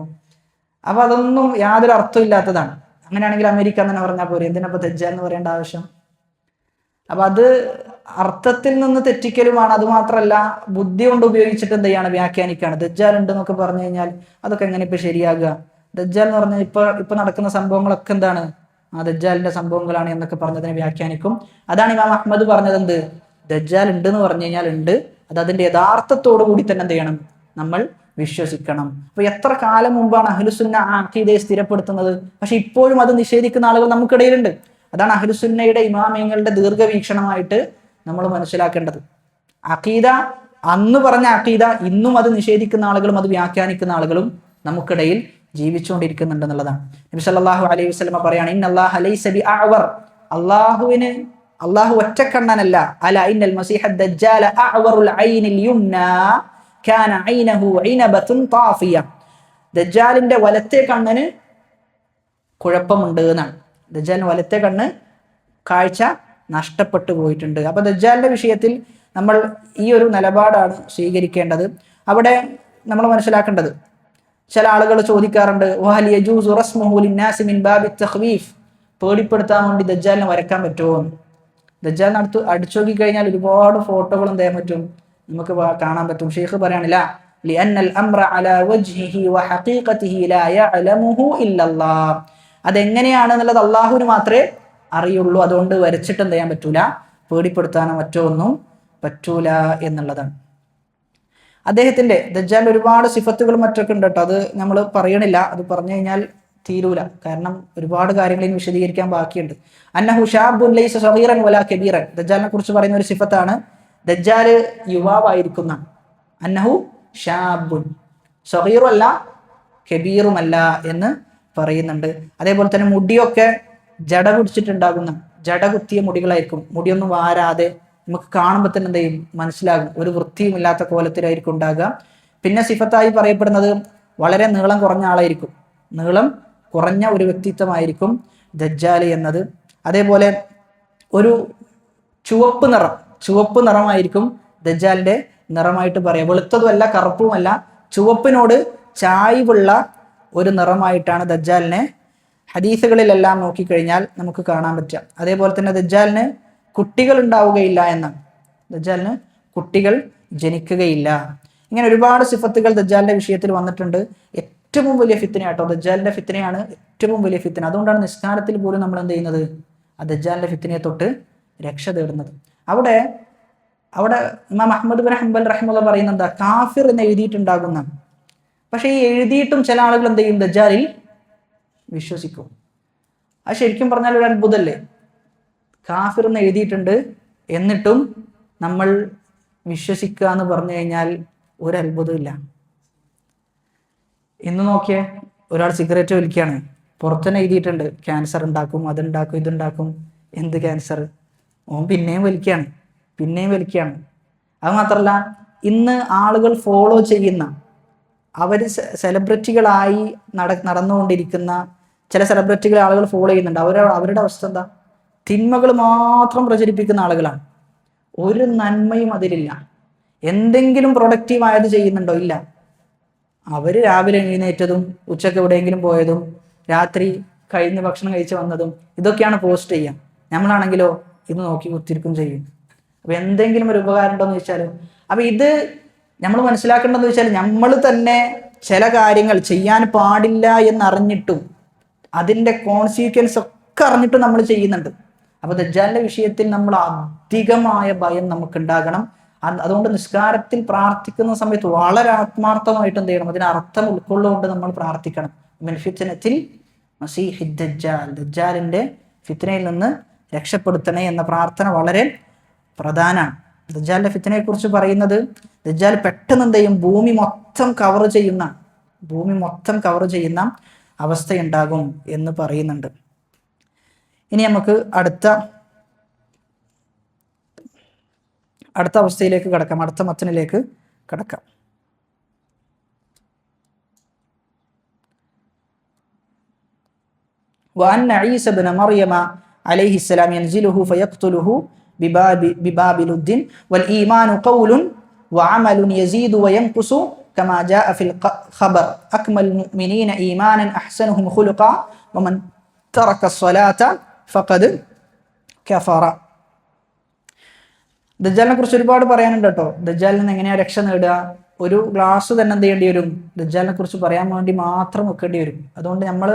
അപ്പൊ അതൊന്നും യാതൊരു അർത്ഥമില്ലാത്തതാണ്. അങ്ങനെയാണെങ്കിൽ അമേരിക്ക എന്ന് തന്നെ പറഞ്ഞാൽ പോരെ, എന്തിനപ്പോ ദജ്ജാൽ എന്ന് പറയേണ്ട ആവശ്യം? അപ്പൊ അത് അർത്ഥത്തിൽ നിന്ന് തെറ്റിക്കലുമാണ്. അതുമാത്രമല്ല, ബുദ്ധി കൊണ്ട് ഉപയോഗിച്ചിട്ട് എന്ത് ചെയ്യാണ്, വ്യാഖ്യാനിക്കുകയാണ്. ദജ്ജാൽ ഉണ്ട് എന്നൊക്കെ പറഞ്ഞു കഴിഞ്ഞാൽ അതൊക്കെ എങ്ങനെ ഇപ്പൊ ശരിയാകുക? ദജ്ജാൽ എന്ന് പറഞ്ഞാൽ ഇപ്പൊ നടക്കുന്ന സംഭവങ്ങളൊക്കെ എന്താണ്, ആ ദജ്ജാലിന്റെ സംഭവങ്ങളാണ് എന്നൊക്കെ പറഞ്ഞതിനെ വ്യാഖ്യാനിക്കും. അതാണ് ഇമാം അഹ്മദ് പറഞ്ഞത്, എന്ത്, ദജ്ജാൽ ഉണ്ട് എന്ന് പറഞ്ഞു കഴിഞ്ഞാൽ ഉണ്ട്, അത് അതിന്റെ യഥാർത്ഥത്തോടു കൂടി തന്നെ എന്ത് ചെയ്യണം, നമ്മൾ വിശ്വസിക്കണം. അപ്പൊ എത്ര കാലം മുമ്പാണ് അഹ്ലുസുന്ന ആ അഖീദയെ സ്ഥിരപ്പെടുത്തുന്നത്, പക്ഷെ ഇപ്പോഴും അത് നിഷേധിക്കുന്ന ആളുകൾ നമുക്കിടയിലുണ്ട്. അതാണ് അഹ്ലുസുന്നയുടെ ഇമാമിയങ്ങളുടെ ദീർഘവീക്ഷണമായിട്ട് നമ്മൾ മനസ്സിലാക്കേണ്ടത്. അഖീദ, അന്ന് പറഞ്ഞ അഖീദ ഇന്നും അത് നിഷേധിക്കുന്ന ആളുകളും അത് വ്യാഖ്യാനിക്കുന്ന ആളുകളും നമുക്കിടയിൽ ജീവിച്ചുകൊണ്ടിരിക്കുന്നുണ്ട് എന്നുള്ളതാണ്. നബി സല്ലല്ലാഹു അലൈഹി വസല്ലമ പറയാണ്, ഇന്നല്ലാഹ ലൈസ ബിഅഅവർ, അല്ലാഹു ഒറ്റക്കണ്ണനല്ല. അല ഇന്നൽ മസീഹ ദജ്ജാല അഅവറുൽ ഐനിൽ യുംനാ കാന ഐനഹു ഇനബത്തുൻ താഫിയ. ദജ്ജാലിന്റെ വലത്തെ കണ്ണിന് കുഴപ്പമുണ്ട് എന്നാണ്. ദജ്ജാലിന് വലത്തെ കണ്ണ് കാഴ്ച നഷ്ടപ്പെട്ടു പോയിട്ടുണ്ട്. അപ്പൊ ദജ്ജാലിന്റെ വിഷയത്തിൽ നമ്മൾ ഈ ഒരു നിലപാടാണ് സ്വീകരിക്കേണ്ടത്. അവിടെ നമ്മൾ മനസ്സിലാക്കേണ്ടത്, ചില ആളുകൾ ചോദിക്കാറുണ്ട്, വഹൽ യജൂസു റസ്മുഹു ലിന്നാസി മിൻ ബാബി തഖ്വീഫ്, പേടിപ്പെടുത്താൻ വേണ്ടി ദജ്ജാലിനെ വരക്കാൻ പറ്റുമോ? ദജ്ജാലിന് അടിച്ചു നോക്കി കഴിഞ്ഞാൽ ഒരുപാട് ഫോട്ടോകൾ എന്ത് ചെയ്യാൻ പറ്റും, നമുക്ക് കാണാൻ പറ്റും. ഷെയ്ഖ് പറയാനില്ല, ലിഅന്നൽ അംറ അലാ വജ്ഹിഹി വഹഖീഖതിഹി ലാ യഅലമുഹു ഇല്ലല്ലാഹ്, അതെങ്ങനെയാണെന്നുള്ളത് അള്ളാഹുവിന് മാത്രമേ അറിയുള്ളൂ. അതുകൊണ്ട് വരച്ചിട്ട് എന്ത് ചെയ്യാൻ പറ്റൂല, പേടിപ്പെടുത്താനോ മറ്റോ ഒന്നും പറ്റൂല എന്നുള്ളതാണ്. അദ്ദേഹത്തിന്റെ ദജ്ജാലിന്റെ ഒരുപാട് സിഫത്തുകളും മറ്റൊക്കെ ഉണ്ട് കേട്ടോ, അത് നമ്മൾ പറയണില്ല, അത് പറഞ്ഞു കഴിഞ്ഞാൽ തീരൂല. കാരണം ഒരുപാട് കാര്യങ്ങൾ വിശദീകരിക്കാൻ ബാക്കിയുണ്ട്. അന്നഹു ഷാബുൻ ലൈസ സഗീറൻ വലാ കബീറൻ, ദജ്ജാലിനെ കുറിച്ച് പറയുന്ന ഒരു സിഫത്താണ് ദജ്ജാല് യുവാവായിരിക്കുന്ന. അന്നഹു ഷാബുൻ, സഗീറുമല്ല കബീറുമല്ല എന്ന് പറയുന്നുണ്ട്. അതേപോലെ തന്നെ മുടിയൊക്കെ ജട പിടിച്ചിട്ടുണ്ടാകുന്ന, ജട കുത്തിയ മുടികളായിരിക്കും. മുടിയൊന്നും വാരാതെ നമുക്ക് കാണുമ്പോൾ തന്നെ എന്ത് ചെയ്യും, മനസ്സിലാകും, ഒരു വൃത്തിയും ഇല്ലാത്ത കോലത്തിലായിരിക്കും ഉണ്ടാകുക. പിന്നെ സിഫത്തായി പറയപ്പെടുന്നത് വളരെ നീളം കുറഞ്ഞ ആളായിരിക്കും, നീളം കുറഞ്ഞ ഒരു വ്യക്തിത്വമായിരിക്കും ദജ്ജാൽ എന്നത്. അതേപോലെ ഒരു ചുവപ്പ് നിറമായിരിക്കും ദജ്ജാലിന്റെ നിറമായിട്ട് പറയാം. വെളുത്തതുമല്ല കറുപ്പുമല്ല, ചുവപ്പിനോട് ചായ്വുള്ള ഒരു നിറമായിട്ടാണ് ദജ്ജാലിനെ ഹദീസുകളിലെല്ലാം നോക്കിക്കഴിഞ്ഞാൽ നമുക്ക് കാണാൻ പറ്റുക. അതേപോലെ തന്നെ ദജ്ജാലിന് കുട്ടികൾ ഉണ്ടാവുകയില്ല എന്നാണ്, ദജ്ജാലിന് കുട്ടികൾ ജനിക്കുകയില്ല. ഇങ്ങനെ ഒരുപാട് സിഫത്തുകൾ ദജ്ജാലിന്റെ വിഷയത്തിൽ വന്നിട്ടുണ്ട്. ഏറ്റവും വലിയ ഫിത്ന കേട്ടോ, ദജ്ജാലിന്റെ ഫിത്നയാണ് ഏറ്റവും വലിയ ഫിത്ന. അതുകൊണ്ടാണ് നിസ്കാരത്തിൽ പോലും നമ്മൾ എന്ത് ചെയ്യുന്നത്, ആ ദജ്ജാലിന്റെ ഫിത്നയെ തൊട്ട് രക്ഷ തേടുന്നത്. അവിടെ ഇമാം അഹ്മദ് ബിൻ ഹംബൽ റഹിമഹുല്ലാഹ് പറയുന്നത് എന്താ, കാഫിർ എന്ന് എഴുതിയിട്ടുണ്ടാകുന്ന, പക്ഷെ ഈ എഴുതിയിട്ടും ചില ആളുകൾ എന്ത് ചെയ്യും, ദജ്ജാലിൽ വിശ്വസിക്കും. അത് ശരിക്കും പറഞ്ഞാൽ ഒരു അത്ഭുതമല്ലേ? കാഫിർ എന്ന് എഴുതിയിട്ടുണ്ട് എന്നിട്ടും നമ്മൾ വിശ്വസിക്കുക എന്ന് പറഞ്ഞു കഴിഞ്ഞാൽ ഒരു അത്ഭുതമില്ല. ഇന്ന് നോക്കിയേ, ഒരാൾ സിഗരറ്റ് വലിക്കുകയാണ്, പുറത്തുതന്നെ എഴുതിയിട്ടുണ്ട് ക്യാൻസർ ഉണ്ടാക്കും, അതുണ്ടാക്കും, ഇതുണ്ടാക്കും. എന്ത് ക്യാൻസർ? ഓൻ പിന്നെയും വലിക്കുകയാണ്. അത് മാത്രമല്ല, ഇന്ന് ആളുകൾ ഫോളോ ചെയ്യുന്ന, അവർ സെലിബ്രിറ്റികളായി നടന്നുകൊണ്ടിരിക്കുന്ന ചില സെലിബ്രിറ്റികളെ ആളുകൾ ഫോളോ ചെയ്യുന്നുണ്ട്. അവരുടെ അവസ്ഥ എന്താ? തിന്മകൾ മാത്രം പ്രചരിപ്പിക്കുന്ന ആളുകളാണ്. ഒരു നന്മയും അതിലില്ല. എന്തെങ്കിലും പ്രൊഡക്റ്റീവായത് ചെയ്യുന്നുണ്ടോ? ഇല്ല. അവർ രാവിലെ എഴുന്നേറ്റതും ഉച്ചക്ക് എവിടെയെങ്കിലും പോയതും രാത്രി കഴിഞ്ഞ് ഭക്ഷണം കഴിച്ച് വന്നതും ഇതൊക്കെയാണ് പോസ്റ്റ് ചെയ്യാം. നമ്മളാണെങ്കിലോ ഇത് നോക്കി കുത്തിരിക്കും ചെയ്യും. അപ്പൊ എന്തെങ്കിലും ഒരു ഉപകാരം ഉണ്ടോന്ന് ചോദിച്ചാൽ, അപ്പൊ ഇത് നമ്മൾ മനസ്സിലാക്കേണ്ടതെന്ന് വെച്ചാൽ, നമ്മൾ തന്നെ ചില കാര്യങ്ങൾ ചെയ്യാൻ പാടില്ല എന്നറിഞ്ഞിട്ടും അതിൻ്റെ കോൺസിക്വൻസ് ഒക്കെ അറിഞ്ഞിട്ടും നമ്മൾ ചെയ്യുന്നുണ്ട്. അപ്പൊ ദജ്ജാലിന്റെ വിഷയത്തിൽ നമ്മൾ അധികമായ ഭയം നമുക്കുണ്ടാകണം. അതുകൊണ്ട് നിസ്കാരത്തിൽ പ്രാർത്ഥിക്കുന്ന സമയത്ത് വളരെ ആത്മാർത്ഥമായിട്ട് എന്ത് ചെയ്യണം, അതിന് അർത്ഥം ഉൾക്കൊള്ളുകൊണ്ട് നമ്മൾ പ്രാർത്ഥിക്കണം. മിൻ ഫിത്നത്തിൽ മസീഹി ദജ്ജാൽ, ദജ്ജാലിന്റെ ഫിത്നയിൽ നിന്ന് രക്ഷപ്പെടുത്തണേ എന്ന പ്രാർത്ഥന വളരെ പ്രധാനമാണ്. ദജ്ജാലിന്റെ ഫിത്നയെ കുറിച്ച് പറയുന്നത്, ദജ്ജാൽ പെട്ടെന്ന് എന്ത് ചെയ്യും, ഭൂമി മൊത്തം കവർ ചെയ്യുന്ന അവസ്ഥയുണ്ടാകും എന്ന് പറയുന്നുണ്ട്. ഇനി നമുക്ക് അടുത്ത അവസ്ഥയിലേക്ക് കടക്കാം, അടുത്ത മത്തനിലേക്ക് കടക്കാം. وأن عيسى بن مريم عليه السلام ينزله فيقتله بباب لد والإيمان قول وعمل يزيد وينقص كما جاء في الخبر أكمل المؤمنين إيمانا أحسنهم خلقا ومن ترك الصلاة فقد كفر. ദജ്ജാലിനെ കുറിച്ച് ഒരുപാട് പറയാനുണ്ട് കേട്ടോ. ദജ്ജാലിൽ നിന്ന് എങ്ങനെയാ രക്ഷ നേടുക? ഒരു ഗ്ലാസ് തന്നെ എന്ത് ചെയ്യേണ്ടി വരും, ദജ്ജാലിനെ കുറിച്ച് പറയാൻ വേണ്ടി മാത്രം വെക്കേണ്ടി വരും. അതുകൊണ്ട് നമ്മൾ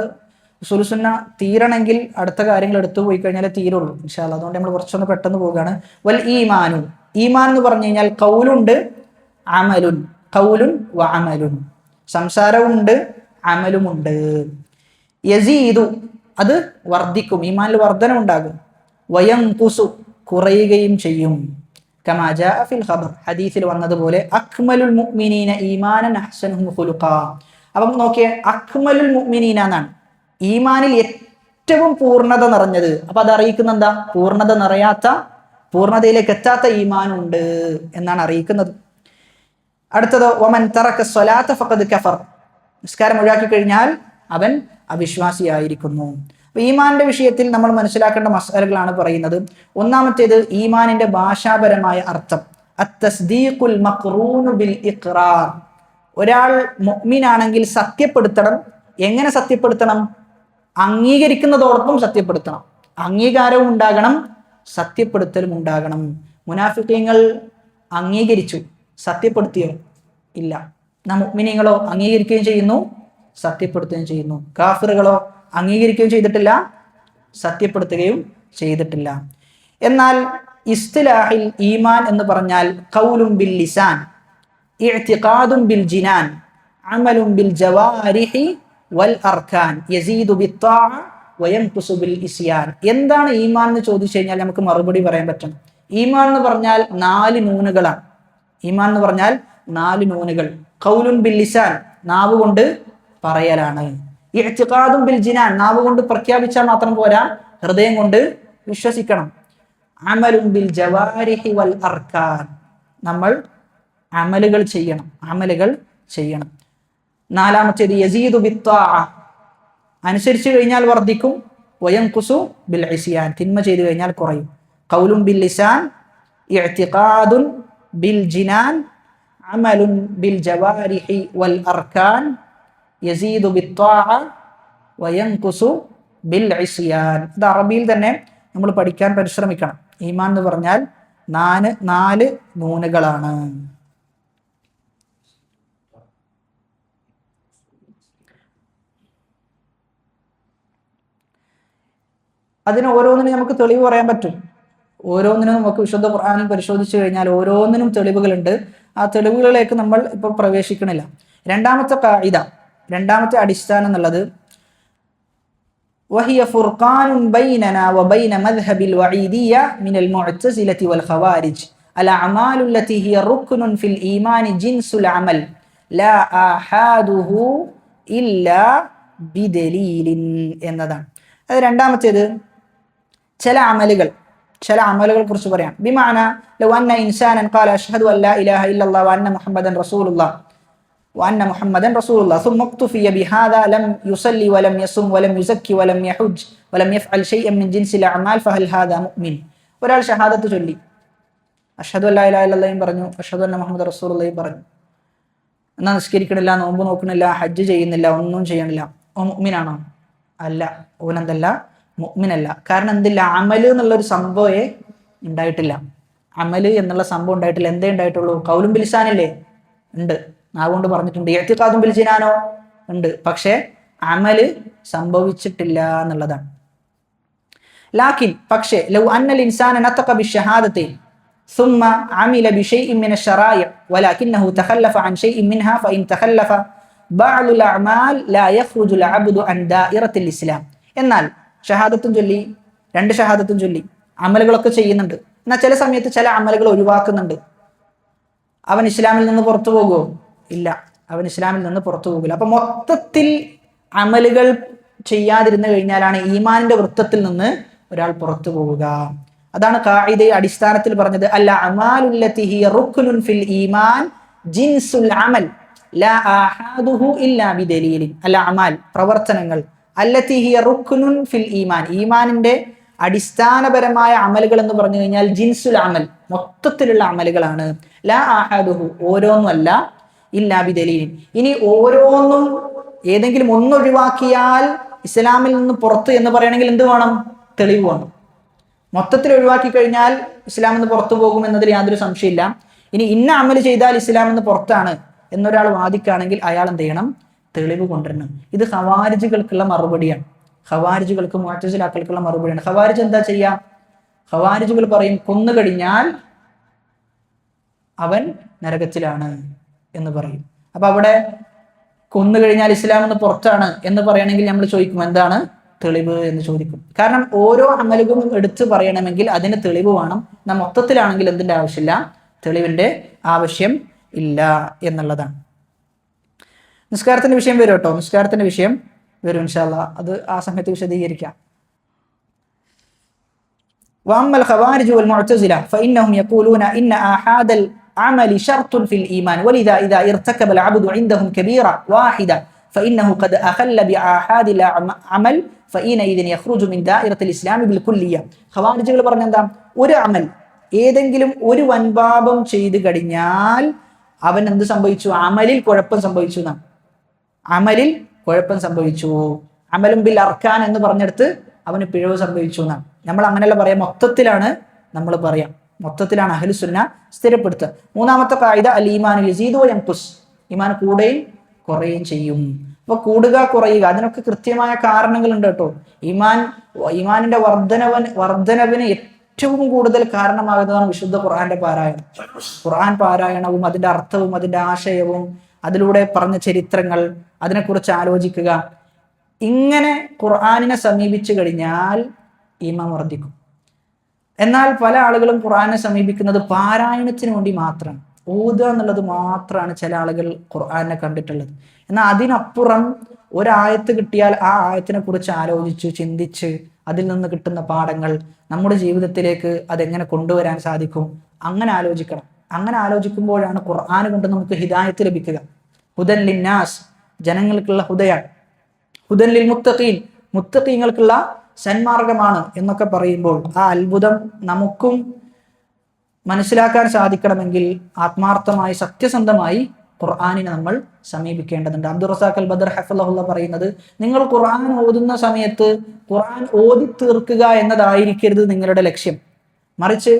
സുൽസുന്ന തീരണമെങ്കിൽ അടുത്ത കാര്യങ്ങൾ എടുത്തു പോയി കഴിഞ്ഞാലേ തീരുള്ളൂ ഇൻഷാ അല്ലാഹ്. അതുകൊണ്ട് നമ്മൾ കുറച്ചൊന്ന് പെട്ടെന്ന് പോവുകയാണ്. വൽ ഈമാനു, ഈമാൻ എന്ന് പറഞ്ഞു കഴിഞ്ഞാൽ കൗലുണ്ട് അമലുൻ, കൗലുൻ വ അമലുൻ, സംസാരവുമുണ്ട് അമലുമുണ്ട്. യസീദു, അത് വർദ്ധിക്കും, ഈമാനിൽ വർധനമുണ്ടാകും. വയൻഖുസു, കുറയുകയും ചെയ്യും. കമാ ജാഅ ഫിൽ ഖബർ, ഹദീസിൽ വന്നതുപോലെ അക്മലുൽ മുഅ്മിനീന ഈമാനൻ അഹ്സനുഹും ഖുലുഖാ. അപ്പം നോക്കിയേ, അക്മലുൽ മുഅ്മിനീന എന്നാണ്, ഈമാനിൽ ഏറ്റവും പൂർണ്ണത നിറഞ്ഞത്. അപ്പൊ അത് അറിയിക്കുന്ന എന്താ, പൂർണ്ണത നിറയാത്ത, പൂർണ്ണതയിലേക്ക് എത്താത്ത ഈമാനുണ്ട് എന്നാണ് അറിയിക്കുന്നത്. അടുത്തതോ വമൻ തറക സ്വലാത്ത ഫഖദ് കഫർ, നിസ്കാരം ഒഴിവാക്കി കഴിഞ്ഞാൽ അവൻ അവിശ്വാസിയായിരിക്കുന്നു. അപ്പൊ ഈമാനിന്റെ വിഷയത്തിൽ നമ്മൾ മനസ്സിലാക്കേണ്ട മസ്അലകളാണ് പറയുന്നത്. ഒന്നാമത്തേത് ഈമാനിന്റെ ഭാഷാപരമായ അർത്ഥം, അത്തസ്ദീഖുൽ മഖ്റൂനു ബിൽ ഇഖ്റാർ. ഒരാൾ മുഅ്മിനാണെങ്കിൽ സത്യപ്പെടുത്തണം. എങ്ങനെ സത്യപ്പെടുത്തണം? അംഗീകരിക്കുന്നതോടൊപ്പം സത്യപ്പെടുത്തണം. അംഗീകാരവും ഉണ്ടാകണം, സത്യപ്പെടുത്തലും ഉണ്ടാകണം. മുനാഫിഖീങ്ങൾ അംഗീകരിച്ചു, സത്യപ്പെടുത്തിയോ? ഇല്ല. മുഅ്മിനീങ്ങളോ അംഗീകരിക്കുകയും ചെയ്യുന്നു, സത്യപ്പെടുത്തുകയും ചെയ്യുന്നു. കാഫിറുകളോ അംഗീകരിക്കുകയും ചെയ്തിട്ടില്ല, സത്യപ്പെടുത്തുകയും ചെയ്തിട്ടില്ല. എന്നാൽ ഇസ്തിലാഹിൽ ഈമാൻ എന്ന് പറഞ്ഞാൽ ഖൗലുൻ ബിൽ ലിസാൻ, ഇഅ്തിഖാദുൻ ബിൽ ജിനാൻ, അമലുൻ ബിൽ ജവാരിഹി വൽ അർക്കാൻ, യസീദു ബിത്താഅ വയൻഖുസു ബിൽ ഇസ്യാൻ. എന്താണ് ഈമാൻ എന്ന് ചോദിച്ചു കഴിഞ്ഞാൽ നമുക്ക് മറുപടി പറയാൻ പറ്റണം. ഈമാൻ എന്ന് പറഞ്ഞാൽ 4 നൂനുകളാണ്. ഈമാൻ എന്ന് പറഞ്ഞാൽ 4 നൂനുകൾ. ഖൗലുൻ ബിൽ ലിസാൻ, നാവ് കൊണ്ട് പറയലാണ്. ഇഅ്തിഖാദുൻ ബിൽ ജിനാൻ, നാവ് കൊണ്ട് പ്രഖ്യാപിച്ചാൽ മാത്രം പോരാ, ഹൃദയം കൊണ്ട് വിശ്വസിക്കണം. അമലുൻ ബിൽ ജവാരിഹി വൽ അർക്കാൻ, നമ്മൾ അമലുകൾ ചെയ്യണം. നാലാമത്തേത് യസീദു ബിത്താഅ, അനുസരിച്ചു കഴിഞ്ഞാൽ വർദ്ധിക്കും. വയൻഖുസു ബിൽ ഇസ്യാൻ, തിന്മ ചെയ്തു കഴിഞ്ഞാൽ കുറയും. ഖൗലുൻ ബിൽ ലിസാൻ, ഇഅ്തിഖാദുൻ ബിൽ ജിനാൻ, അമലുൻ ബിൽ ജവാരിഹി വൽ അർക്കാൻ, യസീദു ബിത്താഅ വയൻഖുസു ബിൽ ഇസ്യാൻ. ഇത് അറബിയിൽ തന്നെ നമ്മൾ പഠിക്കാൻ പരിശ്രമിക്കണം. ഈമാൻ എന്ന് പറഞ്ഞാൽ 4 നൂനുകളാണ്. അതിന് ഓരോന്നിനും നമുക്ക് തെളിവ് പറയാൻ പറ്റും. ഓരോന്നിനും നമുക്ക് വിശുദ്ധ ഖുർആനിൽ പരിശോധിച്ചു കഴിഞ്ഞാൽ ഓരോന്നിനും തെളിവുകളുണ്ട്. ആ തെളിവുകളിലേക്ക് നമ്മൾ ഇപ്പോൾ പ്രവേശിക്കണില്ല. രണ്ടാമത്തെ ഖാഇദ, രണ്ടാമത്തെ അടിസ്ഥാനം എന്നുള്ളത് വഹിയ ഫുർഖാനുൻ ബൈനനാ വബൈന മദ്ഹബിൽ വഈദിയ്യ മിനൽ മുഅ്തസിലതി വൽ ഖവാരിജ് അൽ അഅമാലു അല്ലതി ഹിയ റുക്നുൻ ഫിൽ ഈമാനി ജിൻസുൽ അമൽ ലാ ആഹാദുഹു ഇല്ലാ ബിദലീലിൻ എന്നതാണ്. അത് രണ്ടാമത്തേത് ചില അമലുകൾ കുറിച്ച് പറയാം. ബിമാന ലൗ അന്ന ഇൻസാനൻ ഖാല അഷ്ഹദു അൻ ലാ ഇലാഹ ഇല്ലല്ലാഹ് വ അന്ന മുഹമ്മദൻ റസൂലുള്ളാഹ് ثم اكتفي بهذا لم يصلي ولم يصم ولم يزكي ولم يحج ولم يفعل شيئا من جنس الأعمال فهل هذا مؤمن. ഒരാൾ ഷഹാദത്ത് ചൊല്ലി, അഷ്ഹദു അൻ ലാ ഇലാഹ ഇല്ലല്ലാഹ് പറഞ്ഞു, അഷ്ഹദു അന്ന മുഹമ്മദൻ റസൂലുള്ളാഹി പറഞ്ഞു, എന്നാൽ നിസ്കരിക്കണില്ല, നോമ്പ് നോക്കണില്ല, ഹജ്ജ് ചെയ്യുന്നില്ല, ഒന്നും ചെയ്യണില്ല, ഓ മുഅ്മിനാണോ? അല്ല, ഓനെന്തല്ല, മുഅ്മിനല്ല. കാരണം എന്തില്ല, അമല് എന്നുള്ളൊരു സംഭവമേ ഉണ്ടായിട്ടില്ല. അമല് എന്നുള്ള സംഭവം ഉണ്ടായിട്ടില്ല. എന്തേ ഉണ്ടായിട്ടുള്ളൂ? ഖൗലുൻ ബിൽ ലിസാനില്ലേ, ഉണ്ട്, നാവുകൊണ്ട് പറഞ്ഞിട്ടുണ്ട്. ഇഅ്തിഖാദുൻ ബിൽ ജിനാനോ, ഉണ്ട്, പക്ഷേ അമല് സംഭവിച്ചിട്ടില്ല എന്നുള്ളതാണ്. ലാക്കിൻ, പക്ഷേ ലൗ അന്നൽ ഇൻസാന നതഖ ബിശ്ശഹാദതൈൻ, ثم عمل بشيء من الشرائع ولكنه تخلف عن شيء منها فإن تخلف بعض الأعمال لا يخرج العبد عن دائرة الإسلام. എന്നാൽ ഷഹാദത്തും ചൊല്ലി, രണ്ട് ഷഹാദത്തും ചൊല്ലി അമലുകളൊക്കെ ചെയ്യുന്നുണ്ട്, എന്നാൽ ചില സമയത്ത് ചില അമലുകൾ ഒഴിവാക്കുന്നുണ്ട്. അവൻ ഇസ്ലാമിൽ നിന്ന് പുറത്തു പോകുമോ? ഇല്ല, അവൻ ഇസ്ലാമിൽ നിന്ന് പുറത്തു പോകില്ല. അപ്പൊ മൊത്തത്തിൽ അമലുകൾ ചെയ്യാതിരുന്നു കഴിഞ്ഞാലാണ് ഈമാനിന്റെ വൃത്തത്തിൽ നിന്ന് ഒരാൾ പുറത്തു പോവുക. അതാണ് ഖാഇദയെ അടിസ്ഥാനത്തിൽ പറഞ്ഞത്, അല്ല അമാലുല്ലതി ഹിയ റുക്നുൻ ഫിൽ ഈമാൻ ജിൻസുൽ അമൽ ലാ ആഹാദുഹു ഇല്ലാ ബിദലീലിൻ. അല്ല അമാൽ പ്രവർത്തനങ്ങൾ, അല്ലതി ഹിയ റുക്നുൻ ഫിൽ ഈമാൻ ഈമാനിന്റെ അടിസ്ഥാനപരമായ അമലുകൾ എന്ന് പറഞ്ഞു കഴിഞ്ഞാൽ ജിൻസുൽ അമൽ മൊത്തത്തിലുള്ള അമലുകളാണ്. ലാ ആഹാദുഹു ഓരോന്നുമല്ല, ഇല്ലാ ബിദലീലിൻ. ഇനി ഓരോന്നും ഏതെങ്കിലും ഒന്നൊഴിവാക്കിയാൽ ഇസ്ലാമിൽ നിന്ന് പുറത്ത് എന്ന് പറയണമെങ്കിൽ എന്ത് വേണം? തെളിവ് വേണം. മൊത്തത്തിൽ ഒഴിവാക്കി കഴിഞ്ഞാൽ ഇസ്ലാമിൽ നിന്ന് പുറത്തു പോകും എന്നതിൽ യാതൊരു സംശയമില്ല. ഇനി ഇന്ന അമല് ചെയ്താൽ ഇസ്ലാമിൽ നിന്ന് പുറത്താണ് എന്നൊരാൾ വാദിക്കുകയാണെങ്കിൽ അയാൾ എന്ത് ചെയ്യണം? തെളിവ് കൊണ്ടുവരണം. ഇത് ഖവാരിജുകൾക്കുള്ള മറുപടിയാണ്. ഖവാരിജുകൾക്ക് മുഅ്തസിലാക്കൾക്കുള്ള മറുപടിയാണ്. ഖവാരിജ് എന്താ ചെയ്യുക? ഖവാരിജുകൾ പറയും കൊന്നു കഴിഞ്ഞാൽ അവൻ നരകത്തിലാണ് എന്ന് പറയും. അപ്പൊ അവിടെ കൊന്നു കഴിഞ്ഞാൽ ഇസ്ലാമിൽ നിന്ന് പുറത്താണ് എന്ന് പറയണമെങ്കിൽ നമ്മൾ ചോദിക്കും എന്താണ് തെളിവ് എന്ന് ചോദിക്കും. കാരണം ഓരോ അമലുകളും എടുത്തു പറയണമെങ്കിൽ അതിന് തെളിവ് വേണം. നാം മൊത്തത്തിലാണെങ്കിൽ എന്തിന്റെ ആവശ്യമില്ല? തെളിവിന്റെ ആവശ്യം ഇല്ല എന്നുള്ളതാണ്. നിസ്കാരത്തിന്റെ വിഷയം വരും കേട്ടോ, നിസ്കാരത്തിന്റെ വിഷയം വരും ഇൻഷാ അല്ലാഹ്, അത് ആ സമയത്ത് വിശദീകരിക്കാം. وأما الخوارج والمعتزلة فإنهم يقولون إن آحاد العمل شرط في الإيمان ولذا إذا ارتكب العبد عندهم كبيرة واحدة فإنه قد أخل بآحاد العمل فإنئذ يخرج من دائرة الإسلام بالكلية. ഖവാരിജുകൾ പറഞ്ഞ എന്താ? ഒരു അമൽ ഏതെങ്കിലും ഒരു വൻപാപം ചെയ്തു കഴിഞ്ഞാൽ അവൻ എന്ത് സംഭവിച്ചു? അമലിൽ കുഴപ്പം സംഭവിച്ചു എന്നാണ്. അമലിൽ കുഴപ്പം സംഭവിച്ചു. അമലും ബിൽ അർക്കാൻ എന്ന് പറഞ്ഞെടുത്ത് അവന് പിഴവ് സംഭവിച്ചു എന്നാണ്. നമ്മൾ അങ്ങനെയല്ല പറയാം, മൊത്തത്തിലാണ് നമ്മൾ പറയാം. മൊത്തത്തിലാണ് അഹ്ലുസുന്ന സ്ഥിരപ്പെടുത്തുക. മൂന്നാമത്തെ ഖായിദ അൽ ഈമാൻ യസീദു വ യൻഖുസ്, ഈമാൻ കൂടുകയും കുറയുകയും ചെയ്യും. അപ്പൊ കൂടുക കുറയുക അതിനൊക്കെ കൃത്യമായ കാരണങ്ങളുണ്ട് കേട്ടോ. ഈമാനിന്റെ വർധനവിന് ഏറ്റവും കൂടുതൽ കാരണമാകുന്നതാണ് വിശുദ്ധ ഖുർആന്റെ പാരായണം. ഖുർആൻ പാരായണവും അതിന്റെ അർത്ഥവും അതിന്റെ ആശയവും അതിലൂടെ പറഞ്ഞ ചരിത്രങ്ങൾ അതിനെക്കുറിച്ച് ആലോചിക്കുക. ഇങ്ങനെ ഖുർആനിനെ സമീപിച്ചു കഴിഞ്ഞാൽ ഈമാൻ വർദ്ധിക്കും. എന്നാൽ പല ആളുകളും ഖുർആനെ സമീപിക്കുന്നത് പാരായണത്തിന് വേണ്ടി മാത്രമാണ്, ഓതുക എന്നുള്ളത് മാത്രമാണ് ചില ആളുകൾ ഖുർആനെ കണ്ടിട്ടുള്ളത്. എന്നാൽ അതിനപ്പുറം ഒരായത്ത് കിട്ടിയാൽ ആ ആയത്തിനെ കുറിച്ച് ആലോചിച്ച് ചിന്തിച്ച് അതിൽ നിന്ന് കിട്ടുന്ന പാഠങ്ങൾ നമ്മുടെ ജീവിതത്തിലേക്ക് അതെങ്ങനെ കൊണ്ടുവരാൻ സാധിക്കും, അങ്ങനെ ആലോചിക്കണം. അങ്ങനെ ആലോചിക്കുമ്പോഴാണ് ഖുർആൻ കൊണ്ട് നമുക്ക് ഹിദായത്ത് ലഭിക്കുക. ഹുദൻ ലിന്നാസ്, ജനങ്ങൾക്കുള്ള ഹുദയാണ്. ഹുദൻ ലിൽ മുത്തഖീൻ, മുത്തഖീങ്ങൾക്കുള്ള സന്മാർഗമാണ് എന്നൊക്കെ പറയുമ്പോൾ ആ അത്ഭുതം നമുക്കും മനസ്സിലാക്കാൻ സാധിക്കണമെങ്കിൽ ആത്മാർത്ഥമായി സത്യസന്ധമായി ഖുർആനിനെ നമ്മൾ സമീപിക്കേണ്ടതുണ്ട്. അബ്ദുർ റസാഖ് അൽ ബദർ ഹഫിളഹുല്ല പറയുന്നത്, നിങ്ങൾ ഖുർആൻ ഓതുന്ന സമയത്ത് ഖുർആൻ ഓതി തീർക്കുക എന്നതായിരിക്കരുത് നിങ്ങളുടെ ലക്ഷ്യം. മറിച്ച്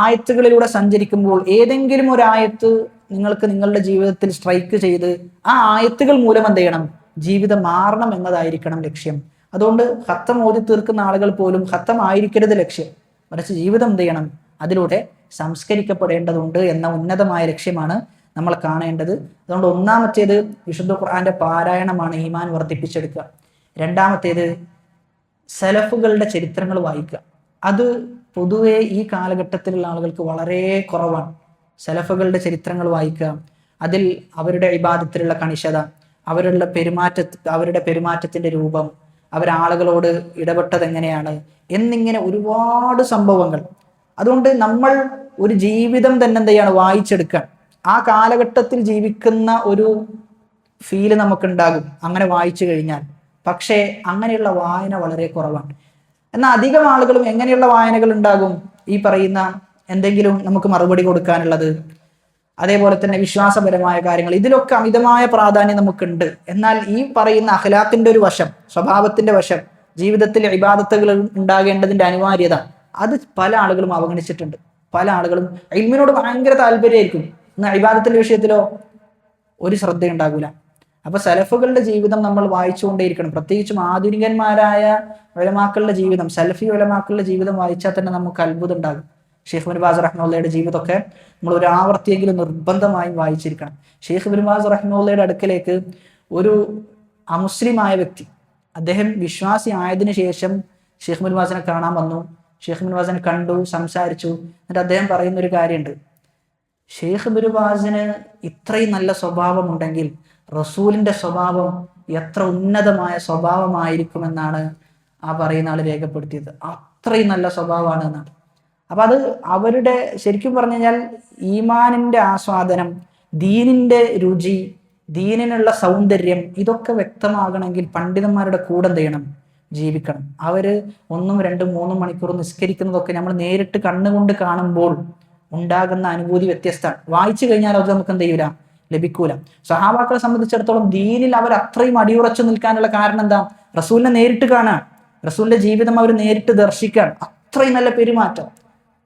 ആയത്തുകളിലൂടെ സഞ്ചരിക്കുമ്പോൾ ഏതെങ്കിലും ഒരു ആയത്ത് നിങ്ങൾക്ക് നിങ്ങളുടെ ജീവിതത്തിൽ സ്ട്രൈക്ക് ചെയ്ത് ആ ആയത്തുകൾ മൂലം എന്ത് ചെയ്യണം? ജീവിതം മാറണം എന്നതായിരിക്കണം ലക്ഷ്യം. അതുകൊണ്ട് ഖത്തം ഓതി തീർക്കുന്ന ആളുകൾ പോലും ഖത്തം ആയിരിക്കരുത് ലക്ഷ്യം, മറിച്ച് ജീവിതം എന്ത് ചെയ്യണം? അതിലൂടെ സംസ്കരിക്കപ്പെടേണ്ടതുണ്ട് എന്ന ഉന്നതമായ ലക്ഷ്യമാണ് നമ്മൾ കാണേണ്ടത്. അതുകൊണ്ട് ഒന്നാമത്തേത് വിശുദ്ധ ഖുർആന്റെ പാരായണമാണ് ഈമാൻ വർദ്ധിപ്പിച്ചെടുക്കുക. രണ്ടാമത്തേത് സലഫുകളുടെ ചരിത്രങ്ങൾ വായിക്കുക. അത് പൊതുവെ ഈ കാലഘട്ടത്തിലുള്ള ആളുകൾക്ക് വളരെ കുറവാണ്. സലഫുകളുടെ ചരിത്രങ്ങൾ വായിക്കുക, അതിൽ അവരുടെ ഇബാദത്തിലുള്ള കണിശത, അവരുടെ പെരുമാറ്റത്തിന്റെ രൂപം, അവരാളുകളോട് ഇടപെട്ടത് എങ്ങനെയാണ് എന്നിങ്ങനെ ഒരുപാട് സംഭവങ്ങൾ. അതുകൊണ്ട് നമ്മൾ ഒരു ജീവിതം തന്നെ എന്ത് ചെയ്യാണ്? വായിച്ചെടുക്കാൻ. ആ കാലഘട്ടത്തിൽ ജീവിക്കുന്ന ഒരു ഫീല് നമുക്കുണ്ടാകും അങ്ങനെ വായിച്ചു കഴിഞ്ഞാൽ. പക്ഷേ അങ്ങനെയുള്ള വായന വളരെ കുറവാണ്. എന്നാൽ അധികം ആളുകളും എങ്ങനെയുള്ള വായനകൾ ഉണ്ടാകും? ഈ പറയുന്ന എന്തെങ്കിലും നമുക്ക് മറുപടി കൊടുക്കാനുള്ളത്, അതേപോലെ തന്നെ വിശ്വാസപരമായ കാര്യങ്ങൾ, ഇതിലൊക്കെ അമിതമായ പ്രാധാന്യം നമുക്കുണ്ട്. എന്നാൽ ഈ പറയുന്ന അഖ്ലാഖിന്റെ ഒരു വശം, സ്വഭാവത്തിന്റെ വശം, ജീവിതത്തിൽ ഇബാദത്തുകൾ ഉണ്ടാകേണ്ടതിന്റെ അനിവാര്യത, അത് പല ആളുകളും അവഗണിച്ചിട്ടുണ്ട്. പല ആളുകളും ഇൽമിനോട് ഭയങ്കര താല്പര്യമായിരിക്കും, എന്നാൽ ഇബാദത്തിന്റെ വിഷയത്തിലോ ഒരു ശ്രദ്ധയുണ്ടാകൂല. അപ്പൊ സലഫുകളുടെ ജീവിതം നമ്മൾ വായിച്ചുകൊണ്ടേയിരിക്കണം. പ്രത്യേകിച്ചും ആധുനികന്മാരായ ഉലമാക്കളുടെ ജീവിതം, സലഫി ഉലമാക്കളുടെ ജീവിതം വായിച്ചാൽ തന്നെ നമുക്ക് അത്ഭുതം ഉണ്ടാകും. ഷെയ്ഖ് ഇബ്നു ബാസ് റഹിമഹുള്ളയുടെ ജീവിതമൊക്കെ നമ്മൾ ഒരു ആവർത്തിയെങ്കിലും നിർബന്ധമായും വായിച്ചിരിക്കണം. ഷെയ്ഖ് ഇബ്നു ബാസ് റഹിമഹുള്ളയുടെ അടുക്കലേക്ക് ഒരു അമുസ്ലിമായ വ്യക്തി, അദ്ദേഹം വിശ്വാസി ആയതിനു ശേഷം ഷെയ്ഖ് ഇബ്നു ബാസിനെ കാണാൻ വന്നു. ഷെയ്ഖ് ഇബ്നു ബാസിനെ കണ്ടു, സംസാരിച്ചു. എന്നിട്ട് അദ്ദേഹം പറയുന്നൊരു കാര്യമുണ്ട്, ഷെയ്ഖ് ഇബ്നു ബാസിന് ഇത്രയും നല്ല സ്വഭാവമുണ്ടെങ്കിൽ റസൂലിന്റെ സ്വഭാവം എത്ര ഉന്നതമായ സ്വഭാവമായിരിക്കുമെന്നാണ് ആ പറയുന്ന ആൾ രേഖപ്പെടുത്തിയത്. അത്രയും നല്ല സ്വഭാവമാണ് എന്നാണ്. അപ്പൊ അത് അവരുടെ ശരിക്കും പറഞ്ഞു കഴിഞ്ഞാൽ ഈമാനിന്റെ ആസ്വാദനം, ദീനിന്റെ രുചി, ദീനിനുള്ള സൗന്ദര്യം, ഇതൊക്കെ വ്യക്തമാകണമെങ്കിൽ പണ്ഡിതന്മാരുടെ കൂടെ എന്ത് ചെയ്യണം? ജീവിക്കണം. അവര് 1, 2, 3 മണിക്കൂർ നിസ്കരിക്കുന്നതൊക്കെ നമ്മൾ നേരിട്ട് കണ്ണുകൊണ്ട് കാണുമ്പോൾ ഉണ്ടാകുന്ന അനുഭൂതി വ്യത്യസ്തമാണ്. വായിച്ചു കഴിഞ്ഞാൽ അത് നമുക്ക് എന്ത് ചെയ്യൂല, ലഭിക്കൂല. സഹാബാക്കളെ സംബന്ധിച്ചിടത്തോളം ദീനിൽ അവർ അത്രയും അടിയുറച്ചു നിൽക്കാനുള്ള കാരണം എന്താ? റസൂലിനെ നേരിട്ട് കാണാൻ, റസൂലിന്റെ ജീവിതം അവർ നേരിട്ട് ദർശിക്കാൻ. അത്രയും നല്ല പെരുമാറ്റം.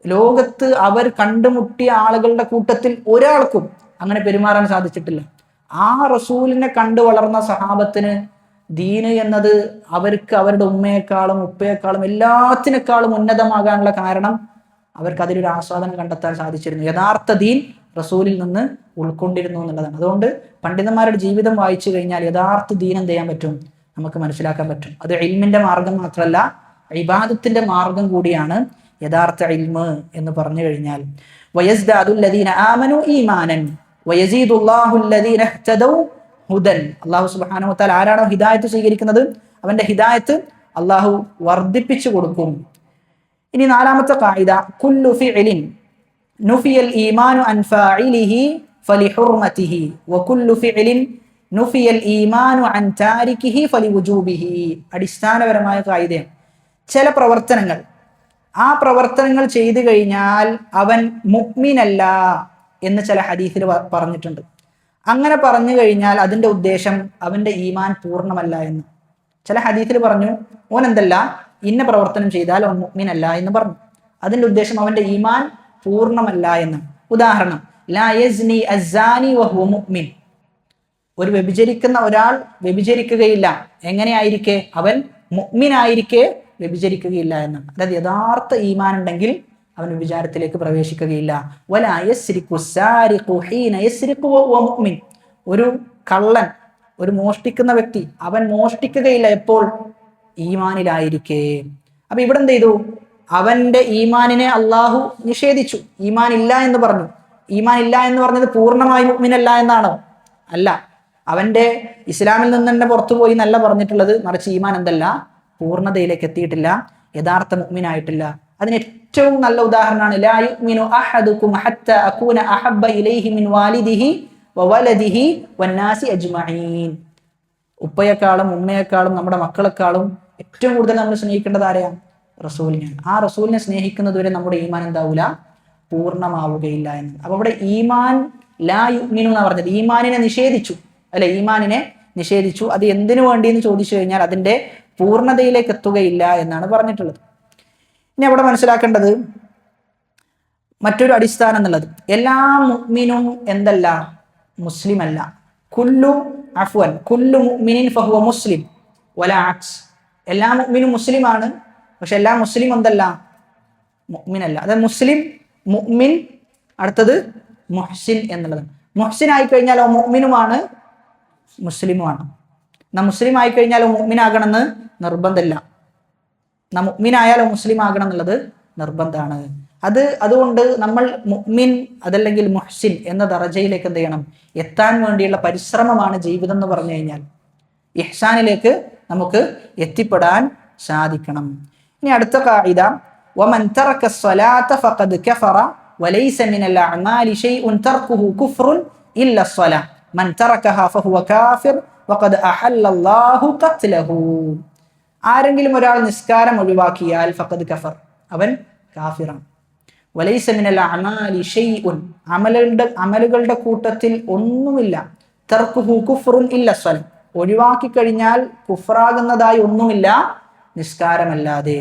ലോകത്ത് അവർ കണ്ടുമുട്ടിയ ആളുകളുടെ കൂട്ടത്തിൽ ഒരാൾക്കും അങ്ങനെ പെരുമാറാൻ സാധിച്ചിട്ടില്ല. ആ റസൂലിനെ കണ്ടു വളർന്ന സഹാബത്തിന് ദീന് എന്നത് അവർക്ക് അവരുടെ ഉമ്മയെക്കാളും ഉപ്പയെക്കാളും എല്ലാത്തിനേക്കാളും ഉന്നതമാകാനുള്ള കാരണം അവർക്ക് അതിലൊരു ആസ്വാദനം കണ്ടെത്താൻ സാധിച്ചിരുന്നു. യഥാർത്ഥ ദീൻ റസൂലിൽ നിന്ന് ഉൾക്കൊണ്ടിരുന്നു എന്നുള്ളതാണ്. അതുകൊണ്ട് പണ്ഡിതന്മാരുടെ ജീവിതം വായിച്ചു കഴിഞ്ഞാൽ യഥാർത്ഥ ദീൻ എന്ത് ചെയ്യാൻ പറ്റും? നമുക്ക് മനസ്സിലാക്കാൻ പറ്റും. അത് ഇൽമിന്റെ മാർഗം മാത്രമല്ല, ഇബാദത്തിന്റെ മാർഗം കൂടിയാണ് യഥാർത്ഥ ഇൽമ് എന്ന് പറഞ്ഞു കഴിഞ്ഞാൽ. വയസ്ദാദുല്ലദീന ആമനു ഈമാനൻ വയസീദുല്ലാഹുല്ലദീന ഇഹ്തദൗ ഹുദൻ. അല്ലാഹു സുബ്ഹാനഹു വ തആല ആരാണോ ഹിദായത്ത് സ്വീകരിക്കുന്നത് അവന്റെ ഹിദായത്ത് അല്ലാഹു വർദ്ധിപ്പിച്ചു കൊടുക്കും. ഇനി 4ാമത്തെ ഖായിദ, കുല്ലു ഫിഇലിൻ നുഫിയൽ ഈമാനു അൻ ഫാഇലിഹി ഫലിഹുർമതിഹി വകുല്ലു ഫിഇലിൻ നുഫിയൽ ഈമാനു അൻ താരികിഹി ഫലിവുജൂബിഹി. അടിസ്ഥാനപരമായ ഖായിദയാണ്. ചില പ്രവർത്തനങ്ങൾ, ആ പ്രവർത്തനങ്ങൾ ചെയ്തു കഴിഞ്ഞാൽ അവൻ മുഅ്മിനല്ല എന്ന് ചില ഹദീസിൽ പറഞ്ഞിട്ടുണ്ട്. അങ്ങനെ പറഞ്ഞു കഴിഞ്ഞാൽ അതിന്റെ ഉദ്ദേശം അവന്റെ ഈമാൻ പൂർണ്ണമല്ല എന്ന്. ചില ഹദീസിൽ പറഞ്ഞു ഓൻ എന്തല്ല, ഇന്ന പ്രവർത്തനം ചെയ്താൽ ഓൻ മുഅ്മിനല്ല എന്ന് പറഞ്ഞു. അതിന്റെ ഉദ്ദേശം അവന്റെ ഈമാൻ പൂർണ്ണമല്ല എന്ന്. ഉദാഹരണം, ലാ യസ്നി അസ്സാനി വഹുവ മുഅ്മിൻ. ഒരു വ്യഭിചരിക്കുന്ന ഒരാൾ വ്യഭിചരിക്കുകയില്ല, എങ്ങനെയായിരിക്കെ? അവൻ മുഅ്മിനായിരിക്കെ വ്യഭിചരിക്കുകയില്ല എന്നാണ്. അതായത് യഥാർത്ഥ ഈമാൻ ഉണ്ടെങ്കിൽ അവൻ വ്യഭിചാരത്തിലേക്ക് പ്രവേശിക്കുകയില്ല. വലാ യസ്രിഖു സാരിഖു ഹീന യസ്രിഖു വഹുവ മുഅ്മിൻ. ഒരു കള്ളൻ, ഒരു മോഷ്ടിക്കുന്ന വ്യക്തി, അവൻ മോഷ്ടിക്കുകയില്ല എപ്പോൾ? ഈമാനിലായിരിക്കെ. അപ്പൊ ഇവിടെ എന്ത് ചെയ്തു? അവന്റെ ഈമാനിനെ അള്ളാഹു നിഷേധിച്ചു, ഈമാൻ ഇല്ല എന്ന് പറഞ്ഞു. ഈമാൻ ഇല്ല എന്ന് പറഞ്ഞത് പൂർണ്ണമായി മുഅ്മിനല്ല എന്നാണോ? അല്ല. അവന്റെ ഇസ്ലാമിൽ നിന്ന് തന്നെ പുറത്തു പോയി എന്നല്ല പറഞ്ഞിട്ടുള്ളത്, മറിച്ച് ഈമാൻ എന്തല്ല, പൂർണ്ണതയിലേക്ക് എത്തിയിട്ടില്ല, യഥാർത്ഥ മുഅ്മിനായിട്ടില്ല. അതിന് ഏറ്റവും നല്ല ഉദാഹരണമാണ് ലാ യുഅ്മിനു അഹദുകും ഹത്താ അകൂന അഹബ്ബ ഇലൈഹി മിൻ വാലിദിഹി വവലദിഹി വന്നാസി അജ്മഈൻ. ഉപ്പയെക്കാളും ഉമ്മയെക്കാളും നമ്മുടെ മക്കളെക്കാളും ഏറ്റവും കൂടുതൽ നമ്മൾ സ്നേഹിക്കേണ്ടത് ആരെയാണ്? റസൂലിനെയാണ്. ആ റസൂലിനെ സ്നേഹിക്കുന്നത് വരെ നമ്മുടെ ഈമാൻ എന്താവൂല, പൂർണ്ണമാവുകയില്ല എന്ന്. അപ്പൊ ഇവിടെ ഈമാൻ ലാ യുഅ്മിനു എന്നാ പറഞ്ഞത്, ഈമാനിനെ നിഷേധിച്ചു അല്ലെ, ഈമാനിനെ നിഷേധിച്ചു. അത് എന്തിനു വേണ്ടി എന്ന് ചോദിച്ചു കഴിഞ്ഞാൽ അതിന്റെ പൂർണ്ണതയിലേക്ക് എത്തുകയില്ല എന്നാണ് പറഞ്ഞിട്ടുള്ളത്. ഇനി അവിടെ മനസ്സിലാക്കേണ്ടത് മറ്റൊരു അടിസ്ഥാനം എന്നുള്ളത്, എല്ലാ മുഅ്മിനും എന്തല്ല, മുസ്ലിം അല്ല. കുല്ലു മുഅ്മിനിൻ ഫഹുവ മുസ്ലിം വലാ അക്സ്. എല്ലാ മുഅ്മിനും മുസ്ലിമാണ്, പക്ഷെ എല്ലാ മുസ്ലിം എന്തല്ല, മുഅ്മിനല്ല. അതായത് മുസ്ലിം, മുഅ്മിൻ, അടുത്തത് മുഹ്സിൻ എന്നുള്ളതാണ്. മുഹ്സിൻ ആയിക്കഴിഞ്ഞാൽ മുഅ്മിനുമാണ് മുസ്ലിമുമാണ്. നാം മുസ്ലിം ആയിക്കഴിഞ്ഞാൽ മുഅ്മിനാകണമെന്ന് നിർബന്ധമില്ല. നാം മുഅ്മിനായാലോ മുസ്ലിം ആകണം എന്നുള്ളത് നിർബന്ധമാണ്. അതുകൊണ്ട് നമ്മൾ മുഅ്മിൻ അതല്ലെങ്കിൽ മുഹ്സിൻ എന്ന ദറജയിലേക്ക് എന്ത് ചെയ്യണം? എത്താൻ വേണ്ടിയുള്ള പരിശ്രമമാണ് ജീവിതം എന്ന് പറഞ്ഞു കഴിഞ്ഞാൽ. ഇഹ്സാനിലേക്ക് നമുക്ക് എത്തിപ്പെടാൻ സാധിക്കണം. ഇനി അടുത്ത ഖാഇദ, വമൻ തറക സ്വലാത ഫഖദ് കഫറ വലൈസ മിനൽ അഅമാലി ശൈഉൻ തർക്കുഹു കുഫ്റുൻ ഇല്ല സ്വലാ മൻ തറകഹാ ഫഹുവ കാഫിർ വഖദ് അഹല്ലല്ലാഹു ഖത്ലഹു. ആരെങ്കിലും ഒരാൾ നിസ്കാരം ഒഴിവാക്കിയാൽ ഫഖദ് കഫർ, അവൻ കാഫിറാണ്. വലൈസ മിനൽ അഅമാലി ശൈഉൻ, അമലുകളുടെ കൂട്ടത്തിൽ ഒന്നുമില്ല. തർക്കുഹു കുഫ്റുൻ ഇല്ല സ്വലാ, ഒഴിവാക്കി കഴിഞ്ഞാൽ കുഫ്റാകുന്നതായി ഒന്നുമില്ല നിസ്കാരമല്ലാതെ.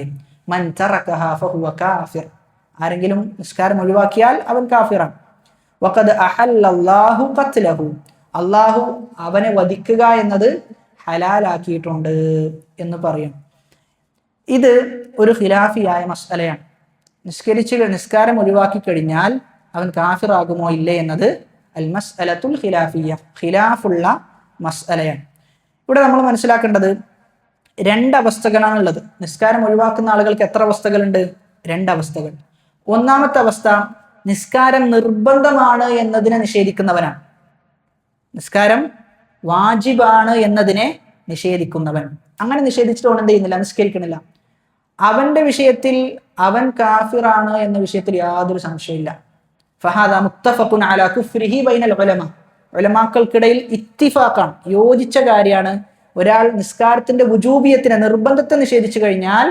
മൻ തറകഹാ ഫഹുവ കാഫിർ, ആരെങ്കിലും നിസ്കാരം ഒഴിവാക്കിയാൽ അവൻ കാഫിറാണ്. വഖദ് അഹല്ലല്ലാഹു ഖത്ലഹു, അള്ളാഹു അവനെ വധിക്കുക എന്നത് ഹലാലാക്കിയിട്ടുണ്ട് എന്ന് പറയും. ഇത് ഒരു ഖിലാഫിയായ മസ്അലയാണ്. നിസ്കാരം ഒഴിവാക്കി കഴിഞ്ഞാൽ അവൻ കാഫിറാകുമോ ഇല്ലേ എന്നത് അൽ മസ്അലത്തുൽ ഖിലാഫിയ്യ, ഖിലാഫുള്ള മസ്അലയാണ്. ഇവിടെ നമ്മൾ മനസ്സിലാക്കേണ്ടത് രണ്ടവസ്ഥകളാണുള്ളത്. നിസ്കാരം ഒഴിവാക്കുന്ന ആളുകൾക്ക് എത്ര അവസ്ഥകളുണ്ട്? രണ്ടവസ്ഥകൾ. ഒന്നാമത്തെ അവസ്ഥ നിസ്കാരം നിർബന്ധമാണ് എന്നതിനെ നിഷേധിക്കുന്നവനാണ്. നിസ്കാരം വാജിബാണ് എന്നതിനെ നിഷേധിക്കുന്നവൻ. അങ്ങനെ നിഷേധിച്ചിട്ട് അവൻ എന്ത് ചെയ്യുന്നില്ല? നിസ്കരിക്കണില്ല. അവന്റെ വിഷയത്തിൽ അവൻ കാഫിറാണ് എന്ന വിഷയത്തിൽ യാതൊരു സംശയമില്ല. ഫഹാദ മുത്തഫഖുൻ അലാ കുഫ്രിഹി ബൈനൽ ഉലമ. ഉലമാക്കൾക്കിടയിൽ ഇത്തിഫാഖാണ്, യോജിച്ച കാര്യമാണ്. ഒരാൾ നിസ്കാരത്തിന്റെ വുജൂബിയത്തിനെ, നിർബന്ധത്തെ നിഷേധിച്ചു കഴിഞ്ഞാൽ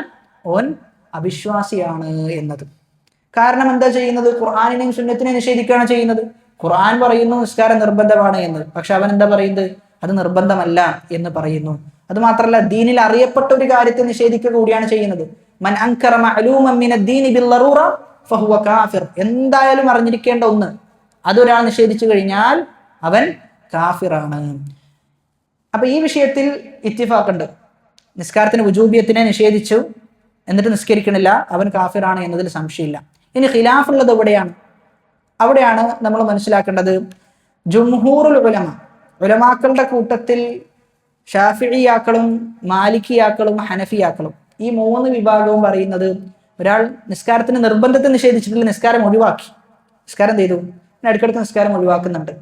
ഓൻ അവിശ്വാസിയാണ് എന്നത്. കാരണം എന്താ ചെയ്യുന്നത്? ഖുർആനിനെയും സുന്നത്തിനെയും നിഷേധിക്കുകയാണ് ചെയ്യുന്നത്. ഖുർആൻ പറയുന്നു നിസ്കാരം നിർബന്ധമാണ് എന്ന്, പക്ഷെ അവൻ എന്താ പറയുന്നത്? അത് നിർബന്ധമല്ല എന്ന് പറയുന്നു. അത് മാത്രമല്ല, ദീനിൽ അറിയപ്പെട്ട ഒരു കാര്യത്തെ നിഷേധിക്കുക കൂടിയാണ് ചെയ്യുന്നത്. മൻ അൻകറ മഅലൂമൻ മിനദ്ദീനി ബിൽളറൂറ ഫഹുവ കാഫിർ. എന്തായാലും അറിഞ്ഞിരിക്കേണ്ട ഒന്ന് അതൊരാൾ നിഷേധിച്ചു കഴിഞ്ഞാൽ അവൻ കാഫിറാണ്. അപ്പൊ ഈ വിഷയത്തിൽ ഇത്തിഫാഖുണ്ട്. നിസ്കാരത്തിന് വുജൂബിയത്തിനെ നിഷേധിച്ചു എന്നിട്ട് നിസ്കരിക്കണില്ല, അവൻ കാഫിറാണ് എന്നതിൽ സംശയമില്ല. ഇനി ഖിലാഫുള്ളത് എവിടെയാണ്? അവിടെയാണ് നമ്മൾ മനസ്സിലാക്കേണ്ടത്. ജുംഹൂറുൽ ഉലമ, ഉലമാക്കളുടെ കൂട്ടത്തിൽ ഷാഫിഇയാക്കളും മാലിക്കിയാക്കളും ഹനഫിയാക്കളും, ഈ മൂന്ന് വിഭാഗവും പറയുന്നത് ഒരാൾ നിസ്കാരത്തിന് നിർബന്ധത്തെ നിഷേധിച്ചിട്ടില്ല, നിസ്കാരം ഒഴിവാക്കി, നിസ്കാരം ചെയ്തു, ഇടയ്ക്കിടയ്ക്ക് നിസ്കാരം ഒഴിവാക്കുന്നുണ്ട്,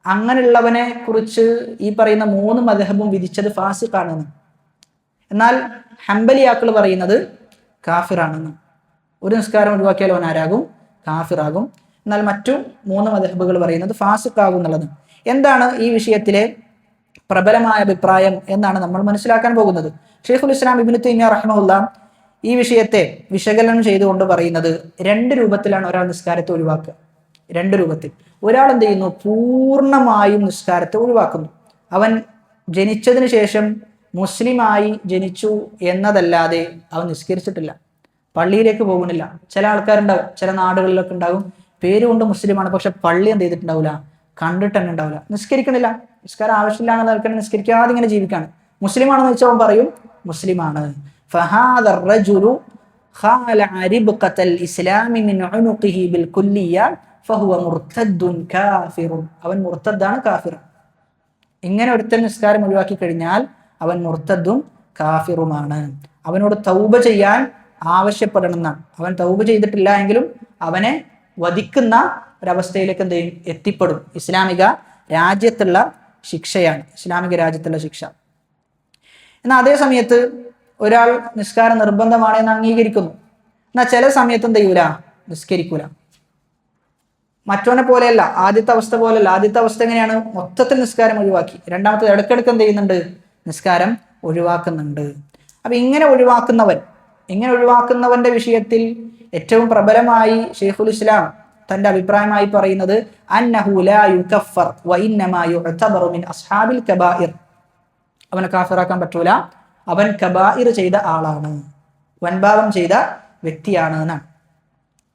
അങ്ങനെയുള്ളവനെ കുറിച്ച് ഈ പറയുന്ന മൂന്ന് മദ്ഹബും വിധിച്ചത് ഫാസിഖാണെന്ന്. എന്നാൽ ഹംബലിയാക്കൾ പറയുന്നത് കാഫിറാണെന്ന്. ഒരു നിസ്കാരം ഒഴിവാക്കിയാൽ അവൻ ആരാകും? കാഫിറാകും. എന്നാൽ മറ്റു മൂന്ന് മദ്ഹബുകൾ പറയുന്നത് ഫാസിഖാകും എന്നുള്ളത്. എന്താണ് ഈ വിഷയത്തിലെ പ്രബലമായ അഭിപ്രായം എന്നാണ് നമ്മൾ മനസ്സിലാക്കാൻ പോകുന്നത്. ഷെയ്ഖുൽ ഇസ്ലാം ഇബ്നു തൈമിയ്യ റഹിമഹുല്ലാ ഈ വിഷയത്തെ വിശകലനം ചെയ്തുകൊണ്ട് പറയുന്നത് രണ്ട് രൂപത്തിലാണ് ഒരാൾ നിസ്കാരത്തെ ഒഴിവാക്കുക. രണ്ട് രൂപത്തിൽ. ഒരാൾ എന്ത് ചെയ്യുന്നു? പൂർണ്ണമായും നിസ്കാരത്തെ ഒഴിവാക്കുന്നു. അവൻ ജനിച്ചതിന് ശേഷം മുസ്ലിമായി ജനിച്ചു എന്നതല്ലാതെ അവൻ നിസ്കരിച്ചിട്ടില്ല, പള്ളിയിലേക്ക് പോകുന്നില്ല. ചില ആൾക്കാരുണ്ടാവും, ചില നാടുകളിലൊക്കെ ഉണ്ടാകും, പേരുകൊണ്ട് മുസ്ലിമാണ്, പക്ഷെ പള്ളി എന്ത് ചെയ്തിട്ടുണ്ടാവില്ല, കണ്ടിട്ട് തന്നെ ഉണ്ടാവില്ല, നിസ്കരിക്കണില്ല. നിസ്കാരം ആവശ്യമില്ല എന്ന നിലക്കാണ് നിസ്കരിക്കാതെ ഇങ്ങനെ ജീവിക്കാണ്. മുസ്ലിമാണെന്ന് വെച്ചാൽ അവൻ പറയും മുസ്ലിമാണ്. ഫഹാദ റജുലു ഖാലഅ റിബ്ഖത്തൽ ഇസ്ലാമി മിൻ ഉനുഖിഹി ബിൽ കുല്ലിയ ഫഹുവ മുർത്തദ്ദുൻ കാഫിറുൻ. അവൻ മുർത്തദ്ദാണ്, കാഫിർ. ഇങ്ങനെ ഒരുത്തൻ നിസ്കാരം ഒഴിവാക്കി കഴിഞ്ഞാൽ അവൻ മുർത്തദ്ദും കാഫിറുമാണ്. അവനോട് തൗബ ചെയ്യാൻ ആവശ്യപ്പെടണം എന്നാണ്. അവൻ തൗബ ചെയ്തിട്ടില്ല എങ്കിലും അവനെ വധിക്കുന്ന ഒരവസ്ഥയിലേക്ക് എന്ത് ചെയ്യും? എത്തിപ്പെടും. ഇസ്ലാമിക രാജ്യത്തുള്ള ശിക്ഷയാണ്, ഇസ്ലാമിക രാജ്യത്തുള്ള ശിക്ഷ. എന്നാൽ അതേ സമയത്ത് ഒരാൾ നിസ്കാരം നിർബന്ധമാണ് എന്ന് അംഗീകരിക്കുന്നു, എന്നാൽ ചില സമയത്ത് എന്ത് ചെയ്യൂല? നിസ്കരിക്കൂല. മറ്റവനെ പോലെയല്ല, ആദ്യത്തെ അവസ്ഥ പോലെയല്ല. ആദ്യത്തെ അവസ്ഥ എങ്ങനെയാണ്? മൊത്തത്തിൽ നിസ്കാരം ഒഴിവാക്കി. രണ്ടാമത്തെ ഇടയ്ക്കിടയ്ക്ക് എന്ത് ചെയ്യുന്നുണ്ട്? നിസ്കാരം ഒഴിവാക്കുന്നുണ്ട്. അപ്പൊ ഇങ്ങനെ ഒഴിവാക്കുന്നവന്റെ വിഷയത്തിൽ ഏറ്റവും പ്രബലമായി ഷെയ്ഖുൽ ഇസ്ലാം തന്റെ അഭിപ്രായമായി പറയുന്നത് അന്നഹു ലാ യുകഫർ വ ഇന്നമാ യുഅതബറു മിൻ അസ്ഹാബിൽ കബായിർ. അവനെ കാഫിറാക്കാൻ പറ്റൂല, അവൻ കബായിർ ചെയ്ത ആളാണ്, വൻപാപം ചെയ്ത വ്യക്തിയാണ് എന്നാണ്.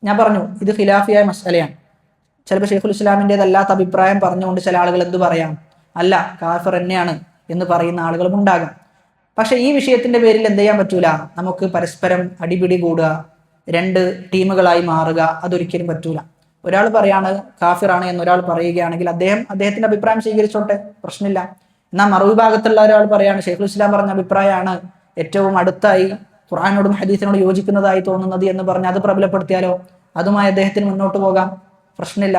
ഞാൻ പറഞ്ഞു ഇത് ഖിലാഫിയായ മസ്അലയാണ്. ചിലപ്പോൾ ഷെയ്ഖുൽ ഇസ്ലാമിൻ്റെതല്ലാത്ത അഭിപ്രായം പറഞ്ഞുകൊണ്ട് ചില ആളുകൾ എന്ത് പറയാം? അല്ല, കാഫിർ തന്നെയാണ് എന്ന് പറയുന്ന ആളുകളും ഉണ്ടാകാം. പക്ഷെ ഈ വിഷയത്തിന്റെ പേരിൽ എന്ത് ചെയ്യാൻ പറ്റൂല? നമുക്ക് പരസ്പരം അടിപിടി കൂടുക, രണ്ട് ടീമുകളായി മാറുക, അതൊരിക്കലും പറ്റൂല. ഒരാൾ പറയാണ് കാഫിറാണ് എന്ന് ഒരാൾ പറയുകയാണെങ്കിൽ അദ്ദേഹത്തിന്റെ അഭിപ്രായം സ്വീകരിച്ചോട്ടെ, പ്രശ്നമില്ല. എന്നാൽ മറുവിഭാഗത്തുള്ള ഒരാൾ പറയാണ് ഷെയ്ഖുൽ ഇസ്ലാം പറഞ്ഞ അഭിപ്രായമാണ് ഏറ്റവും അടുത്തായി ഖുർആനോടും ഹദീസിനോടും യോജിക്കുന്നതായി തോന്നുന്നത് എന്ന് പറഞ്ഞ് അത് പ്രബലപ്പെടുത്തിയാലോ? അതുമായി അദ്ദേഹത്തിന് മുന്നോട്ട് പോകാം, പ്രശ്നമില്ല.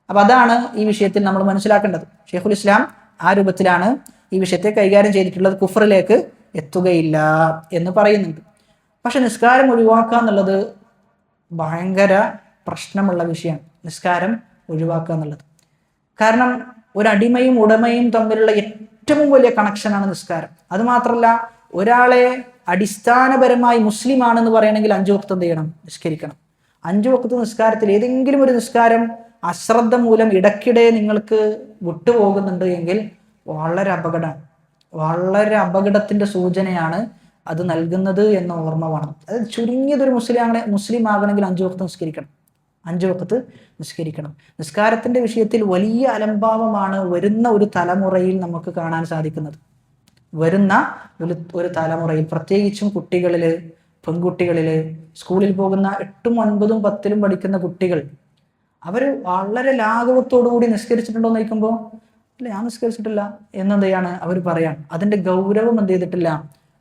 അപ്പൊ അതാണ് ഈ വിഷയത്തിൽ നമ്മൾ മനസ്സിലാക്കേണ്ടത്. ഷെയ്ഖുൽ ഇസ്ലാം ആ രൂപത്തിലാണ് ഈ വിഷയത്തെ കൈകാര്യം ചെയ്തിട്ടുള്ളത്. കുഫറിലേക്ക് എത്തുകയില്ല എന്ന് പറയുന്നുണ്ട്. പക്ഷെ നിസ്കാരം ഒഴിവാക്കുക എന്നുള്ളത് ഭയങ്കര പ്രശ്നമുള്ള വിഷയമാണ്. നിസ്കാരം ഒഴിവാക്കുക എന്നുള്ളത് കാരണം ഒരടിമയും ഉടമയും തമ്മിലുള്ള ഏറ്റവും വലിയ കണക്ഷനാണ് നിസ്കാരം. അതുമാത്രമല്ല, ഒരാളെ അടിസ്ഥാനപരമായി മുസ്ലിം ആണെന്ന് പറയണമെങ്കിൽ 5 വക്ത് എന്ത് ചെയ്യണം? നിസ്കരിക്കണം. 5 വക്ത് നിസ്കാരത്തിൽ ഏതെങ്കിലും ഒരു നിസ്കാരം അശ്രദ്ധ മൂലം ഇടയ്ക്കിടെ നിങ്ങൾക്ക് വിട്ടുപോകുന്നുണ്ട് എങ്കിൽ വളരെ അപകടമാണ്, വളരെ അപകടത്തിന്റെ സൂചനയാണ് അത് നൽകുന്നത് എന്ന ഓർമ്മ വേണം. അതായത് ചുരുങ്ങിയതൊരു മുസ്ലിം ആകണമെങ്കിൽ 5 വക്ത് നിസ്കരിക്കണം, 5 വക്ത് നിസ്കരിക്കണം. നിസ്കാരത്തിന്റെ വിഷയത്തിൽ വലിയ അലംഭാവമാണ് വരുന്ന ഒരു തലമുറയിൽ നമുക്ക് കാണാൻ സാധിക്കുന്നത്. വരുന്ന ഒരു തലമുറയിൽ, പ്രത്യേകിച്ചും കുട്ടികളിൽ പെൺകുട്ടികളിൽ സ്കൂളിൽ പോകുന്ന 8ഉം 9ഉം 10ലും പഠിക്കുന്ന കുട്ടികൾ അവർ വളരെ ലാഘവത്തോടു കൂടി നിസ്കരിച്ചിട്ടുണ്ടോ എന്ന് ചോദിക്കുമ്പോൾ അല്ല, ഞാൻ നിസ്കരിച്ചിട്ടില്ല എന്നെന്ത് ചെയ്യാണ് അവർ പറയാൻ. അതിൻ്റെ ഗൗരവം എന്ത് ചെയ്തിട്ടില്ല,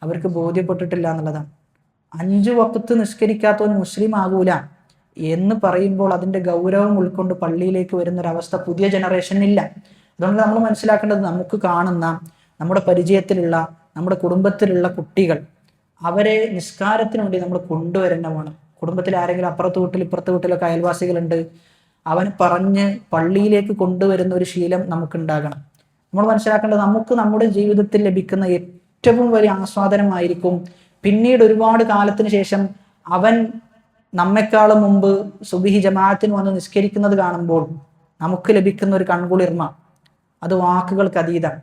അവർക്ക് ബോധ്യപ്പെട്ടിട്ടില്ല എന്നുള്ളതാണ്. 5 വഖത്ത് നിസ്കരിക്കാത്തവൻ മുസ്ലിം ആകൂല എന്ന് പറയുമ്പോൾ അതിൻ്റെ ഗൗരവം ഉൾക്കൊണ്ട് പള്ളിയിലേക്ക് വരുന്നൊരവസ്ഥ പുതിയ ജനറേഷനില്ല. അതുകൊണ്ട് നമ്മൾ മനസ്സിലാക്കേണ്ടത്, നമുക്ക് കാണുന്ന നമ്മുടെ പരിചയത്തിലുള്ള നമ്മുടെ കുടുംബത്തിലുള്ള കുട്ടികൾ, അവരെ നിസ്കാരത്തിന് വേണ്ടി നമ്മൾ കൊണ്ടുവരേണ്ടതാണ്. കുടുംബത്തിൽ ആരെങ്കിലും അപ്പുറത്ത് വീട്ടിൽ ഇപ്പുറത്തെ വീട്ടിലൊക്കെ അയൽവാസികളുണ്ട്, അവൻ പറഞ്ഞ് പള്ളിയിലേക്ക് കൊണ്ടുവരുന്ന ഒരു ശീലം നമുക്കുണ്ടാകണം. നമ്മൾ മനസ്സിലാക്കേണ്ടത്, നമുക്ക് നമ്മുടെ ജീവിതത്തിൽ ലഭിക്കുന്ന ഏറ്റവും വലിയ ആസ്വാദനമായിരിക്കും പിന്നീട് ഒരുപാട് കാലത്തിന് ശേഷം അവൻ നമ്മെക്കാളും മുമ്പ് സുബിഹി ജമാഅത്തിന് വന്ന് നിസ്കരിക്കുന്നത് കാണുമ്പോൾ നമുക്ക് ലഭിക്കുന്ന ഒരു കൺകുളിർമ, അത് വാക്കുകൾക്ക് അതീതമാണ്.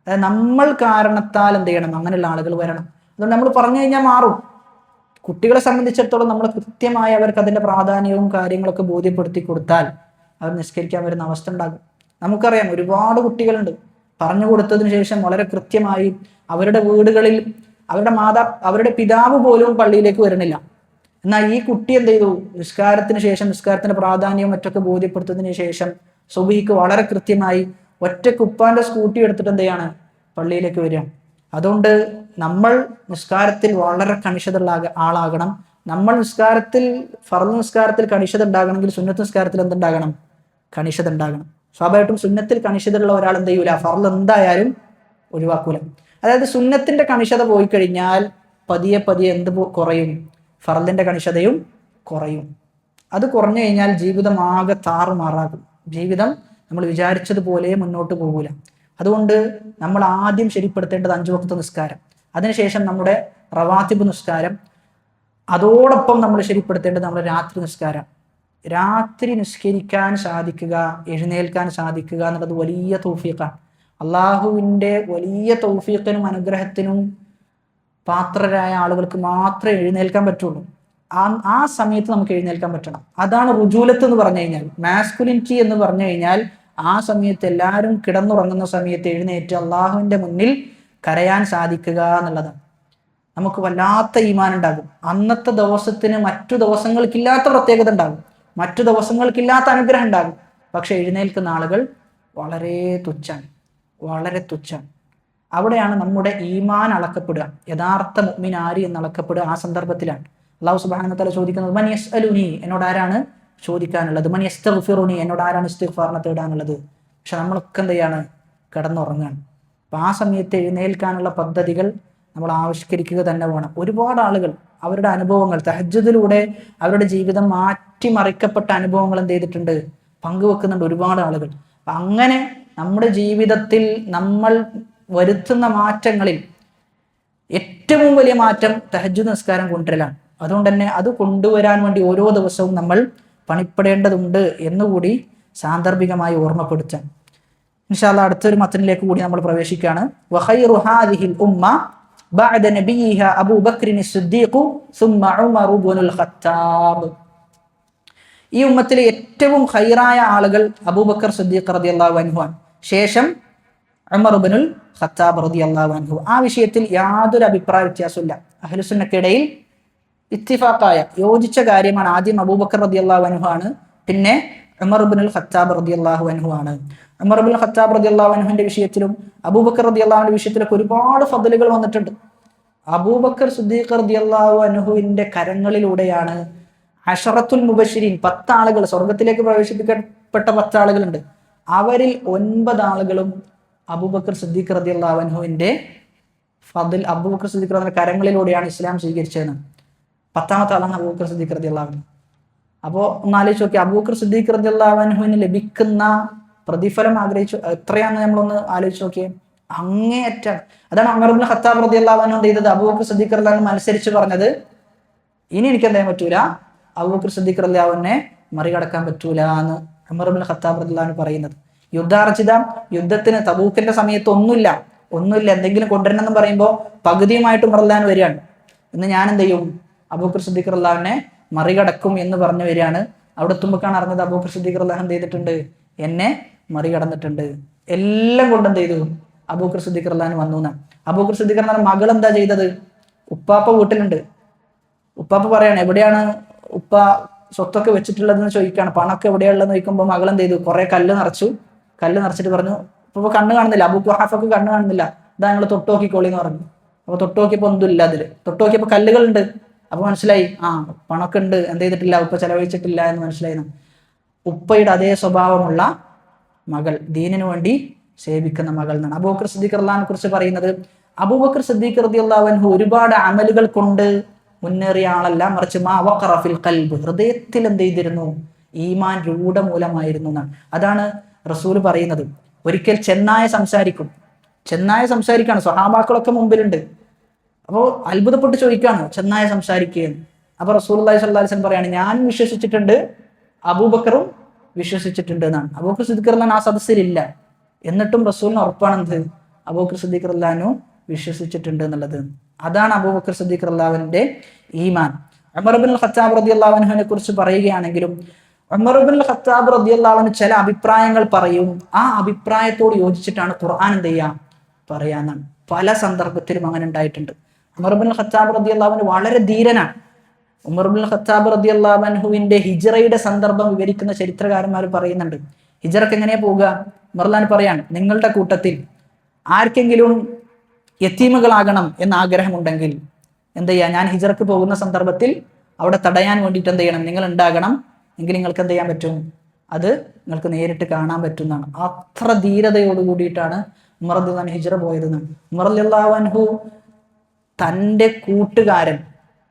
അതായത് നമ്മൾ കാരണത്താൽ എന്ത് ചെയ്യണം, അങ്ങനെയുള്ള ആളുകൾ വരണം. അതുകൊണ്ട് നമ്മൾ പറഞ്ഞു കഴിഞ്ഞാൽ മാറും. കുട്ടികളെ സംബന്ധിച്ചിടത്തോളം നമ്മൾ കൃത്യമായി അവർക്ക് അതിൻ്റെ പ്രാധാന്യവും കാര്യങ്ങളൊക്കെ ബോധ്യപ്പെടുത്തി കൊടുത്താൽ അവർ നിസ്കരിക്കാൻ വരുന്ന അവസ്ഥ ഉണ്ടാകും. നമുക്കറിയാം, ഒരുപാട് കുട്ടികളുണ്ട് പറഞ്ഞു കൊടുത്തതിന് ശേഷം വളരെ കൃത്യമായി അവരുടെ വീടുകളിൽ അവരുടെ പിതാവ് പോലും പള്ളിയിലേക്ക് വരുന്നില്ല. എന്നാൽ ഈ കുട്ടി എന്ത് ചെയ്തു, നിസ്കാരത്തിന് ശേഷം നിസ്കാരത്തിന്റെ പ്രാധാന്യവും മറ്റൊക്കെ ബോധ്യപ്പെടുത്തതിന് ശേഷം സുബഹിക്ക് വളരെ കൃത്യമായി ഒറ്റക്ക് ഉപ്പാന്റെ സ്കൂട്ടി എടുത്തിട്ട് എന്ത് ചെയ്യാണ്, പള്ളിയിലേക്ക് വരികയാണ്. അതുകൊണ്ട് നമ്മൾ നിസ്കാരത്തിൽ വളരെ കണിശതയുള്ള ആളാകണം. നമ്മൾ നിസ്കാരത്തിൽ ഫർദ് നിസ്കാരത്തിൽ കണിശത ഉണ്ടാകണമെങ്കിൽ സുന്നത്ത് നിസ്കാരത്തിൽ എന്തുണ്ടാകണം, കണിശത ഉണ്ടാകണം. സ്വാഭാവികമായിട്ടും സുന്നത്തിൽ കണിശതയുള്ള ഒരാൾ എന്ത് ചെയ്യൂല, ഫർദ് എന്തായാലും ഒഴിവാക്കൂല. അതായത് സുന്നത്തിന്റെ കണിശത പോയി കഴിഞ്ഞാൽ പതിയെ പതിയെ എന്ത് കുറയും, ഫർദിന്റെ കണിശതയും കുറയും. അത് കുറഞ്ഞു കഴിഞ്ഞാൽ ജീവിതം ആകെ താറുമാറാകും. ജീവിതം നമ്മൾ വിചാരിച്ചതുപോലെ മുന്നോട്ട് പോകൂല. അതുകൊണ്ട് നമ്മൾ ആദ്യം ശരിപ്പെടുത്തേണ്ടത് 5 വഖ്ത് നിസ്കാരം, അതിനുശേഷം നമ്മുടെ റവാത്തിബ് നിസ്കാരം, അതോടൊപ്പം നമ്മൾ ശരിപ്പെടുത്തേണ്ടത് നമ്മുടെ രാത്രി നിസ്കാരം. രാത്രി നിസ്കരിക്കാൻ സാധിക്കുക, എഴുന്നേൽക്കാൻ സാധിക്കുക എന്നുള്ളത് വലിയ തൗഫീഖാണ്. അള്ളാഹുവിൻ്റെ വലിയ തൗഫീഖിനും അനുഗ്രഹത്തിനും പാത്രരായ ആളുകൾക്ക് മാത്രമേ എഴുന്നേൽക്കാൻ പറ്റുള്ളൂ. ആ സമയത്ത് നമുക്ക് എഴുന്നേൽക്കാൻ പറ്റണം. അതാണ് റുജൂലത്ത് എന്ന് പറഞ്ഞു കഴിഞ്ഞാൽ, മാസ്കുലിനിറ്റി എന്ന് പറഞ്ഞു കഴിഞ്ഞാൽ ആ സമയത്ത് എല്ലാവരും കിടന്നുറങ്ങുന്ന സമയത്ത് എഴുന്നേറ്റ് അള്ളാഹുവിൻ്റെ മുന്നിൽ കരയാൻ സാധിക്കുക എന്നുള്ളതാണ്. നമുക്ക് വല്ലാത്ത ഈമാൻ ഉണ്ടാകും. അന്നത്തെ ദിവസത്തിന് മറ്റു ദിവസങ്ങൾക്കില്ലാത്ത പ്രത്യേകത ഉണ്ടാകും, മറ്റു ദിവസങ്ങൾക്കില്ലാത്ത അനുഗ്രഹം ഉണ്ടാകും. പക്ഷെ എഴുന്നേൽക്കുന്ന ആളുകൾ വളരെ തുച്ഛാണ്, വളരെ തുച്ഛാണ്. അവിടെയാണ് നമ്മുടെ ഈമാൻ അളക്കപ്പെടുക, യഥാർത്ഥ മുഅ്മിൻ ആര് എന്ന് അളക്കപ്പെടുക ആ സന്ദർഭത്തിലാണ്. അല്ലാഹു സുബ്ഹാനഹു വ തആല ചോദിക്കുന്നത്, മൻ യസ്അലുനി, എന്നോട് ആരാണ് ചോദിക്കാനുള്ളത്, മൻ യസ്തഗ്ഫിറുനി, എന്നോട് ആരാണ് ഇസ്തിഗ്ഫാറിനെ തേടാനുള്ളത്. പക്ഷെ നമ്മളൊക്കെ എന്ത് ചെയ്യാണ്, കിടന്നുറങ്ങാണ്. അപ്പം ആ സമയത്ത് എഴുന്നേൽക്കാനുള്ള പദ്ധതികൾ നമ്മൾ ആവിഷ്കരിക്കുക തന്നെ വേണം. ഒരുപാട് ആളുകൾ അവരുടെ അനുഭവങ്ങൾ തഹജ്ജുദിലൂടെ അവരുടെ ജീവിതം മാറ്റിമറിക്കപ്പെട്ട അനുഭവങ്ങൾ എന്ത് ചെയ്തിട്ടുണ്ട്, പങ്കുവെക്കുന്നുണ്ട് ഒരുപാട് ആളുകൾ. അപ്പം അങ്ങനെ നമ്മുടെ ജീവിതത്തിൽ നമ്മൾ വരുത്തുന്ന മാറ്റങ്ങളിൽ ഏറ്റവും വലിയ മാറ്റം തഹജ്ജുദ് നിസ്കാരം കൊണ്ടുവരലാണ്. അതുകൊണ്ട് തന്നെ അത് കൊണ്ടുവരാൻ വേണ്ടി ഓരോ ദിവസവും നമ്മൾ പണിപ്പെടേണ്ടതുണ്ട് എന്നുകൂടി സാന്ദർഭികമായി ഓർമ്മപ്പെടുത്താൻ. ഇൻഷാ അല്ലാഹ് അടുത്തൊരു മത്തനിലേക്ക് കൂടി നമ്മൾ പ്രവേശിക്കുകയാണ്. വഖൈറു ഹാദിഹിൽ ഉമ്മ ബഅദ നബിയിഹാ അബൂബക്രിൻ സിദ്ദീഖ് സുമ്മ ഉമർ ഇബ്നുൽ ഖത്താബ്. ഈ ഉമ്മത്തിലെ ഏറ്റവും ഖൈറായ ആളുകൾ അബൂബക്കർ സിദ്ദീഖ് റളിയല്ലാഹു അൻഹു ആണ്, ശേഷം ഉമർ ഇബ്നുൽ ഖത്താബ് റളിയല്ലാഹു അൻഹു. ആ വിഷയത്തിൽ യാതൊരു അഭിപ്രായ വ്യത്യാസമില്ല. അഹ്ലുസുന്നക്കിടയിൽ ഇത്തിഫാഖായ യോജിച്ച കാര്യമാണ്. ആദ്യം അബൂബക്കർ റളിയല്ലാഹു അൻഹു ആണ്, പിന്നെ ഉമർ ഇബ്നുൽ ഖത്താബ് റളിയല്ലാഹു അൻഹു ആണ്. ഉമർ ഇബ്നുൽ ഖത്താബ് റളിയല്ലാഹു അൻഹുവിന്റെ വിഷയത്തിലും അബൂബക്കർ റളിയല്ലാഹു അൻഹുവിന്റെ വിഷയത്തിലൊക്കെ ഒരുപാട് ഫضലുകൾ വന്നിട്ടുണ്ട്. അബൂബക്കർ സിദ്ദീഖ് റളിയല്ലാഹു അൻഹുവിന്റെ കരങ്ങളിലൂടെയാണ് അശറത്തുൽ മുബശ്ശിരീൻ 10 ആളുകൾ സ്വർഗത്തിലേക്ക് പ്രവേശിപ്പിക്കപ്പെട്ട 10 ആളുകളുണ്ട്. അവരിൽ 9 ആളുകളും അബൂബക്കർ സിദ്ദീഖ് റളിയല്ലാഹു അൻഹുവിന്റെ ഫضൽ, അബൂബക്കർ സിദ്ദീഖ് റളിയല്ലാഹു കരങ്ങളിലൂടെയാണ് ഇസ്ലാം സ്വീകരിച്ചതെന്ന്. 10ാമത്തെ ആളാണ് അബൂബക്കർ സിദ്ദീഖ് റളിയല്ലാഹു അൻഹു. അപ്പോൾ ഒന്ന് ആലോചിച്ച് നോക്കി, അബൂബക്കർ സിദ്ദീഖ് റളിയല്ലാഹു അൻഹുവിന് ലഭിക്കുന്ന പ്രതിഫലം ആഗ്രഹിച്ചു എത്രയാണെന്ന് നമ്മളൊന്ന് ആലോചിച്ച് നോക്കിയേ. അങ്ങേയറ്റാണ്. അതാണ് ഉമർ ഇബ്നുൽ ഖത്താബ് റളിയല്ലാഹു അൻഹു ചെയ്തത്. അബൂബക്കർ സിദ്ദീഖ് റളിയല്ലാഹു അൻഹു മത്സരിച്ച് പറഞ്ഞത്, ഇനി എനിക്ക് എന്താ പറ്റൂല, അബൂബക്കർ സിദ്ദീഖ് റളിയല്ലാഹു അൻഹുവിനെ മറികടക്കാൻ പറ്റൂല എന്ന് ഉമർ ഇബ്നുൽ ഖത്താബ് റളിയല്ലാഹു അൻഹു പറയുന്നത്. യുദ്ധത്തിന് തബൂക്കിന്റെ സമയത്ത് ഒന്നുമില്ല, എന്തെങ്കിലും കൊണ്ടുവരണമെന്ന് പറയുമ്പോൾ പകുതിയുമായിട്ട് ഉമർ റളിയല്ലാഹു അൻഹു വരികയാണ്. ഇന്ന് ഞാൻ എന്ത് ചെയ്യും, അബൂബക്കർ സിദ്ദീഖ് റളിയല്ലാഹു അൻഹുവിനെ മറികടക്കും എന്ന് പറഞ്ഞു വരികയാണ്. അവിടെ എത്തുമ്പോഴാണ് അറിഞ്ഞത് അബൂബക്കർ സിദ്ദീഖ് റളിയല്ലാഹു അൻഹു എന്ത് ചെയ്തിട്ടുണ്ട്, എന്നെ മറികടന്നിട്ടുണ്ട്. എല്ലാം കൊണ്ട് എന്ത് ചെയ്തു, അബൂബക്കർ സിദ്ദീഖ് റളിയല്ലാഹു അൻഹു വന്നു എന്നാണ്. അബൂബക്കർ സിദ്ദീഖ് റളിയല്ലാഹു അൻഹു മകൾ എന്താ ചെയ്തത്, ഉപ്പാപ്പ വീട്ടിലുണ്ട്, ഉപ്പാപ്പ പറയാണ് എവിടെയാണ് ഉപ്പ സ്വത്തൊക്കെ വെച്ചിട്ടുള്ളതെന്ന് ചോദിക്കുകയാണ്, പണമൊക്കെ എവിടെയുള്ളതെന്ന് ചോദിക്കുമ്പോൾ മകൾ എന്ത് ചെയ്തു, കുറെ കല്ല് നിറച്ചിട്ട് പറഞ്ഞു, ഇപ്പൊ കണ്ണ് കാണുന്നില്ല, അബൂ ഖുഹാഫക്ക് കണ്ണ് കാണുന്നില്ല, ഇതാ നിങ്ങൾ തൊട്ട് നോക്കിക്കോളി എന്ന് പറഞ്ഞു. അപ്പൊ തൊട്ട് നോക്കിയപ്പോ ഒന്നും ഇല്ല, അതില് തൊട്ട് നോക്കിയപ്പോ കല്ലുകളുണ്ട്. അപ്പൊ മനസ്സിലായി, പണമൊക്കെ ഉണ്ട്, എന്ത് ചെയ്തിട്ടില്ല, ഉപ്പ ചെലവഴിച്ചിട്ടില്ല എന്ന് മനസ്സിലായി. ഉപ്പയുടെ അതേ സ്വഭാവമുള്ള മകൾ, ദീനിനു വേണ്ടി സേവിക്കുന്ന മകൾ എന്നാണ് അബൂബക്കർ സിദ്ദീഖ് റളിയല്ലാഹുവിനെ കുറിച്ച് പറയുന്നത്. അബൂബക്കർ സിദ്ദീഖ് റളിയല്ലാഹു അൻഹു ഒരുപാട് അമലുകൾ കൊണ്ട് മുന്നേറിയ ആളല്ല, മറിച്ച് മാ വഖറ ഫിൽ ഖൽബ്, ഹൃദയത്തിൽ എന്ത് ചെയ്തിരുന്നു, ഈമാൻ രൂഢമൂലമായിരുന്നു എന്നാണ്. അതാണ് റസൂൽ പറയുന്നത്. ഒരിക്കൽ ചെന്നായ സംസാരിക്കാണ്, സ്വഹാബാക്കളൊക്കെ മുമ്പിലുണ്ട്. അപ്പോൾ അത്ഭുതപ്പെട്ട് ചോദിക്കാണ്, ചെന്നായ സംസാരിക്കുകയെന്ന്. അപ്പൊ റസൂലുള്ളാഹി സ്വല്ലല്ലാഹു അലൈഹി വസല്ലം പറയാണ്, ഞാനും വിശ്വസിച്ചിട്ടുണ്ട്, അബൂബക്കറും വിശ്വസിച്ചിട്ടുണ്ട് എന്നാണ്. അബൂബക്കർ സിദ്ദീഖ് റളിയല്ലാഹു ആ സദസ്സിലില്ല, എന്നിട്ടും റസൂലിന് ഉറപ്പാണ് എന്ത്, അബൂബക്കർ സിദ്ദീഖ് റളിയല്ലാഹു വിശ്വസിച്ചിട്ടുണ്ട് എന്നുള്ളത്. അതാണ് അബൂബക്കർ സിദ്ദീഖ് റളിയല്ലാഹുവിന്റെ ഈമാൻ. ഉമർ ഇബ്നുൽ ഖത്താബ് റളിയല്ലാഹു അൻഹുവിനെ കുറിച്ച് പറയുകയാണെങ്കിലും, ഉമർ ഇബ്നുൽ ഖത്താബ് റളിയല്ലാഹു അൻഹു ചില അഭിപ്രായങ്ങൾ പറയും, ആ അഭിപ്രായത്തോട് യോജിച്ചിട്ടാണ് ഖുർആൻ എന്ത് ചെയ്യാ പറയാന്നാണ്. പല സന്ദർഭത്തിലും അങ്ങനെ ഉണ്ടായിട്ടുണ്ട്. ഉമർ ഇബ്നുൽ ഖത്താബ് റളിയല്ലാഹു അൻഹു വളരെ ധീരനാണ്. ഉമർ ഇബ്നുൽ ഖത്താബ് റളിയല്ലാഹു അൻഹുവിന്റെ ഹിജ്റയുടെ സന്ദർഭം വിവരിക്കുന്ന ചരിത്രകാരന്മാർ പറയുന്നുണ്ട്. ഹിജ്റക്ക് എങ്ങനെയാ പോവുക, ഉമർലാൻ പറയാണ്, നിങ്ങളുടെ കൂട്ടത്തിൽ ആർക്കെങ്കിലും യത്തീമുകളാകണം എന്ന ആഗ്രഹമുണ്ടെങ്കിൽ എന്ത് ചെയ്യാ, ഞാൻ ഹിജ്റക്ക് പോകുന്ന സന്ദർഭത്തിൽ അവിടെ തടയാൻ വേണ്ടിയിട്ട് എന്ത് ചെയ്യണം, നിങ്ങൾ ഉണ്ടാകണം, എങ്കിൽ നിങ്ങൾക്ക് എന്ത് ചെയ്യാൻ പറ്റും, അത് നിങ്ങൾക്ക് നേരിട്ട് കാണാൻ പറ്റുന്നതാണ്. അത്ര ധീരതയോട് കൂടിയിട്ടാണ് ഉമർ റളിയല്ലാഹു അൻഹു ഹിജ്റ പോയതെന്നാണ്. ഉമർ റളിയല്ലാഹു അൻഹു തൻ്റെ കൂട്ടുകാരൻ,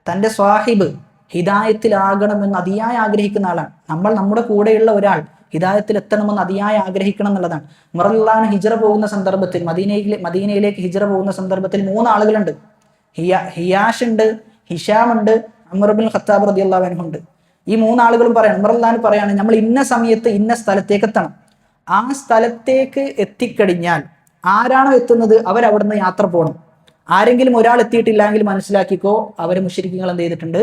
തൻ്റെ സ്വാഹിബ് ഹിദായത്തിലാകണമെന്ന് അതിയായി ആഗ്രഹിക്കുന്ന ആളാണ്. നമ്മൾ നമ്മുടെ കൂടെയുള്ള ഒരാൾ ഹിദായത്തിൽ എത്തണമെന്ന് അതിയായി ആഗ്രഹിക്കണം എന്നുള്ളതാണ്. ഉമർ റളിയല്ലാഹു അൻഹു ഹിജ്റ പോകുന്ന സന്ദർഭത്തിൽ, മദീനയിലേക്ക് ഹിജ്റ പോകുന്ന സന്ദർഭത്തിൽ 3 ആളുകളുണ്ട്. ഹിയാഷ് ഉണ്ട്, ഹിഷാം ഉണ്ട്, ഉമർ ഇബ്നുൽ ഖത്താബ് റളിയല്ലാഹു അൻഹു ഉണ്ട്. ഈ 3 ആളുകളും പറയാണ്, ഉമർ റളിയല്ലാഹു അൻഹു പറയാണ്, നമ്മൾ ഇന്ന സമയത്ത് ഇന്ന സ്ഥലത്തേക്ക് എത്തണം. ആ സ്ഥലത്തേക്ക് എത്തിക്കഴിഞ്ഞാൽ ആരാണോ എത്തുന്നത് അവരവിടുന്ന് യാത്ര പോകണം. ആരെങ്കിലും ഒരാൾ എത്തിയിട്ടില്ലെങ്കിൽ മനസ്സിലാക്കിക്കോ, അവരെ മുശ്രിക്കുകൾ എന്ത് ചെയ്തിട്ടുണ്ട്,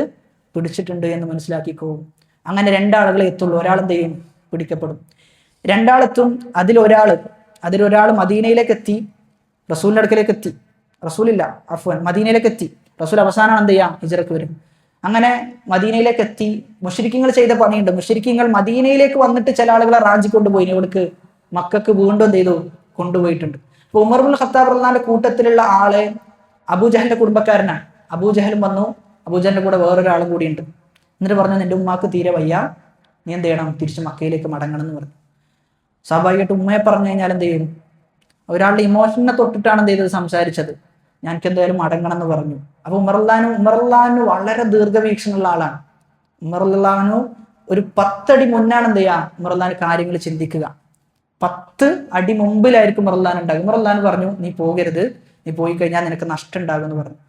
പിടിച്ചിട്ടുണ്ട് എന്ന് മനസ്സിലാക്കിക്കോ. അങ്ങനെ 2 ആളുകളെ എത്തുള്ളൂ. ഒരാൾ എന്ത് ചെയ്യും, പിടിക്കപ്പെടും. 2 ആളെത്തും. അതിലൊരാൾ മദീനയിലേക്ക് എത്തി, റസൂലിന്റെ അടുക്കലേക്ക് എത്തി, മദീനയിലേക്ക് എത്തി. റസൂൽ അവസാനമാണ് എന്ത് ചെയ്യാം, ഹിജ്റക്ക് വരും. അങ്ങനെ മദീനയിലേക്ക് എത്തി. മുശ്രിക്കുകൾ ചെയ്ത പണിയുണ്ട്. മുശ്രിക്കുകൾ മദീനയിലേക്ക് വന്നിട്ട് ചില ആളുകളെ റാഞ്ചി കൊണ്ടുപോയി, ഇവിടേക്ക് മക്കൾക്ക് വീണ്ടും എന്ത് ചെയ്തു, കൊണ്ടുപോയിട്ടുണ്ട്. അപ്പൊ ഉമർ ഇബ്നുൽ ഖത്താബ് റളിയല്ലാഹു കൂട്ടത്തിലുള്ള ആളെ അബൂജഹലിന്റെ കുടുംബക്കാരനാണ്. അബൂജഹലും വന്നു, അബൂജഹലിന്റെ കൂടെ വേറൊരാളും കൂടിയുണ്ട്. എന്നിട്ട് പറഞ്ഞു, നിന്റെ ഉമ്മാക്ക് തീരെ വയ്യ, നീ എന്ത് ചെയ്യണം, തിരിച്ച് മക്കയിലേക്ക് മടങ്ങണം എന്ന് പറഞ്ഞു. സ്വാഭാവികമായിട്ട് ഉമ്മയെ പറഞ്ഞു കഴിഞ്ഞാൽ എന്ത് ചെയ്യും, ഒരാളുടെ ഇമോഷനെ തൊട്ടിട്ടാണ് എന്ത് ചെയ്തത്, സംസാരിച്ചത്. ഞാനിക്ക് എന്തായാലും മടങ്ങണം എന്ന് പറഞ്ഞു. അപ്പൊ ഉമർ റളിയല്ലാഹു വളരെ ദീർഘവീക്ഷണമുള്ള ആളാണ്. ഉമർ റളിയല്ലാഹു ഒരു 10 അടി മുന്നാണ് എന്ത് ചെയ്യുക, ഉമർ റളിയല്ലാഹു കാര്യങ്ങൾ ചിന്തിക്കുക. 10 അടി മുമ്പിലായിരിക്കും ഉമർ റളിയല്ലാഹു ഉണ്ടാകും. ഉമർ റളിയല്ലാഹു പറഞ്ഞു, നീ പോകരുത്, നീ പോയി കഴിഞ്ഞാൽ നിനക്ക് നഷ്ടം ഉണ്ടാകും എന്ന് പറഞ്ഞു.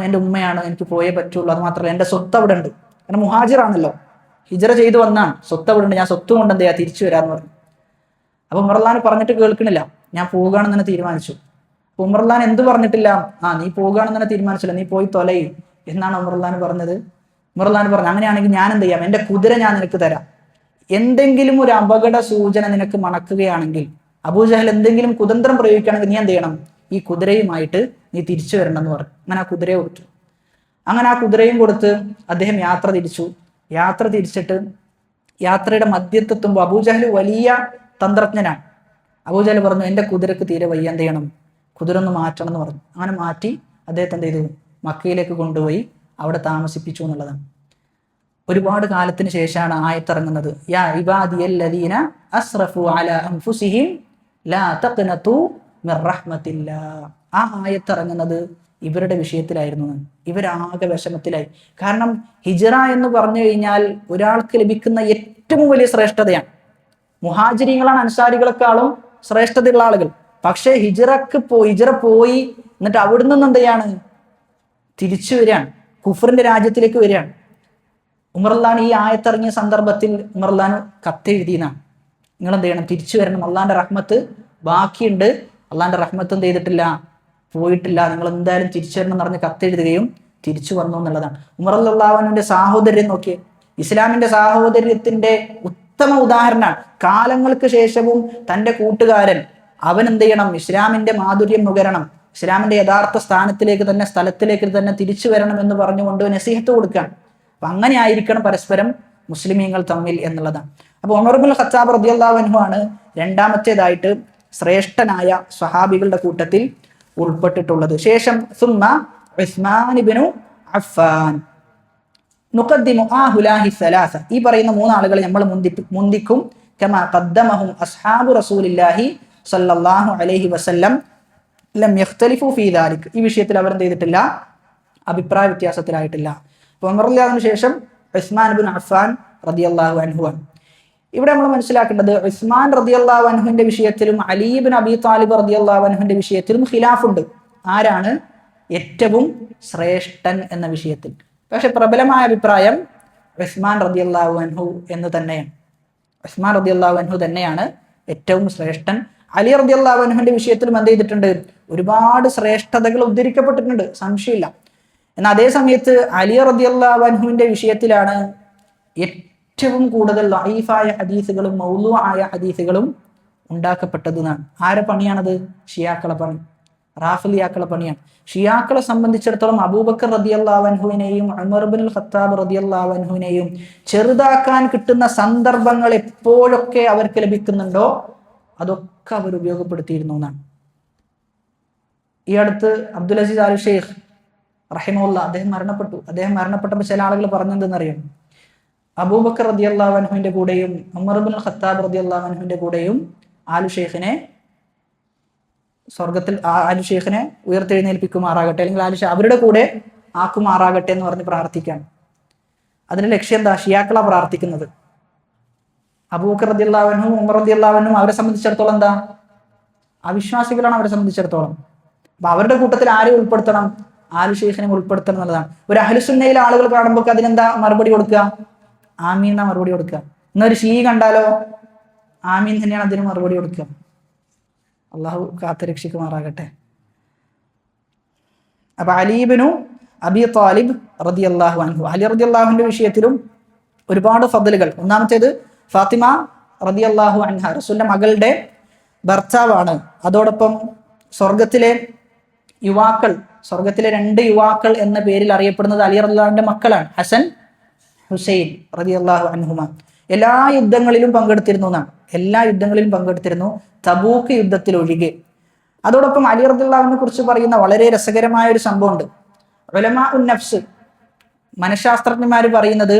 എൻ്റെ ഉമ്മയാണ്, എനിക്ക് പോയേ പറ്റുള്ളൂ. അത് മാത്രമല്ല എൻ്റെ സ്വത്ത് അവിടെ ഉണ്ട്, കാരണം മുഹാജിറാണല്ലോ, ഹിജ്റ ചെയ്തു വന്നാണ്, സ്വത്ത് അവിടെ ഉണ്ട്, ഞാൻ സ്വത്ത് കൊണ്ട് എന്ത് ചെയ്യാ, തിരിച്ചു വരാമെന്ന് പറഞ്ഞു. അപ്പൊ ഉമർ റളിയല്ലാഹു പറഞ്ഞിട്ട് കേൾക്കണില്ല, ഞാൻ പോവുകയാണെന്ന് തന്നെ തീരുമാനിച്ചു. അപ്പൊ ഉമർ റളിയല്ലാഹു എന്ത് പറഞ്ഞിട്ടില്ല, നീ പോവുകയാണെന്ന് തന്നെ തീരുമാനിച്ചില്ല, നീ പോയി തൊലയി എന്നാണ് ഉമർ റളിയല്ലാഹു പറഞ്ഞത്. ഉമർ റളിയല്ലാഹു പറഞ്ഞു, അങ്ങനെയാണെങ്കിൽ ഞാൻ എന്ത് ചെയ്യാം, എൻ്റെ കുതിര ഞാൻ നിനക്ക് തരാം. എന്തെങ്കിലും ഒരു അപകട സൂചന നിനക്ക് മണക്കുകയാണെങ്കിൽ, അബൂജഹൽ എന്തെങ്കിലും കുതന്ത്രം പ്രയോഗിക്കുകയാണെങ്കിൽ നീ എന്ത് ചെയ്യണം, ഈ കുതിരയുമായിട്ട് നീ തിരിച്ചു വരണം എന്ന് പറഞ്ഞു. അങ്ങനെ ആ കുതിരയെ കൊടുത്തു. അങ്ങനെ ആ കുതിരയും കൊടുത്ത് അദ്ദേഹം യാത്ര തിരിച്ചിട്ട് യാത്രയുടെ മധ്യത്തെത്തുമ്പോൾ അബൂജഹൽ വലിയ തന്ത്രജ്ഞനാണ്. അബൂജഹൽ പറഞ്ഞു, എൻ്റെ കുതിരക്ക് തീരെ വയ്യ, എന്ത് ചെയ്യണം, കുതിര ഒന്ന് മാറ്റണം എന്ന് പറഞ്ഞു. അങ്ങനെ മാറ്റി അദ്ദേഹത്തെ എന്ത് ചെയ്തു, മക്കയിലേക്ക് കൊണ്ടുപോയി അവിടെ താമസിപ്പിച്ചു എന്നുള്ളതാണ്. ഒരുപാട് കാലത്തിന് ശേഷമാണ് ആയത്തിറങ്ങുന്നത്, യാ ഇബാദിയല്ലദീന അസ്റഫു അലാ അൻഫുസിഹിം ലാ തഖ്നതു മിർ റഹ്മത്തില്ലാഹ്. ആ ആയത്തിറങ്ങുന്നത് ഇവരുടെ വിഷയത്തിലായിരുന്നു. ഇവരാകെ വിഷമത്തിലായി. കാരണം ഹിജ്റ എന്ന് പറഞ്ഞു കഴിഞ്ഞാൽ ഒരാൾക്ക് ലഭിക്കുന്ന ഏറ്റവും വലിയ ശ്രേഷ്ഠതയാണ്. മുഹാജിരികളാണ് അൻസാരികളെക്കാളും ശ്രേഷ്ഠതയുള്ള ആളുകൾ. പക്ഷേ ഹിജ്റ പോയി എന്നിട്ട് അവിടുന്ന് എന്ത് ചെയ്യാണ്, തിരിച്ചു വരികയാണ്, കുഫറിന്റെ രാജ്യത്തിലേക്ക് വരികയാണ്. ഉമർ റളിയല്ലാഹു ഈ ആയത്തിറങ്ങിയ സന്ദർഭത്തിൽ ഉമർ റളിയല്ലാഹു കത്തെഴുതിയെന്നാണ്, നിങ്ങൾ എന്ത് ചെയ്യണം, തിരിച്ചു വരണം, അള്ളാന്റെ റഹ്മത്ത് ബാക്കിയുണ്ട്, അള്ളാന്റെ റഹ്മത്ത് എന്ത് ചെയ്തിട്ടില്ല, പോയിട്ടില്ല, നിങ്ങൾ എന്തായാലും തിരിച്ചു വരണം എന്ന് പറഞ്ഞ് കത്തെഴുതുകയും തിരിച്ചു വന്നു എന്നുള്ളതാണ്. ഉമർ റളിയല്ലാഹുവിന്റെ സാഹോദര്യം നോക്കിയേ, ഇസ്ലാമിന്റെ സാഹോദര്യത്തിന്റെ ഉത്തമ ഉദാഹരണമാണ്. കാലങ്ങൾക്ക് ശേഷവും തൻ്റെ കൂട്ടുകാരൻ അവൻ എന്ത് ചെയ്യണം, ഇസ്ലാമിന്റെ മാധുര്യം നുകരണം, ഇസ്ലാമിന്റെ യഥാർത്ഥ സ്ഥലത്തിലേക്ക് തന്നെ തിരിച്ചു വരണം എന്ന് പറഞ്ഞുകൊണ്ട് നസീഹത്ത് കൊടുക്കുകയാണ്. അപ്പൊ അങ്ങനെ ആയിരിക്കണം പരസ്പരം മുസ്ലിമീങ്ങൾ തമ്മിൽ എന്നുള്ളതാണ്. അപ്പൊ ഉമർ ഇബ്നുൽ ഖത്താബ് റളിയല്ലാഹു അൻഹു ആണ് രണ്ടാമത്തേതായിട്ട് ശ്രേഷ്ഠനായ സ്വഹാബികളുടെ കൂട്ടത്തിൽ ഉൾപ്പെട്ടിട്ടുള്ളത്. ശേഷം സുമ്മ ഉസ്മാൻ ഇബ്നു അഫ്ഫാൻ. നുഖദ്ദിമു ആഹുലാഹി സലാസ. ഈ പറയുന്ന മൂന്നാളുകളെ നമ്മൾ മുന്തിക്കും. കമാ ഖദ്ദമഹും അസ്ഹാബു റസൂലില്ലാഹി സ്വല്ലല്ലാഹു അലൈഹി വസല്ലം ലം യഖ്തലിഫു ഫീ ദാലിക്. ഈ വിഷയത്തിൽ അവർ എന്ത് ചെയ്തിട്ടില്ല, അഭിപ്രായ വ്യത്യാസത്തിലായിട്ടില്ല. അപ്പോൾ ഉമർ റളിയല്ലാഹുവിന് ശേഷം ഉസ്മാൻ ഇബ്നു അഫ്ഫാൻ റളിയല്ലാഹു അൻഹു ആണ്. ഇവിടെ നമ്മൾ മനസ്സിലാക്കേണ്ടത് ഉസ്മാൻ റളിയല്ലാഹു അൻഹുവിന്റെ വിഷയത്തിലും അലി ഇബ്നു അബീ താലിബ് റളിയല്ലാഹു അൻഹുവിന്റെ വിഷയത്തിലും ഖിലാഫുണ്ട്. ആരാണ് ഏറ്റവും ശ്രേഷ്ഠൻ എന്ന വിഷയത്തിൽ. പക്ഷെ പ്രബലമായ അഭിപ്രായം ഉസ്മാൻ റളിയല്ലാഹു അൻഹു എന്ന് തന്നെയാണ്. ഉസ്മാൻ റളിയല്ലാഹു അൻഹു തന്നെയാണ് ഏറ്റവും ശ്രേഷ്ഠൻ. അലി റളിയല്ലാഹു അൻഹുവിന്റെ വിഷയത്തിലും എന്ത് ചെയ്തിട്ടുണ്ട്, ഒരുപാട് ശ്രേഷ്ഠതകൾ ഉദ്ധരിക്കപ്പെട്ടിട്ടുണ്ട്, സംശയമില്ല. എന്നാൽ അതേ സമയത്ത് അലി റളിയല്ലാഹു അൻഹുവിന്റെ വിഷയത്തിലാണ് ഏറ്റവും കൂടുതൽ ദഈഫായ ഹദീസുകളും മൗളൂആയ ഹദീസുകളും ഉണ്ടാക്കപ്പെട്ടതെന്നാണ്. ആരെ പണിയാണത്? ഷിയാക്കളെ പണി, റാഫിലിയാക്കളെ പണിയാണ്. ഷിയാക്കളെ സംബന്ധിച്ചിടത്തോളം അബൂബക്കർ റളിയല്ലാഹു അൻഹുവിനെയും ഉമർ ഇബ്നുൽ ഖത്താബ് റളിയല്ലാഹു അൻഹുവിനെയും ചെറുതാക്കാൻ കിട്ടുന്ന സന്ദർഭങ്ങൾ എപ്പോഴൊക്കെ അവർക്ക് ലഭിക്കുന്നുണ്ടോ അതൊക്കെ അവർ ഉപയോഗപ്പെടുത്തിയിരുന്നു എന്നാണ്. ഈ അടുത്ത് അബ്ദുൽ അസീസ് അൽ ഷെയ്ഖ് റഹിമഹുല്ലാ അദ്ദേഹം മരണപ്പെട്ടപ്പോൾ ചില ആളുകൾ പറഞ്ഞെന്തെന്നറിയാം, അബൂബക്കർ റളിയല്ലാഹു അൻഹുവിന്റെ കൂടെയും ഉമർ ഇബ്നുൽ ഖത്താബ് റളിയല്ലാഹു അൻഹുവിന്റെ കൂടെയും ആലു ഷെയ്ഖിനെ സ്വർഗത്തിൽ ആലു ഷെയ്ഖിനെ ഉയർത്തെഴുന്നേൽപ്പിക്കുമാറാകട്ടെ, അല്ലെങ്കിൽ അവരുടെ കൂടെ ആക്കുമാറാകട്ടെ എന്ന് പറഞ്ഞ് പ്രാർത്ഥിക്കാൻ. അതിന്റെ ലക്ഷ്യം എന്താ? ഷിയാക്കളാ പ്രാർത്ഥിക്കുന്നത്. അബൂബക്കർ റളിയല്ലാഹു അൻഹു ഉമർ റളിയല്ലാഹു അൻഹു അവരെ സംബന്ധിച്ചിടത്തോളം എന്താ? അവിശ്വാസികളാണ് അവരെ സംബന്ധിച്ചിടത്തോളം. അപ്പൊ അവരുടെ കൂട്ടത്തിൽ ആരെ ഉൾപ്പെടുത്തണം? ആലു ഷെയ്ഖിനെ ഉൾപ്പെടുത്തണം എന്നുള്ളതാണ്. ഒരു അഹ്ലുസുന്നയിലെ ആളുകൾ കാണുമ്പോൾ അതിനെന്താ മറുപടി കൊടുക്കുക? ആമീൻ എന്നാ മറുപടി കൊടുക്കുക. എന്നൊരു ഷീ കണ്ടാലോ ആമീൻ തന്നെയാണ് അതിന് മറുപടി കൊടുക്കുക. അള്ളാഹു കാത്തുരക്ഷിക്കുമാറാകട്ടെ. അപ്പൊ അലി ഇബ്നു അബീ താലിബ് റളിയല്ലാഹു അൻഹു, അലി റളിയല്ലാഹുവിന്റെ വിഷയത്തിലും ഒരുപാട് ഫദ്ലുകൾ. ഒന്നാമത്തേത് ഫാത്തിമ റളിയല്ലാഹു അൻഹ റസൂലിന്റെ മകളുടെ ഭർത്താവാണ്. അതോടൊപ്പം സ്വർഗത്തിലെ രണ്ട് യുവാക്കൾ എന്ന പേരിൽ അറിയപ്പെടുന്നത് അലി റളിയല്ലാഹുവിന്റെ മക്കളാണ്, ഹസൻ ഹുസൈൻ റളിയല്ലാഹു അൻഹുമ. എല്ലാ യുദ്ധങ്ങളിലും പങ്കെടുത്തിരുന്നു, തബൂക്ക് യുദ്ധത്തിൽ ഒഴികെ. അതോടൊപ്പം അലി റളിയല്ലാഹുവിനെ കുറിച്ച് പറയുന്ന വളരെ രസകരമായ ഒരു സംഭവമുണ്ട്. ഉലമാ ഉൻ നഫ്സ്, മനഃശാസ്ത്രജ്ഞന്മാർ പറയുന്നത്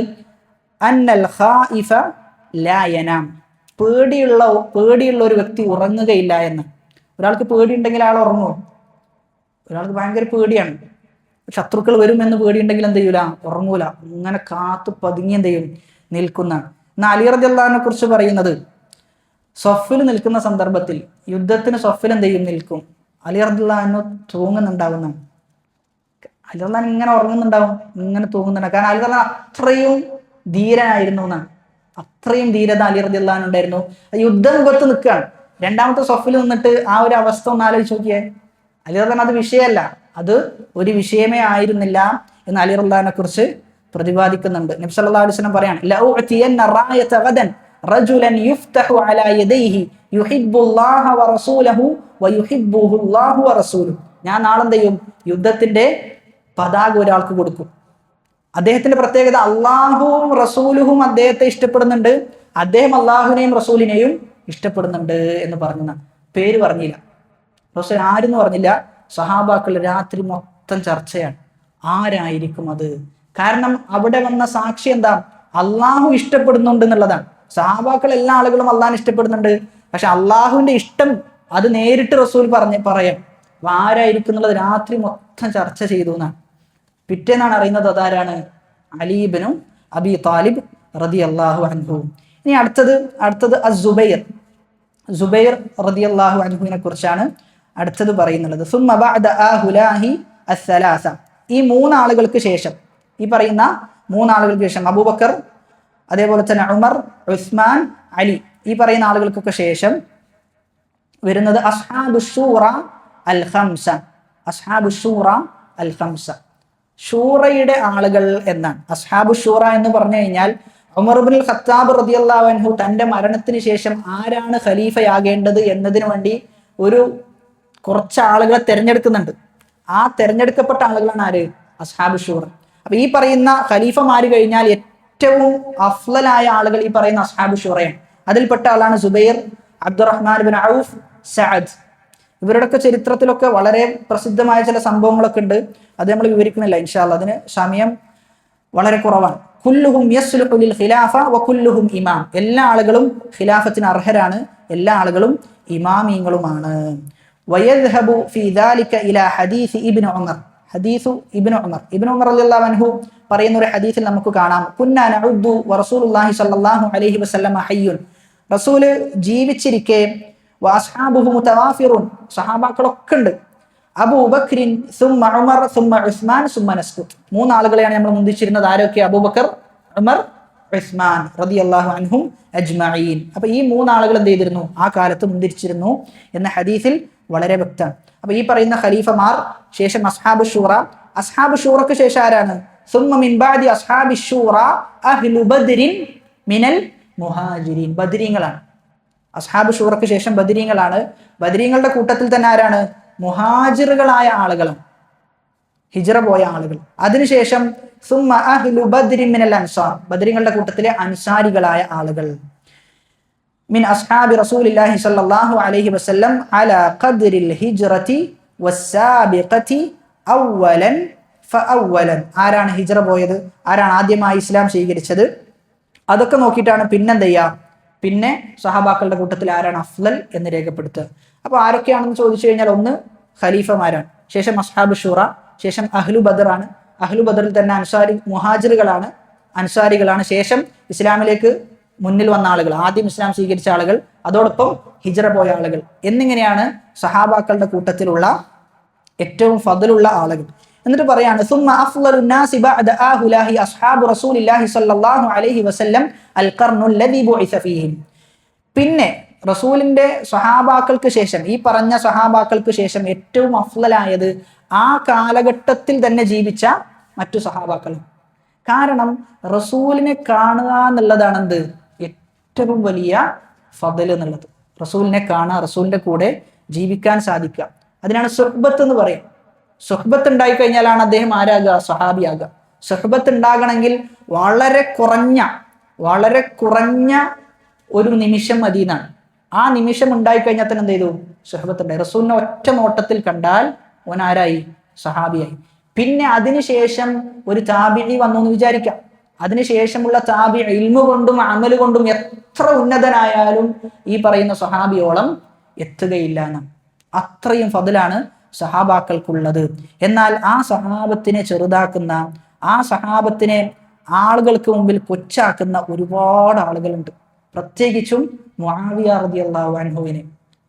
അന്നൽ ഖായിഫ ലാ യനാം, പേടിയുള്ള ഒരു വ്യക്തി ഉറങ്ങുകയില്ല എന്ന്. ഒരാൾക്ക് പേടിയുണ്ടെങ്കിൽ ആൾ ഉറങ്ങുമോ? ഒരാൾക്ക് ഭയങ്കര പേടിയാണ്, ശത്രുക്കൾ വരുമെന്ന് പേടിയുണ്ടെങ്കിൽ എന്ത് ചെയ്യൂല? ഉറങ്ങൂല. ഇങ്ങനെ കാത്തു പതുങ്ങി എന്ത് ചെയ്യും? നിൽക്കുന്നതാണ്. എന്നാൽ അലി റളിയല്ലാഹുവിനെ കുറിച്ച് പറയുന്നത് സൊഫിൽ നിൽക്കുന്ന സന്ദർഭത്തിൽ, യുദ്ധത്തിന് സൊഫിൽ എന്ത് ചെയ്യും? നിൽക്കും. അലി റളിയല്ലാഹു തൂങ്ങുന്നുണ്ടാവുന്നതാണ്. അലി റളിയല്ലാഹു ഇങ്ങനെ ഉറങ്ങുന്നുണ്ടാവും, ഇങ്ങനെ തൂങ്ങുന്നുണ്ടാവും. കാരണം അലി റളിയല്ലാഹു അത്രയും ധീരനായിരുന്നു എന്നാണ്. അത്രയും ധീരത അലി റളിയല്ലാഹു ഉണ്ടായിരുന്നു. യുദ്ധമുഖത്ത് നിൽക്കുകയാണ്, രണ്ടാമത്തെ സൊഫിൽ നിന്നിട്ട് ആ ഒരു അവസ്ഥ ഒന്ന് ആലോചിച്ച് നോക്കിയേ. അലി റളിയല്ലാഹു അത് വിഷയമല്ല, അത് ഒരു വിഷയമേ ആയിരുന്നില്ല എന്ന് അലി റളിയല്ലാഹുവിനെ കുറിച്ച് പ്രതിപാദിക്കുന്നുണ്ട്. നബി സല്ലല്ലാഹു അലൈഹി വസല്ലം പറയാണ്, ലഉഅതിയന്ന റായത ഗദൻ റജുലൻ യുഫ്തഹു അലാ യദൈഹി യുഹിബ്ബുല്ലാഹ വറസൂലഹു വയുഹിബ്ബുഹുല്ലാഹു വറസൂലുഹു. ഞാൻ നാളെ എന്ത് ചെയ്യും? യുദ്ധത്തിന്റെ പതാക ഒരാൾക്ക് കൊടുക്കും. അദ്ദേഹത്തിന്റെ പ്രത്യേകത അള്ളാഹുവും റസൂലുഹും അദ്ദേഹത്തെ ഇഷ്ടപ്പെടുന്നുണ്ട്, അദ്ദേഹം അള്ളാഹുവിനെയും റസൂലിനെയും ഇഷ്ടപ്പെടുന്നുണ്ട് എന്ന് പറഞ്ഞു. പേര് പറഞ്ഞില്ല, റസൂൽ ആരെന്ന് പറഞ്ഞില്ല. സഹാബാക്കൾ രാത്രി മൊത്തം ചർച്ചയാണ്, ആരായിരിക്കും അത്? കാരണം അവിടെ വന്ന സാക്ഷി എന്താ? അള്ളാഹു ഇഷ്ടപ്പെടുന്നുണ്ട് എന്നുള്ളതാണ്. സഹാബാക്കൾ എല്ലാ ആളുകളും അള്ളാഹിനെ ഇഷ്ടപ്പെടുന്നുണ്ട്, പക്ഷെ അള്ളാഹുവിന്റെ ഇഷ്ടം അത് നേരിട്ട് റസൂൽ പറയാം. അപ്പൊ ആരായിരിക്കും എന്നുള്ളത് രാത്രി മൊത്തം ചർച്ച ചെയ്തു എന്നാണ്. പിറ്റേന്നാണ് അറിയുന്നത് അതാരാണ്? അലി ഇബ്നു അബീ താലിബ് റളിയല്ലാഹു അൻഹു. ഇനി അടുത്തത് സുബൈർ റളിയല്ലാഹു അൻഹുവിനെ കുറിച്ചാണ് അടുത്തത് പറയുന്നുള്ളത്. സുമ്മ ബഅദ ആഹുലാഹി അസ്സലാസ. ഈ മൂന്നാളുകൾക്ക് ശേഷം, ഈ പറയുന്ന മൂന്നാളുകൾക്ക് ശേഷം അബൂബക്കർ, അതേപോലെ തന്നെ ഉമർ, ഉസ്മാൻ, അലി, ഈ പറയുന്ന ആളുകൾക്കൊക്കെ ശേഷം വരുന്നത് അസ്ഹാബുശൂറ അൽ ഖംസ. അസ്ഹാബുശൂറ അൽ ഖംസ, ഷൂറയുടെ ആളുകൾ എന്നാണ്. അസ്ഹാബുശൂറ എന്ന് പറഞ്ഞു കഴിഞ്ഞാൽ ഉമർ ഇബ്നുൽ ഖത്താബ് റളിയല്ലാഹു അൻഹു തന്റെ മരണത്തിന് ശേഷം ആരാണ് ഖലീഫയാകേണ്ടത് എന്നതിനു വേണ്ടി ഒരു കുറച്ച് ആളുകളെ തിരഞ്ഞെടുക്കുന്നുണ്ട്. ആ തിരഞ്ഞെടുക്കപ്പെട്ട ആളുകളാണ് ആര്? അസ്ഹാബു ഷൂറ. അപ്പൊ ഈ പറയുന്ന ഖലീഫമാര് കഴിഞ്ഞാൽ ഏറ്റവും അഫ്ളലായ ആളുകൾ ഈ പറയുന്ന അസ്ഹാബു ഷൂറയാണ്. അതിൽപ്പെട്ട ആളാണ് സുബൈർ, അബ്ദുറഹ്മാൻ ബിൻ ഔഫ്, സഅദ്. ഇവരുടെയൊക്കെ ചരിത്രത്തിലൊക്കെ വളരെ പ്രസിദ്ധമായ ചില സംഭവങ്ങളൊക്കെ ഉണ്ട്. അത് നമ്മൾ വിവരിക്കുന്നില്ല ഇൻഷാ അല്ലാഹ്, അതിന് സമയം വളരെ കുറവാണ്. കുല്ലുഹും യസ്ലുഹു ലിൽ ഖിലാഫ വകുല്ലുഹും ഇമാം. എല്ലാ ആളുകളും ഖിലാഫത്തിന് അർഹരാണ്, എല്ലാ ആളുകളും ഇമാമീങ്ങളുമാണ്. വയദ്ഹബു ഫീ ദാലിക ഇലാ ഹദീസ് ഇബ്നു ഉമർ. ഹദീസു ഇബ്നു ഉമർ, ഇബ്നു ഉമർ റളിയല്ലാഹു അൻഹു പറയുന്ന ഒരു ഹദീസിൽ നമുക്ക് കാണാം, കുന്നാ നഉദ്ദു വറസൂലുള്ളാഹി സ്വല്ലല്ലാഹു അലൈഹി വസല്ലം ഹയ്യുൻ. റസൂല് ജീവിച്ചിരിക്കെ വഅസ്ഹാബുഹു മുതവാഫിറുൻ, സഹാബാക്കളൊക്കെ ഉണ്ട്. അബൂബക്രിൻ സുമ്മ ഉമർ സുമ്മ ഉസ്മാൻ സുമ്മ നസ്കുത്ത്. മൂന്നാളുകളെയാണ് നമ്മൾ മുന്തിച്ചിരുന്നത്. ആരൊക്കെ? അബൂബക്കർ, ഉമർ, ഉസ്മാൻ റളിയല്ലാഹു അൻഹും അജ്മഈൻ. അപ്പൊ ഈ മൂന്നാളുകൾ എന്ത് ചെയ്തിരുന്നു? ആ കാലത്ത് മുന്തിരിച്ചിരുന്നു എന്ന ഹദീസിൽ വളരെ വ്യക്തമാണ്. അപ്പൊ ഈ പറയുന്ന ഖലീഫമാർ ശേഷം അസ്ഹാബു ഷൂറ. അസ്ഹാബു ഷൂറക്ക് ശേഷം ആരാണ്? സുമ്മ മിൻ ബഅദി അസ്ഹാബി ഷൂറ അഹ്ലു ബദ്രിൻ മിനൽ മുഹാജിരീൻ. ബദ്രീങ്ങളാണ്. അസ്ഹാബു ഷൂറക്ക് ശേഷം ബദ്രീങ്ങളാണ്. ബദ്രീങ്ങളുടെ കൂട്ടത്തിൽ തന്നെ ആരാണ്? മുഹാജിറുകളായ ആളുകളാണ്, ഹിജ്റ പോയ ആളുകൾ. അതിനുശേഷം സുമ്മ അഹ്ലു ബദ്രിൻ മിനൽ അൻസാർ, ബദ്രീങ്ങളുടെ കൂട്ടത്തിലെ അൻസാരികളായ ആളുകൾ. മിൻ അസ്ഹാബി റസൂലില്ലാഹി സ്വല്ലല്ലാഹു അലൈഹി വസല്ലം അലാ ഖദ്രിൽ ഹിജ്റതി വസ്സാബിഖതി അവ്വലൻ ഫഅവ്വലൻ. ആരാണ് ഹിജ്റ പോയത്? ആരാണ് ആദ്യമായി ഇസ്ലാം സ്വീകരിച്ചത്? അതൊക്കെ നോക്കിയിട്ടാണ് പിന്നെന്ത് ചെയ്യുക? പിന്നെ സഹാബാക്കളുടെ കൂട്ടത്തിൽ ആരാണ് അഫ്ളൽ എന്ന് രേഖപ്പെടുത്തുക. അപ്പൊ ആരൊക്കെയാണെന്ന് ചോദിച്ചു കഴിഞ്ഞാൽ, ഒന്ന് ഖലീഫമാരാണ്, ശേഷം അസ്ഹാബു ഷൂറ, ശേഷം അഹ്ലു ബദർ ആണ്. അഹ്ലു ബദറിൽ തന്നെ മുഹാജിറുകളാണ്, അൻസാരികളാണ്. ശേഷം ഇസ്ലാമിലേക്ക് മുന്നിൽ വന്ന ആളുകൾ, ആദ്യം ഇസ്ലാം സ്വീകരിച്ച ആളുകൾ, അതോടൊപ്പം ഹിജ്റ പോയ ആളുകൾ എന്നിങ്ങനെയാണ് സഹാബാക്കളുടെ കൂട്ടത്തിലുള്ള ഏറ്റവും ഫضലുള്ള ആളുകൾ. എന്നിട്ട് പറയാണ് സുമ്മ അഫ്ളലു നാസി ബഅദ ആഹുലാഹി അസ്ഹാബു റസൂലില്ലാഹി സ്വല്ലല്ലാഹു അലൈഹി വസല്ലം അൽ ഖർനുൽ ലദീ ബുഇസ ഫീഹിം. പിന്നെ റസൂലിന്റെ സഹാബാക്കൾക്ക് ശേഷം, ഈ പറഞ്ഞ സഹാബാക്കൾക്ക് ശേഷം ഏറ്റവും അഫ്ളലായത് ആ കാലഘട്ടത്തിൽ തന്നെ ജീവിച്ച മറ്റു സഹാബാക്കളും. കാരണം റസൂലിനെ കാണുക എന്നുള്ളതാണ് എന്ത്? ഏറ്റവും വലിയ ഫضൽ എന്നുള്ളത്. റസൂലിനെ കാണുക, റസൂലിന്റെ കൂടെ ജീവിക്കാൻ സാധിക്കുക, അതിനാണ് സുഹ്ബത്ത് എന്ന് പറയും. സുഹ്ബത്ത് ഉണ്ടായി കഴിഞ്ഞാലാണ് അദ്ദേഹം ആരാകുക? സഹാബിയാകുക. സുഹ്ബത്ത് ഉണ്ടാകണമെങ്കിൽ വളരെ കുറഞ്ഞ ഒരു നിമിഷം മതി എന്നാണ്. ആ നിമിഷം ഉണ്ടായി കഴിഞ്ഞാൽ തന്നെ എന്ത് ചെയ്തു? സുഹ്ബത്ത് ഉണ്ടായി. റസൂലിനെ ഒറ്റ നോട്ടത്തിൽ കണ്ടാൽ ഓൻ ആരായി? സഹാബിയായി. പിന്നെ അതിനുശേഷം ഒരു താബിഈ വന്നു എന്ന് വിചാരിക്കാം. അതിനുശേഷമുള്ള താബിഈ ഇൽമു കൊണ്ടും അമല് കൊണ്ടും എത്ര ഉന്നതനായാലും ഈ പറയുന്ന സഹാബിയോളം എത്തുകയില്ല എന്നാണ്. അത്രയും ഫضലാണ് സഹാബാക്കൾക്കുള്ളത്. എന്നാൽ ആ സഹാബത്തിനെ ചെറുതാക്കുന്ന, ആ സഹാബത്തിനെ ആളുകൾക്ക് മുമ്പിൽ കൊച്ചാക്കുന്ന ഒരുപാട് ആളുകളുണ്ട്. പ്രത്യേകിച്ചും മുആവിയ റളിയല്ലാഹു അൻഹുവിനെ,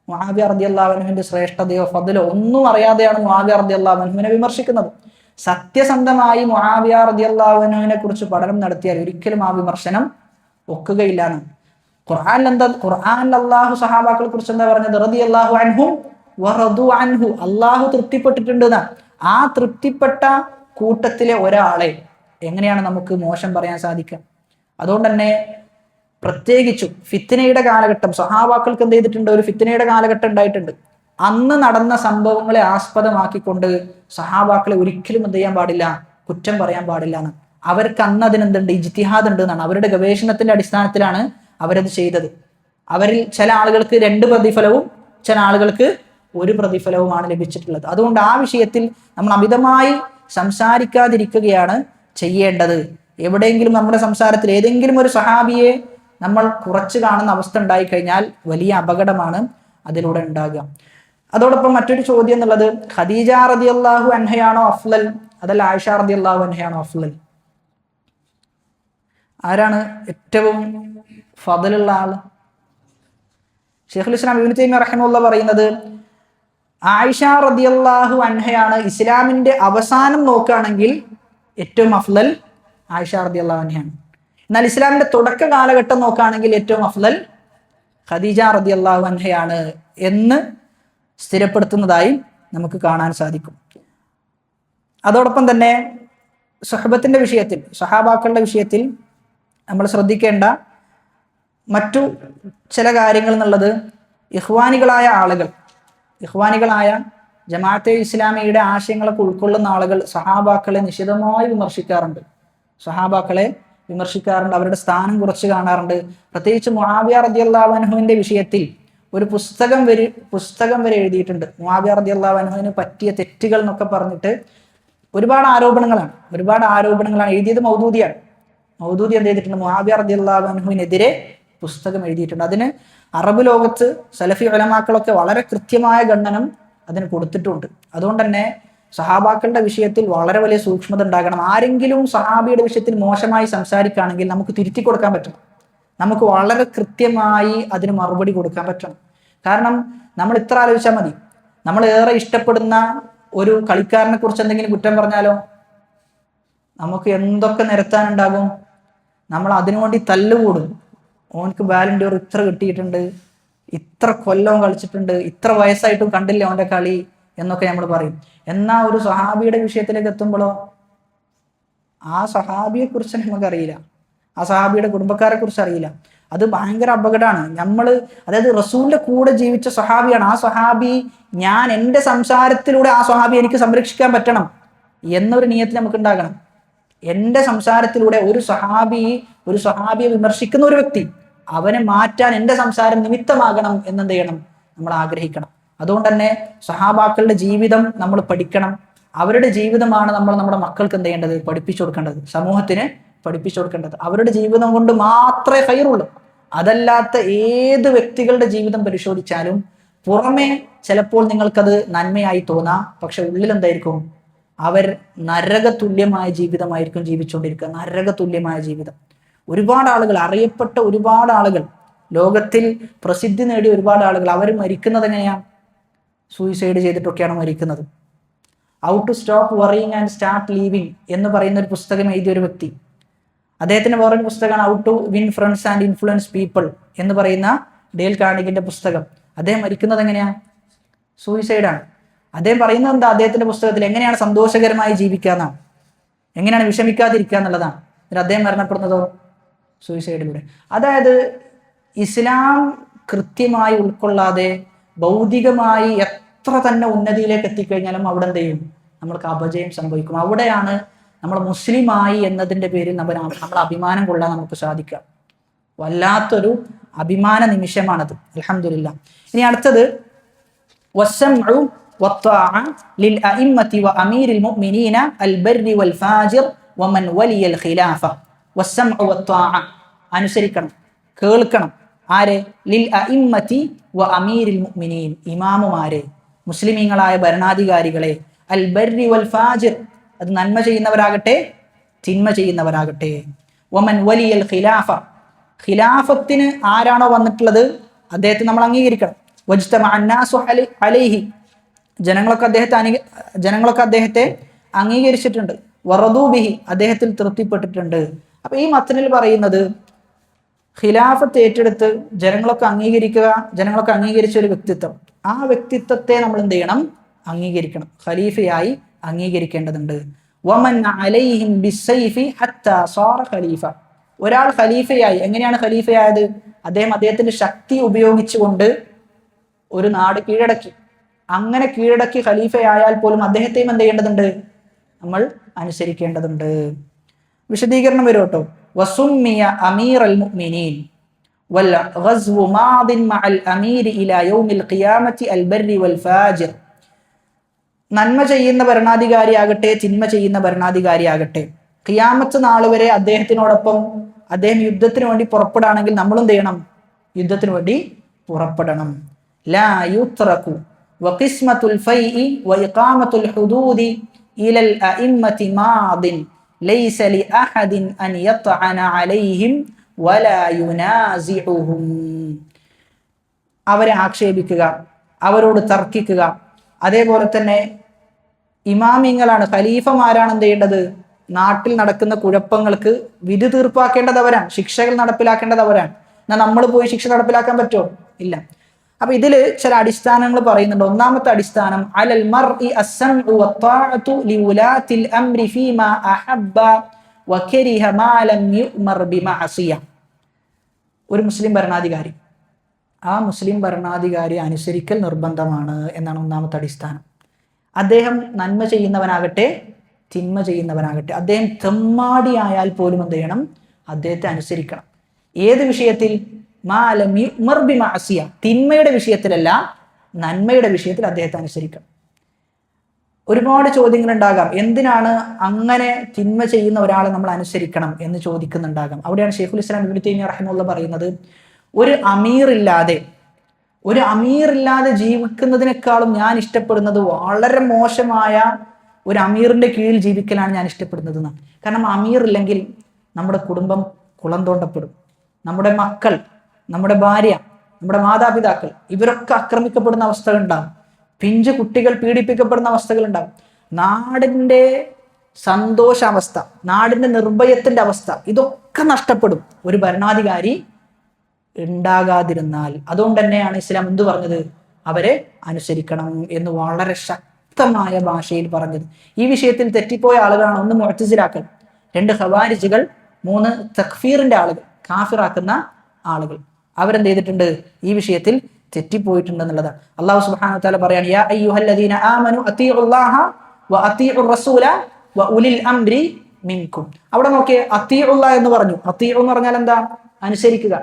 മുആവിയ റളിയല്ലാഹു അൻഹുവിന്റെ ശ്രേഷ്ഠതയോ ഫضലോ ഒന്നും അറിയാതെയാണ് മുആവിയ റളിയല്ലാഹു അൻഹുവിനെ വിമർശിക്കുന്നത്. സത്യസന്ധമായി മുആവിയ റളിയല്ലാഹു അൻഹുവിനെ കുറിച്ച് പഠനം നടത്തിയാൽ ഒരിക്കലും ആ വിമർശനം ഒക്കുകയില്ല എന്നാണ്. ഖുർആനിൽ അല്ലാഹു സഹാബാക്കളെ കുറിച്ച് എന്താ പറഞ്ഞത്? റളിയല്ലാഹു അൻഹും വറദു അൻഹു, അല്ലാഹു തൃപ്തിപ്പെട്ടിട്ടുണ്ട് എന്നാണ്. ആ തൃപ്തിപ്പെട്ട കൂട്ടത്തിലെ ഒരാളെ എങ്ങനെയാണ് നമുക്ക് മോശം പറയാൻ സാധിക്കുക? അതുകൊണ്ട് തന്നെ പ്രത്യേകിച്ചും ഫിത്നയുടെ കാലഘട്ടം, സഹാബാക്കൾക്ക് എന്ത് ചെയ്തിട്ടുണ്ട്? ഒരു ഫിത്നയുടെ കാലഘട്ടം ഉണ്ടായിട്ടുണ്ട്. അന്ന് നടന്ന സംഭവങ്ങളെ ആസ്പദമാക്കിക്കൊണ്ട് സഹാബാക്കളെ ഒരിക്കലും എന്ത് ചെയ്യാൻ പാടില്ല? കുറ്റം പറയാൻ പാടില്ല എന്നാണ്. അവർക്ക് അന്ന് അതിനെന്തുണ്ട്? ഇജ്തിഹാദ് ഉണ്ട് എന്നാണ്. അവരുടെ ഗവേഷണത്തിന്റെ അടിസ്ഥാനത്തിലാണ് അവരത് ചെയ്തത്. അവരിൽ ചില ആളുകൾക്ക് 2 പ്രതിഫലവും ചില ആളുകൾക്ക് 1 പ്രതിഫലവുമാണ് ലഭിച്ചിട്ടുള്ളത്. അതുകൊണ്ട് ആ വിഷയത്തിൽ നമ്മൾ അമിതമായി സംസാരിക്കാതിരിക്കുകയാണ് ചെയ്യേണ്ടത്. എവിടെയെങ്കിലും നമ്മുടെ സംസാരത്തിൽ ഏതെങ്കിലും ഒരു സഹാബിയെ നമ്മൾ കുറച്ച് കാണുന്ന അവസ്ഥ ഉണ്ടായിക്കഴിഞ്ഞാൽ വലിയ അപകടമാണ് അതിലൂടെ ഉണ്ടാകുക. അതോടൊപ്പം മറ്റൊരു ചോദ്യം എന്നുള്ളത്, ഖദീജ റളിയല്ലാഹു അൻഹയാണോ അഫ്ളൽ, അതല്ല ആയിഷ റളിയല്ലാഹു അൻഹയാണോ അഫ്ളൽ? ആരാണ് ഏറ്റവും ഫضലുള്ള ആൾ? ശൈഖുൽ ഇസ്ലാം ഇബ്നു തൈമിയ്യ റഹിമഹുല്ലാഹ് പറയുന്നത് ആയിഷ റളിയല്ലാഹു അൻഹയാണ് ഇസ്ലാമിന്റെ അവസാനം നോക്കുകയാണെങ്കിൽ ഏറ്റവും അഫ്ളൽ ആയിഷ റളിയല്ലാഹു അൻഹയാണ്. എന്നാൽ ഇസ്ലാമിന്റെ തുടക്ക കാലഘട്ടം നോക്കുകയാണെങ്കിൽ ഏറ്റവും അഫ്ളൽ ഖദീജ റളിയല്ലാഹു അൻഹയാണ് എന്ന് സ്ഥിരപ്പെടുത്തുന്നതായി നമുക്ക് കാണാൻ സാധിക്കും. അതോടൊപ്പം തന്നെ സുഹബത്തിന്റെ വിഷയത്തിൽ, സഹാബാക്കളുടെ വിഷയത്തിൽ നമ്മൾ ശ്രദ്ധിക്കേണ്ട മറ്റു ചില കാര്യങ്ങൾ എന്നുള്ളത്, ഇഖ്വാനികളായ ആളുകൾ, ഇഖ്വാനികളായ ജമാഅത്തെ ഇസ്ലാമിയുടെ ആശയങ്ങളൊക്കെ ഉൾക്കൊള്ളുന്ന ആളുകൾ സഹാബാക്കളെ നിശിതമായി വിമർശിക്കാറുണ്ട്. അവരുടെ സ്ഥാനം കുറച്ച് കാണാറുണ്ട്. പ്രത്യേകിച്ച് മുആവിയ റളിയല്ലാഹു അൻഹുവിന്റെ വിഷയത്തിൽ ഒരു പുസ്തകം വരെ എഴുതിയിട്ടുണ്ട്. മുആവിയ റളിയല്ലാഹു അൻഹുവിന് പറ്റിയ തെറ്റുകൾ എന്നൊക്കെ പറഞ്ഞിട്ട് ഒരുപാട് ആരോപണങ്ങളാണ് എഴുതിയത്. മൗദൂദി എന്ത് ചെയ്തിട്ടുണ്ട്? മുആവിയ റളിയല്ലാഹു അൻഹുവിനെതിരെ പുസ്തകം എഴുതിയിട്ടുണ്ട്. അതിന് അറബ് ലോകത്ത് സലഫി ഉലമാക്കളൊക്കെ വളരെ കൃത്യമായ ഖണ്ഡനം അതിന് കൊടുത്തിട്ടുണ്ട്. അതുകൊണ്ട് തന്നെ സഹാബാക്കളുടെ വിഷയത്തിൽ വളരെ വലിയ സൂക്ഷ്മത ഉണ്ടാകണം. ആരെങ്കിലും സഹാബിയുടെ വിഷയത്തിൽ മോശമായി സംസാരിക്കുകയാണെങ്കിൽ നമുക്ക് തിരുത്തി കൊടുക്കാൻ പറ്റണം. നമുക്ക് വളരെ കൃത്യമായി അതിന് മറുപടി കൊടുക്കാൻ പറ്റണം. കാരണം നമ്മൾ ഇത്ര ആലോചിച്ചാൽ മതി, നമ്മൾ ഏറെ ഇഷ്ടപ്പെടുന്ന ഒരു കളിക്കാരനെ കുറിച്ച് എന്തെങ്കിലും കുറ്റം പറഞ്ഞാലോ നമുക്ക് എന്തൊക്കെ നിരത്താനുണ്ടാകും. നമ്മൾ അതിനുവേണ്ടി തല്ലുകൂടും. ഓനക്ക് ബാലൻ ഡി ഓർ ഇത്ര കിട്ടിയിട്ടുണ്ട്, ഇത്ര കൊല്ലം കളിച്ചിട്ടുണ്ട്, ഇത്ര വയസ്സായിട്ടും കണ്ടില്ല അവന്റെ കളി എന്നൊക്കെ നമ്മൾ പറയും. എന്നാൽ ഒരു സഹാബിയുടെ വിഷയത്തിലേക്ക് എത്തുമ്പോഴോ ആ സഹാബിയെ കുറിച്ച് നമുക്കറിയില്ല, ആ സഹാബിയുടെ കുടുംബക്കാരെ കുറിച്ച് അറിയില്ല. അത് ഭയങ്കര അപകടമാണ്. അതായത് റസൂലിന്റെ കൂടെ ജീവിച്ച സഹാബിയാണ് ആ സഹാബി. ഞാൻ എൻ്റെ സംസാരത്തിലൂടെ ആ സഹാബി എനിക്ക് സംരക്ഷിക്കാൻ പറ്റണം എന്നൊരു നിയത്തിൽ നമുക്ക് ഉണ്ടാകണം. എൻ്റെ സംസാരത്തിലൂടെ ഒരു സഹാബിയെ വിമർശിക്കുന്ന ഒരു വ്യക്തി, അവനെ മാറ്റാൻ എൻ്റെ സംസാരം നിമിത്തമാകണം എന്നെന്ത് ചെയ്യണം? നമ്മൾ ആഗ്രഹിക്കണം. അതുകൊണ്ട് തന്നെ സഹാബാക്കളുടെ ജീവിതം നമ്മൾ പഠിക്കണം. അവരുടെ ജീവിതമാണ് നമ്മൾ നമ്മുടെ മക്കൾക്ക് എന്ത് ചെയ്യേണ്ടത്? പഠിപ്പിച്ചു കൊടുക്കേണ്ടത്, സമൂഹത്തിന് പഠിപ്പിച്ചു കൊടുക്കേണ്ടത്. അവരുടെ ജീവിതം കൊണ്ട് മാത്രമേ ഖൈറുള്ളൂ. അതല്ലാത്ത ഏത് വ്യക്തികളുടെ ജീവിതം പരിശോധിച്ചാലും പുറമെ ചിലപ്പോൾ നിങ്ങൾക്കത് നന്മയായി തോന്നാം, പക്ഷെ ഉള്ളിൽ എന്തായിരിക്കും? അവർ നരകതുല്യമായ ജീവിതമായിരിക്കും ജീവിച്ചുകൊണ്ടിരിക്കുക. നരകതുല്യമായ ജീവിതം. അറിയപ്പെട്ട ഒരുപാട് ആളുകൾ, ലോകത്തിൽ പ്രസിദ്ധി നേടിയ ഒരുപാട് ആളുകൾ, അവർ മരിക്കുന്നത് എങ്ങനെയാണ്? സൂയിസൈഡ് ചെയ്തിട്ടൊക്കെയാണ് മരിക്കുന്നത്. How to stop worrying and start living എന്ന് പറയുന്ന ഒരു പുസ്തകം എഴുതിയ ഒരു വ്യക്തി. അദ്ദേഹത്തിന് വേറൊരു പുസ്തകമാണ് how to win friends and influence people എന്ന് പറയുന്ന ഡേൽ കാർണിഗിന്റെ പുസ്തകം. അദ്ദേഹം മരിക്കുന്നത് എങ്ങനെയാണ്? സൂയിസൈഡാണ്. അദ്ദേഹം പറയുന്നത് എന്താ? അദ്ദേഹത്തിന്റെ പുസ്തകത്തിൽ എങ്ങനെയാണ് സന്തോഷകരമായി ജീവിക്കാന്നാണ്, എങ്ങനെയാണ് വിഷമിക്കാതിരിക്കുക എന്നുള്ളതാണ്. എന്നിട്ട് അദ്ദേഹം മരണപ്പെടുന്നതോ സൂയിസൈഡിലൂടെ. അതായത് ഇസ്ലാം കൃത്യമായി ഉൾക്കൊള്ളാതെ ഭൗതികമായി എത്ര തന്നെ ഉന്നതിയിലേക്ക് എത്തിക്കഴിഞ്ഞാലും അവിടെ എന്ത് ചെയ്യും? നമ്മൾക്ക് അപജയം സംഭവിക്കും. അവിടെയാണ് നമ്മൾ മുസ്ലിമായി എന്നതിൻ്റെ പേരിൽ നമ്മൾ അഭിമാനം കൊള്ളാൻ നമുക്ക് സാധിക്കുക. വല്ലാത്തൊരു അഭിമാന നിമിഷമാണത്. അൽഹംദുലില്ലാഹ്. ഇനി അടുത്തത് വസ്സംഉ വത്വാഅ ലിൽ അഇമ്മത്തി വഅമീരിൽ മുഅ്മിനീന അൽ ബർരി വൽ ഫാജിർ വമൻ വലിയൽ ഖിലാഫ. വസ്സംഉ വത്വാഅ, അനുസരിക്കണം, കേൾക്കണം. ആരെ? ലിൽ അഇമ്മത്തി വഅമീരിൽ മുഅ്മിനീൻ, ഇമാമുമാരെ, മുസ്ലിമീങ്ങളായ ഭരണാധികാരികളെ. അൽ ബർരി വൽ ഫാജിർ, അത് നന്മ ചെയ്യുന്നവരാകട്ടെ തിന്മ ചെയ്യുന്നവരാകട്ടെ. വമൻ വലിയൽ ഖിലാഫ, ഖിലാഫത്തിന് ആരാണോ വന്നിട്ടുള്ളത് അദ്ദേഹത്തെ നമ്മൾ അംഗീകരിക്കണം. വജ്തമഅ അന്നാസു അലൈഹി, ജനങ്ങളൊക്കെ അദ്ദേഹത്തെ അംഗീകരിച്ചിട്ടുണ്ട്. വറദൂ ബിഹി, അദ്ദേഹത്തിൽ തൃപ്തിപ്പെട്ടിട്ടുണ്ട്. അപ്പൊ ഈ മത്നിൽ പറയുന്നത് ഖിലാഫത്ത് ഏറ്റെടുത്ത് ജനങ്ങളൊക്കെ അംഗീകരിച്ച ഒരു വ്യക്തിത്വം, ആ വ്യക്തിത്വത്തെ നമ്മൾ എന്ത് ചെയ്യണം? അംഗീകരിക്കണം, ഖലീഫയായി അംഗീകരിക്കേണ്ടതുണ്ട്. വമൻ അലൈഹിം ബിസ്സൈഫി ഹത്താ സാറ ഖലീഫ, ഒരാൾ ഖലീഫയായി, എങ്ങനെയാണ് ഖലീഫയായത്? അദ്ദേഹത്തിന്റെ ശക്തി ഉപയോഗിച്ചുകൊണ്ട് ഒരു നാട് കീഴടക്കി. അങ്ങനെ കീഴടക്കി ഖലീഫയായാൽ പോലും അദ്ദേഹത്തെയും എന്ത് ചെയ്യേണ്ടതുണ്ട്? നമ്മൾ അനുസരിക്കേണ്ടതുണ്ട്. വിശദീകരണം വരും കേട്ടോ. വസുമ്മിയ അമീറൽ മുഅ്മിനീൻ വൽ ഗസ്വു മാദിൻ മഅൽ അമീരി ഇലാ യൗമിൽ ഖിയാമത്തി അൽ ബർരി വൽ ഫാജിർ. നന്മ ചെയ്യുന്ന ഭരണാധികാരിയാകട്ടെ തിന്മ ചെയ്യുന്ന ഭരണാധികാരിയാകട്ടെ, ഖിയാമത്ത് നാൾ വരെ അദ്ദേഹത്തിനോടൊപ്പം അദ്ദേഹം യുദ്ധത്തിന് വേണ്ടി പുറപ്പെടാണെങ്കിൽ നമ്മളും ചെയ്യണം, യുദ്ധത്തിന് വേണ്ടി പുറപ്പെടണം. ലാ യുത്രകു വഖിസ്മത്തുൽ ഫൈഇ വഇഖാമത്തുൽ ഹുദൂദി ഇലൽ അഇമ്മത്തി മാദിൻ ലൈസ ലിഅഹദിൻ അൻ യത്അന അലൈഹിം വലാ യുനാസിഉഹും. അവരെ ആക്ഷേപിക്കുക, അവരോട് തർക്കിക്കുക. അതേപോലെ തന്നെ ഇമാമിങ്ങളാണ്, ഖലീഫമാരാണ് എന്ത് ചെയ്യേണ്ടത്? നാട്ടിൽ നടക്കുന്ന കുഴപ്പങ്ങൾക്ക് വിധി തീർപ്പാക്കേണ്ടതവരാണ്, ശിക്ഷകൾ നടപ്പിലാക്കേണ്ടതവരാണ്. എന്നാൽ നമ്മൾ പോയി ശിക്ഷ നടപ്പിലാക്കാൻ പറ്റുമോ? ഇല്ല. അപ്പൊ ഇതിൽ ചില അടിസ്ഥാനങ്ങൾ പറയുന്നുണ്ട്. ഒന്നാമത്തെ അടിസ്ഥാനം അലൽ മർഇ അസ്സംഉ വത്വാഅതു ലിഉലാത്തിൽ അംരി ഫീമാ അഹബ്ബ വകരിഹ മാ ലം യുഅ്മർ ബിമഅസിയ. ഒരു മുസ്ലിം ഭരണാധികാരി ആ മുസ്ലിം ഭരണാധികാരി അനുസരിക്കൽ നിർബന്ധമാണ് എന്നാണ് ഒന്നാമത്തെ അടിസ്ഥാനം. അദ്ദേഹം നന്മ ചെയ്യുന്നവനാകട്ടെ തിന്മ ചെയ്യുന്നവനാകട്ടെ, അദ്ദേഹം തെമ്മാടിയായാൽ പോലും എന്ത് ചെയ്യണം? അദ്ദേഹത്തെ അനുസരിക്കണം. ഏത് വിഷയത്തിൽ? തിന്മയുടെ വിഷയത്തിലല്ല, നന്മയുടെ വിഷയത്തിൽ അദ്ദേഹത്തെ അനുസരിക്കണം. ഒരുപാട് ചോദ്യങ്ങൾ ഉണ്ടാകാം. എന്തിനാണ് അങ്ങനെ തിന്മ ചെയ്യുന്ന ഒരാളെ നമ്മൾ അനുസരിക്കണം എന്ന് ചോദിക്കുന്നുണ്ടാകാം. അവിടെയാണ് ഷെയ്ഖുൽ ഇസ്ലാം ഇബ്നു തൈമിയ്യ റഹിമഹുല്ലാഹ് പറയുന്നത്, ഒരു അമീറില്ലാതെ ജീവിക്കുന്നതിനേക്കാളും ഞാൻ ഇഷ്ടപ്പെടുന്നത് വളരെ മോശമായ ഒരു അമീറിന്റെ കീഴിൽ ജീവിക്കലാണ് ഞാൻ ഇഷ്ടപ്പെടുന്നത് എന്നാണ്. കാരണം അമീർ ഇല്ലെങ്കിൽ നമ്മുടെ കുടുംബം കുളം തോണ്ടപ്പെടും. നമ്മുടെ മക്കൾ, നമ്മുടെ ഭാര്യ, നമ്മുടെ മാതാപിതാക്കൾ ഇവരൊക്കെ ആക്രമിക്കപ്പെടുന്ന അവസ്ഥകളുണ്ടാകും. പിഞ്ചു കുട്ടികൾ പീഡിപ്പിക്കപ്പെടുന്ന അവസ്ഥകളുണ്ടാകും. നാടിൻ്റെ സന്തോഷാവസ്ഥ, നാടിൻ്റെ നിർഭയത്തിന്റെ അവസ്ഥ, ഇതൊക്കെ നഷ്ടപ്പെടും ഒരു ഭരണാധികാരി ഉണ്ടാകാതിരുന്നാൽ. അതുകൊണ്ട് തന്നെയാണ് ഇസ്ലാം എന്ത് പറഞ്ഞത്? അവരെ അനുസരിക്കണം എന്ന് വളരെ ശക്തമായ ഭാഷയിൽ പറഞ്ഞത്. ഈ വിഷയത്തിൽ തെറ്റിപ്പോയ ആളുകളാണ്: 1 മുഅ്തസിലാക്കൾ, 2 ഖവാരിജുകൾ, 3 തക്ഫീറിന്റെ ആളുകൾ, കാഫിറാക്കുന്ന ആളുകൾ. അവരെന്ത് ചെയ്തിട്ടുണ്ട്? ഈ വിഷയത്തിൽ തെറ്റിപ്പോയിട്ടുണ്ട് എന്നുള്ളതാണ്. അല്ലാഹു സുബ്ഹാനഹു വ തആല പറയാണ്: യാ അയ്യുഹല്ലദീന ആമനു അത്തീഉല്ലാഹ വ അത്തീഉർ റസൂല വ ഉലിൽ അംരി മിൻകും. അവിടെ നോക്കിയേ, അത്തീഉല്ലാഹ് എന്ന് പറഞ്ഞു. അത്തീഉ എന്ന് പറഞ്ഞാൽ എന്താ? അനുസരിക്കുക.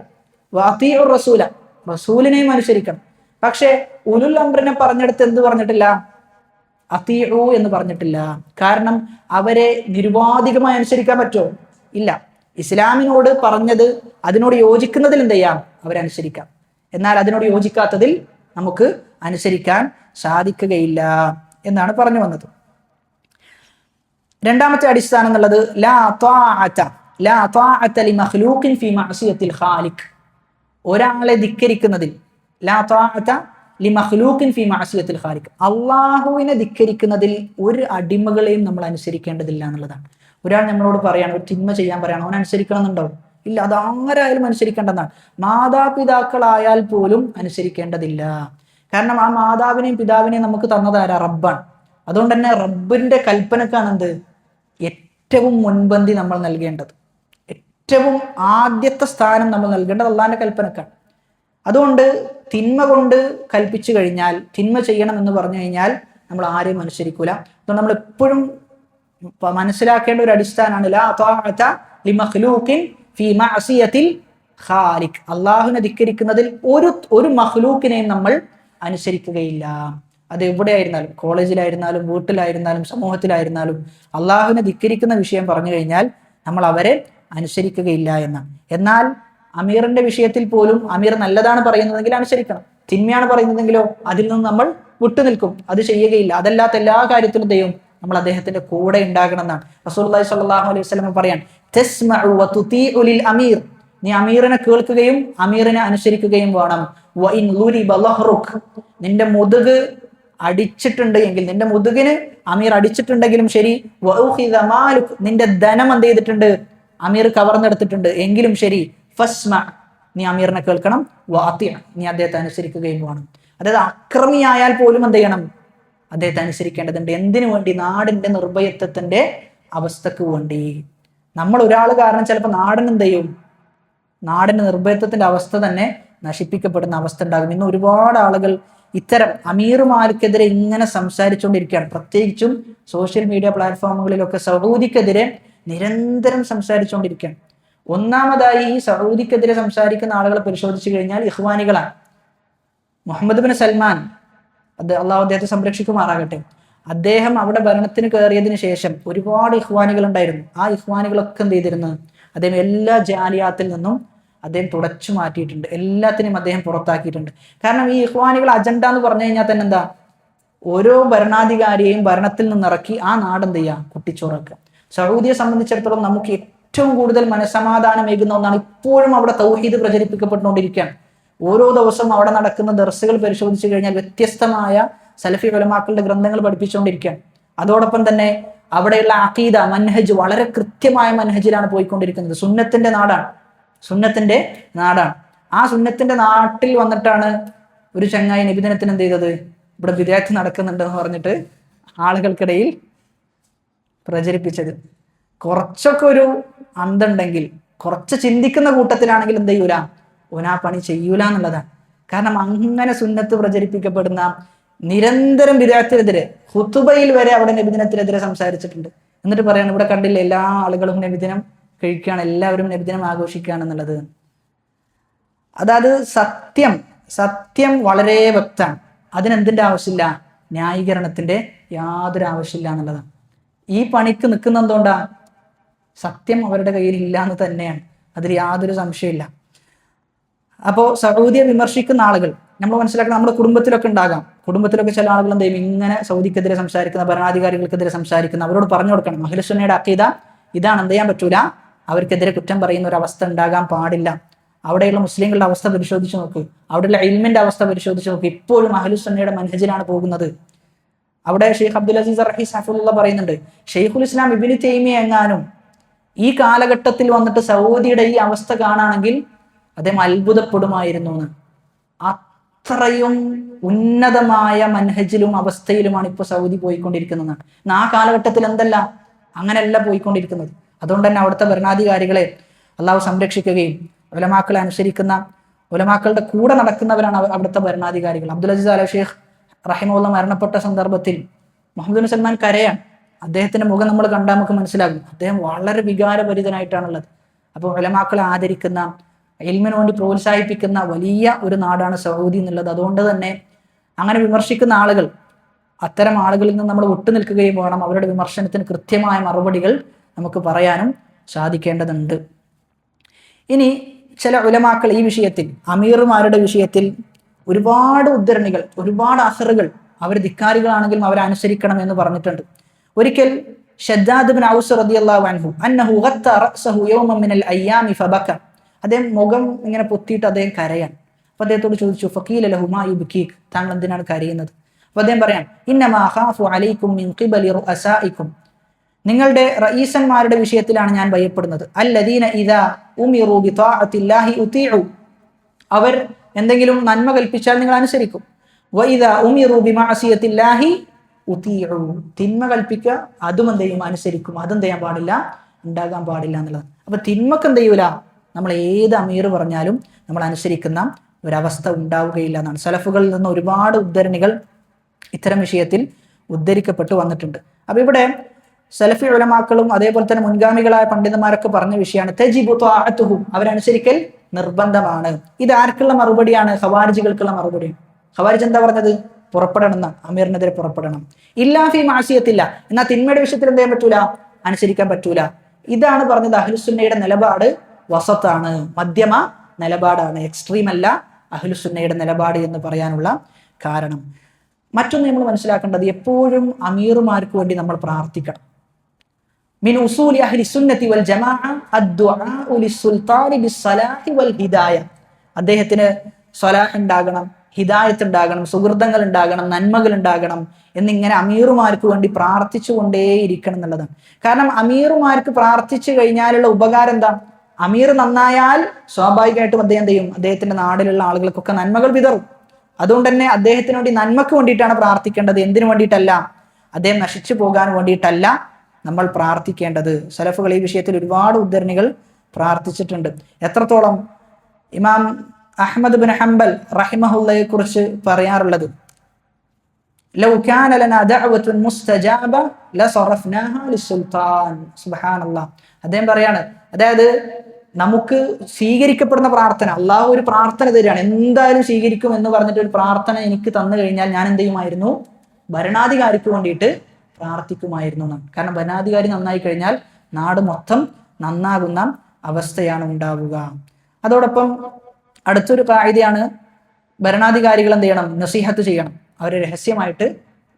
വ അത്തീഉർ റസൂല, റസൂലിനെയും അനുസരിക്കണം. പക്ഷേ ഉലുൽ അംറിനെ പറഞ്ഞെടുത്ത് എന്ത് പറഞ്ഞിട്ടില്ല? അത്തീഉ എന്ന് പറഞ്ഞിട്ടില്ല. കാരണം അവരെ നിരുപാധികമായി അനുസരിക്കാൻ പറ്റുമോ? ഇല്ല. ഇസ്ലാമിനോട് പറഞ്ഞത് അതിനോട് യോജിക്കുന്നതിൽ എന്ത് ചെയ്യാം? അവരനുസരിക്കാം. എന്നാൽ അതിനോട് യോജിക്കാത്തതിൽ നമുക്ക് അനുസരിക്കാൻ സാധിക്കുകയില്ല എന്നാണ് പറഞ്ഞു വന്നത്. രണ്ടാമത്തെ അടിസ്ഥാനം എന്നുള്ളത് ലാ ത്വാഅത ലിമഖ്ലൂഖിൻ ഫീ മഅസിയത്തിൽ ഖാലിഖ്. ഒരാളെ ധിക്കരിക്കുന്നതിൽ, ലാ ത്വാഅത ലിമഖ്ലൂഖിൻ ഫീ മഅസിയത്തിൽ ഖാലിഖ്, അള്ളാഹുവിനെ ധിക്കരിക്കുന്നതിൽ ഒരു അടിമകളെയും നമ്മൾ അനുസരിക്കേണ്ടതില്ല എന്നുള്ളതാണ്. ഒരാൾ നമ്മളോട് പറയാണ്, ഒരു തിന്മ ചെയ്യാൻ പറയാണ്, അവൻ അനുസരിക്കണം എന്നുണ്ടാവും? ഇല്ല. അത് ആരായാലും അനുസരിക്കേണ്ടതാണ്. മാതാപിതാക്കളായാൽ പോലും അനുസരിക്കേണ്ടതില്ല. കാരണം ആ മാതാവിനെയും പിതാവിനെയും നമുക്ക് തന്നതാരാ? റബ്ബാണ്. അതുകൊണ്ട് തന്നെ റബ്ബിന്റെ കൽപ്പനക്കാണ് എന്ത്? ഏറ്റവും മുൻപന്തി നമ്മൾ നൽകേണ്ടത്. ഏറ്റവും ആദ്യത്തെ സ്ഥാനം നമ്മൾ നൽകേണ്ടത് അള്ളാഹിന്റെ കൽപ്പനക്കാണ്. അതുകൊണ്ട് തിന്മ കൊണ്ട് കൽപ്പിച്ചു കഴിഞ്ഞാൽ, തിന്മ ചെയ്യണം എന്ന് പറഞ്ഞു കഴിഞ്ഞാൽ നമ്മൾ ആരെയും അനുസരിക്കൂല. അതുകൊണ്ട് നമ്മൾ എപ്പോഴും മനസ്സിലാക്കേണ്ട ഒരു അടിസ്ഥാനമാണ് ലാ ത്വാഅത ലിമഖ്ലൂഖിൻ ഫീ മഅസിയത്തിൽ ഖാലിഖ്. അള്ളാഹുവിനെ ധിക്കരിക്കുന്നതിൽ ഒരു മഖ്ലൂക്കിനെയും നമ്മൾ അനുസരിക്കുകയില്ല. അത് എവിടെയായിരുന്നാലും, കോളേജിലായിരുന്നാലും, വീട്ടിലായിരുന്നാലും, സമൂഹത്തിലായിരുന്നാലും അള്ളാഹുവിനെ ധിക്കരിക്കുന്ന വിഷയം പറഞ്ഞു കഴിഞ്ഞാൽ നമ്മൾ അവരെ അനുസരിക്കുകയില്ല എന്നാണ്. എന്നാൽ അമീറിന്റെ വിഷയത്തിൽ പോലും അമീർ നല്ലതാണ് പറയുന്നതെങ്കിൽ അനുസരിക്കണം, തിന്മയാണ് പറയുന്നതെങ്കിലോ അതിൽ നിന്ന് നമ്മൾ വിട്ടുനിൽക്കും, അത് ചെയ്യുകയില്ല. അതല്ലാത്ത എല്ലാ കാര്യത്തിലും ദൈവം നമ്മൾ അദ്ദേഹത്തിന്റെ കൂടെ ഉണ്ടാകണം എന്നാണ്. റസൂലുള്ളാഹി സ്വല്ലല്ലാഹു അലൈഹി വസല്ലം പറയാൻ, തസ്മഉ വ തുതീഉ ലിൽ അമീർ, നീ അമീറിനെ കേൾക്കുകയും അമീറിനെ അനുസരിക്കുകയും വേണം. വ ഇൻ ളുരിബ ലഹ്റുക്, നിന്റെ മുതുക് അടിച്ചിട്ടുണ്ട് എങ്കിൽ, നിന്റെ മുതുകിന് അമീർ അടിച്ചിട്ടുണ്ടെങ്കിലും ശരി, വ ഉഖിദ മാലുക്, നിന്റെ ധനം എന്ത് ചെയ്തിട്ടുണ്ട്? അമീർ കവർന്നെടുത്തിട്ടുണ്ട് എങ്കിലും ശരി, ഫസ്മ, നീ അമീറിനെ കേൾക്കണം, വ അതി, നീ അദ്ദേഹത്തെ അനുസരിക്കുകയും വേണം. അതായത് അക്രമിയായാൽ പോലും എന്ത് ചെയ്യണം? അദ്ദേഹത്തെ അനുസരിക്കേണ്ടതുണ്ട്. എന്തിനു വേണ്ടി? നാടിന്റെ നിർഭയത്വത്തിന്റെ അവസ്ഥക്ക് വേണ്ടി. നമ്മൾ ഒരാൾ കാരണം ചിലപ്പോൾ നാടിന് എന്ത് ചെയ്യും? നാടിന്റെ നിർഭയത്വത്തിന്റെ അവസ്ഥ തന്നെ നശിപ്പിക്കപ്പെടുന്ന അവസ്ഥ ഉണ്ടാകും. ഇന്ന് ഒരുപാട് ആളുകൾ ഇത്തരം അമീർമാർക്കെതിരെ ഇങ്ങനെ സംസാരിച്ചുകൊണ്ടിരിക്കുകയാണ്. പ്രത്യേകിച്ചും സോഷ്യൽ മീഡിയ പ്ലാറ്റ്ഫോമുകളിലൊക്കെ സൗദിക്കെതിരെ നിരന്തരം സംസാരിച്ചുകൊണ്ടിരിക്കുകയാണ്. ഒന്നാമതായി ഈ സൗദിക്കെതിരെ സംസാരിക്കുന്ന ആളുകളെ പരിശോധിച്ചു കഴിഞ്ഞാൽ ഇഖ്വാനികളാണ്. മുഹമ്മദ് ബിൻ സൽമാൻ, അള്ളാഹു അദ്ദേഹത്തെ സംരക്ഷിക്കുമാറാകട്ടെ, അദ്ദേഹം അവിടെ ഭരണത്തിന് കയറിയതിനു ശേഷം ഒരുപാട് ഇഖ്വാനികൾ ഉണ്ടായിരുന്നു. ആ ഇഖ്വാനികളൊക്കെ എന്ത് ചെയ്തിരുന്നു? അദ്ദേഹം എല്ലാ ജാലിയാത്തിൽ നിന്നും അദ്ദേഹം തുടച്ചു മാറ്റിയിട്ടുണ്ട്. എല്ലാത്തിനും അദ്ദേഹം പുറത്താക്കിയിട്ടുണ്ട്. കാരണം ഈ ഇഖ്വാനികൾ അജണ്ട എന്ന് പറഞ്ഞു കഴിഞ്ഞാൽ തന്നെ എന്താ? ഓരോ ഭരണാധികാരിയെയും ഭരണത്തിൽ നിന്നിറക്കി ആ നാടെന്ത് ചെയ്യുക? കുട്ടിച്ചോറാക്കുക. സൗദിയെ സംബന്ധിച്ചിടത്തോളം നമുക്ക് ഏറ്റവും കൂടുതൽ മനസമാധാനമേകുന്ന ഒന്നാണ്. ഇപ്പോഴും അവിടെ തൗഹീദ് പ്രചരിപ്പിക്കപ്പെട്ടുകൊണ്ടിരിക്കുകയാണ്. ഓരോ ദിവസവും അവിടെ നടക്കുന്ന ദർസുകൾ പരിശോധിച്ചു കഴിഞ്ഞാൽ വ്യത്യസ്തമായ സലഫി ഉലമാക്കളുടെ ഗ്രന്ഥങ്ങൾ പഠിപ്പിച്ചുകൊണ്ടിരിക്കുകയാണ്. അതോടൊപ്പം തന്നെ അവിടെയുള്ള അഖീദ, മൻഹജ് വളരെ കൃത്യമായ മൻഹജിലാണ് പോയിക്കൊണ്ടിരിക്കുന്നത്. സുന്നത്തിന്റെ നാടാണ്. ആ സുന്നത്തിന്റെ നാട്ടിൽ വന്നിട്ടാണ് ഒരു ചങ്ങായി നബിദിനത്തിന് എന്ത് ചെയ്തത്? ഇവിടെ ബിദ്അത്ത് നടക്കുന്നുണ്ടെന്ന് പറഞ്ഞിട്ട് ആളുകൾക്കിടയിൽ പ്രചരിപ്പിച്ചത്. കുറച്ചൊക്കെ ഒരു അന്തമുണ്ടെങ്കിൽ, കുറച്ച് ചിന്തിക്കുന്ന കൂട്ടത്തിലാണെങ്കിൽ എന്ത് ചെയ്യൂല? ഓനാ പണി ചെയ്യൂല എന്നുള്ളതാണ്. കാരണം അങ്ങനെ സുന്നത്ത് പ്രചരിപ്പിക്കപ്പെടുന്ന നിരന്തരം ബിദഅത്തിനെതിരെ ഖുതുബയിൽ വരെ അവിടെ നബിദിനത്തിനെതിരെ സംസാരിച്ചിട്ടുണ്ട്. എന്നിട്ട് പറയാണ് ഇവിടെ കണ്ടില്ല എല്ലാ ആളുകളും നബിദിനം കഴിക്കുകയാണ്, എല്ലാവരും നബിദിനം ആഘോഷിക്കുകയാണ് എന്നുള്ളത്. അതായത് സത്യം വളരെ വ്യക്തമാണ്. അതിനെന്തിൻ്റെ ആവശ്യമില്ല? ന്യായീകരണത്തിന്റെ യാതൊരു ആവശ്യമില്ല എന്നുള്ളതാണ്. ഈ പണിക്ക് നിൽക്കുന്ന എന്തുകൊണ്ടാ? സത്യം അവരുടെ കയ്യിൽ ഇല്ല എന്ന് തന്നെയാണ്, അതിൽ യാതൊരു സംശയമില്ല. അപ്പോൾ സൗദിയെ വിമർശിക്കുന്ന ആളുകൾ നമ്മൾ മനസ്സിലാക്കണം, നമ്മുടെ കുടുംബത്തിലൊക്കെ ഉണ്ടാകാം. കുടുംബത്തിലൊക്കെ ചില ആളുകൾ എന്ത് ചെയ്യും, ഇങ്ങനെ സൗദിക്കെതിരെ സംസാരിക്കുന്ന, ഭരണാധികാരികൾക്കെതിരെ സംസാരിക്കുന്ന, അവരോട് പറഞ്ഞു കൊടുക്കണം അഹ്ലുസുന്നയുടെ അഖീദ ഇതാണ്, എന്ത് ചെയ്യാൻ പറ്റൂല, അവർക്കെതിരെ കുറ്റം പറയുന്ന ഒരു അവസ്ഥ ഉണ്ടാകാൻ പാടില്ല. അവിടെയുള്ള മുസ്ലിങ്ങളുടെ അവസ്ഥ പരിശോധിച്ച് നോക്ക്, അവിടെയുള്ള ഇൽമിന്റെ അവസ്ഥ പരിശോധിച്ച് നോക്ക്. ഇപ്പോഴും അഹ്ലുസുന്നയുടെ മനഹജിലാണ് പോകുന്നത്. അവിടെ ഷെയ്ഖ് അബ്ദുൽ അസീസ് റഹീസ് ഹഫിദുള്ള പറയുന്നുണ്ട്, ഷെയ്ഖുൽ ഇസ്ലാം ഇബ്നു തൈമിയ എങ്ങാനും ഈ കാലഘട്ടത്തിൽ വന്നിട്ട് സൗദിയുടെ ഈ അവസ്ഥ കാണുകയാണെങ്കിൽ അദ്ദേഹം അത്ഭുതപ്പെടുമായിരുന്നു എന്ന്. അത്രയും ഉന്നതമായ മനഹജിലും അവസ്ഥയിലുമാണ് ഇപ്പോൾ സൗദി പോയിക്കൊണ്ടിരിക്കുന്നത്. ആ കാലഘട്ടത്തിൽ എന്തല്ല, അങ്ങനെയല്ല പോയിക്കൊണ്ടിരിക്കുന്നത്. അതുകൊണ്ട് തന്നെ അവിടുത്തെ ഭരണാധികാരികളെ അള്ളാഹു സംരക്ഷിക്കുകയും ഉലമാക്കളെ അനുസരിക്കുന്ന, ഉലമാക്കളുടെ കൂടെ നടക്കുന്നവരാണ് അവിടുത്തെ ഭരണാധികാരികൾ. അബ്ദുൽ അസീസ് അൽ ഷെയ്ഖ് റഹിമഹുള്ള മരണപ്പെട്ട സന്ദർഭത്തിൽ മുഹമ്മദ് ബിൻ സൽമാൻ കരയാണ്. അദ്ദേഹത്തിന്റെ മുഖം നമ്മൾ കണ്ടാൽ നമുക്ക് മനസ്സിലാകും, അദ്ദേഹം വളരെ വികാരഭരിതനായിട്ടാണുള്ളത്. അപ്പോൾ ഉലമാക്കളെ ആദരിക്കുന്ന, ഇൽമിന് വേണ്ടി പ്രോത്സാഹിപ്പിക്കുന്ന വലിയ ഒരു നാടാണ് സൗദി എന്നുള്ളത്. അതുകൊണ്ട് തന്നെ അങ്ങനെ വിമർശിക്കുന്ന ആളുകൾ, അത്തരം ആളുകളിൽ നിന്ന് നമ്മൾ വിട്ടുനിൽക്കുകയും വേണം. അവരുടെ വിമർശനത്തിന് കൃത്യമായ മറുപടികൾ നമുക്ക് പറയാനും സാധിക്കേണ്ടതുണ്ട്. ഇനി ചില ഉലമാക്കൾ ഈ വിഷയത്തിൽ, അമീർമാരുടെ വിഷയത്തിൽ ഒരുപാട് ഉദ്ധരണികൾ, ഒരുപാട് അസറുകൾ, അവർ ധിക്കാരികളാണെങ്കിലും അവരെ അനുസരിക്കണം എന്ന് പറഞ്ഞിട്ടുണ്ട്. ഒരിക്കൽ ഷദ്ദാദ് ബിൻ ഔസ് റളിയല്ലാഹു അൻഹു അന്നഹു ഗത്ത റഅസഹു യൗമൻ മിനൽ അയ്യാമി ഫബക, അദ്ദേഹം മുഖം ഇങ്ങനെ പൊത്തിയിട്ട് അദ്ദേഹം കരയാൻ. അപ്പൊ അദ്ദേഹത്തോട് ചോദിച്ചു, ഫഖീല ലഹു മാ യുബ്കീക്, താങ്കൾ എന്തിനാണ് കരയുന്നത്? അപ്പൊ അദ്ദേഹം പറയാൻ, ഇന്നമാ അഖാഫു അലൈക്കും മിൻ ഖിബലി റുഅസാഇക്കും, നിങ്ങളുടെ റഈസന്മാരുടെ വിഷയത്തിലാണ് ഞാൻ ഭയപ്പെടുന്നത്. അല്ലദീന ഇദാ ഉമിറു ബിതാഅത്തില്ലാഹി ഉതീഉ, അവർ എന്തെങ്കിലും നന്മ കൽപ്പിച്ചാൽ നിങ്ങൾ അനുസരിക്കും. വഇദാ ഉമിറു ബിമഅസിയത്തില്ലാഹി ഉതീഉ, തിന്മ കൽപ്പിക്കുക അതും എന്ത് ചെയ്യും, അനുസരിക്കും. അതെന്ത് ചെയ്യാൻ പാടില്ല, ഉണ്ടാകാൻ പാടില്ല എന്നുള്ളത്. അപ്പൊ തിന്മക്ക് എന്ത് ചെയ്യൂല, നമ്മൾ ഏത് അമീർ പറഞ്ഞാലും നമ്മൾ അനുസരിക്കുന്ന ഒരവസ്ഥ ഉണ്ടാവുകയില്ല എന്നാണ്. സലഫുകളിൽ നിന്ന് ഒരുപാട് ഉദ്ധരണികൾ ഇത്തരം വിഷയത്തിൽ ഉദ്ധരിക്കപ്പെട്ടു വന്നിട്ടുണ്ട്. അപ്പൊ ഇവിടെ സലഫി ഉലമാക്കളും അതേപോലെ തന്നെ മുൻഗാമികളായ പണ്ഡിതന്മാരൊക്കെ പറഞ്ഞ വിഷയമാണ് തജിബു ത്വാഅത്തുഹും, അവരനുസരിക്കൽ നിർബന്ധമാണ്. ഇത് ആർക്കുള്ള മറുപടിയാണ്? ഖവാരിജികൾക്കുള്ള മറുപടിയാണ്. ഖവാരിജ് എന്താ പറഞ്ഞത്? പുറപ്പെടണം എന്നാണ്, അമീറിനെതിരെ പുറപ്പെടണം. ഇല്ലാ ഫീ മഅസിയത്തില്ല, എന്നാൽ തിന്മയുടെ വിഷയത്തിൽ എന്ത് ചെയ്യാൻ പറ്റൂല, അനുസരിക്കാൻ പറ്റൂല. ഇതാണ് പറഞ്ഞത് അഹ്ലുസുന്നയുടെ നിലപാട് വസത്താണ്, മധ്യമ നിലപാടാണ്, എക്സ്ട്രീം അല്ല അഹ്ലുസുന്നയുടെ നിലപാട് എന്ന് പറയാനുള്ള കാരണം. മറ്റൊന്ന് നമ്മൾ മനസ്സിലാക്കേണ്ടത്, എപ്പോഴും അമീറുമാർക്ക് വേണ്ടി നമ്മൾ പ്രാർത്ഥിക്കണം. മിൻ ഉസൂലി അഹ്ലി സുന്നത്തി വൽ ജമാഅ അദ്ദുആഉ ലിസ്സുൽത്താനി ബിസ്സലാഹി വൽ ഹിദായ, അദ്ദേഹത്തിന് സ്വലാഹ് ഉണ്ടാകണം, ഹിദായത്ത് ഉണ്ടാകണം, സുഹൃതങ്ങൾ ഉണ്ടാകണം, നന്മകൾ ഉണ്ടാകണം എന്നിങ്ങനെ അമീറുമാർക്ക് വേണ്ടി പ്രാർത്ഥിച്ചു കൊണ്ടേയിരിക്കണം എന്നുള്ളതാണ്. കാരണം അമീറുമാർക്ക് പ്രാർത്ഥിച്ചു കഴിഞ്ഞാലുള്ള ഉപകാരം എന്താ? അമീർ നന്നായാൽ സ്വാഭാവികമായിട്ടും അദ്ദേഹം എന്ത് ചെയ്യും, അദ്ദേഹത്തിന്റെ നാടിലുള്ള ആളുകൾക്കൊക്കെ നന്മകൾ വിതറും. അതുകൊണ്ട് തന്നെ അദ്ദേഹത്തിന് വേണ്ടി നന്മക്ക് വേണ്ടിയിട്ടാണ് പ്രാർത്ഥിക്കേണ്ടത്, എന്തിനു വേണ്ടിയിട്ടല്ല, അദ്ദേഹം നശിച്ചു പോകാൻ വേണ്ടിയിട്ടല്ല നമ്മൾ പ്രാർത്ഥിക്കേണ്ടത്. സലഫുകൾ ഈ വിഷയത്തിൽ ഒരുപാട് ഉദ്ധരണികൾ പ്രാർത്ഥിച്ചിട്ടുണ്ട്. എത്രത്തോളം ഇമാം അഹ്മദ് ബിൻ ഹംബൽ റഹിമഹുല്ലയെ കുറിച്ച് പറയാറുള്ളത്, ലൗ കാന ലനാ ദഅവത്തുൻ മുസ്തജാബ ലസറഫ്നാഹാ ലിസ്സുൽത്താൻ. സുബ്ഹാനല്ലാഹ്, അദ്ദേഹം പറയാണ്, അതായത് നമുക്ക് സ്വീകരിക്കപ്പെടുന്ന പ്രാർത്ഥന, അള്ളാഹു ഒരു പ്രാർത്ഥന തരികയാണ്, എന്തായാലും സ്വീകരിക്കും എന്ന് പറഞ്ഞിട്ട് ഒരു പ്രാർത്ഥന എനിക്ക് തന്നു കഴിഞ്ഞാൽ ഞാൻ എന്ത് ചെയ്യുമായിരുന്നു, ഭരണാധികാരിക്ക് വേണ്ടിയിട്ട് പ്രാർത്ഥിക്കുമായിരുന്നു എന്നാണ്. കാരണം ഭരണാധികാരി നന്നായി കഴിഞ്ഞാൽ നാട് മൊത്തം നന്നാകുന്ന അവസ്ഥയാണ് ഉണ്ടാവുക. അതോടൊപ്പം അടുത്തൊരു കായികയാണ്, ഭരണാധികാരികൾ എന്ത് ചെയ്യണം, നസീഹത്ത് ചെയ്യണം. അവർ രഹസ്യമായിട്ട്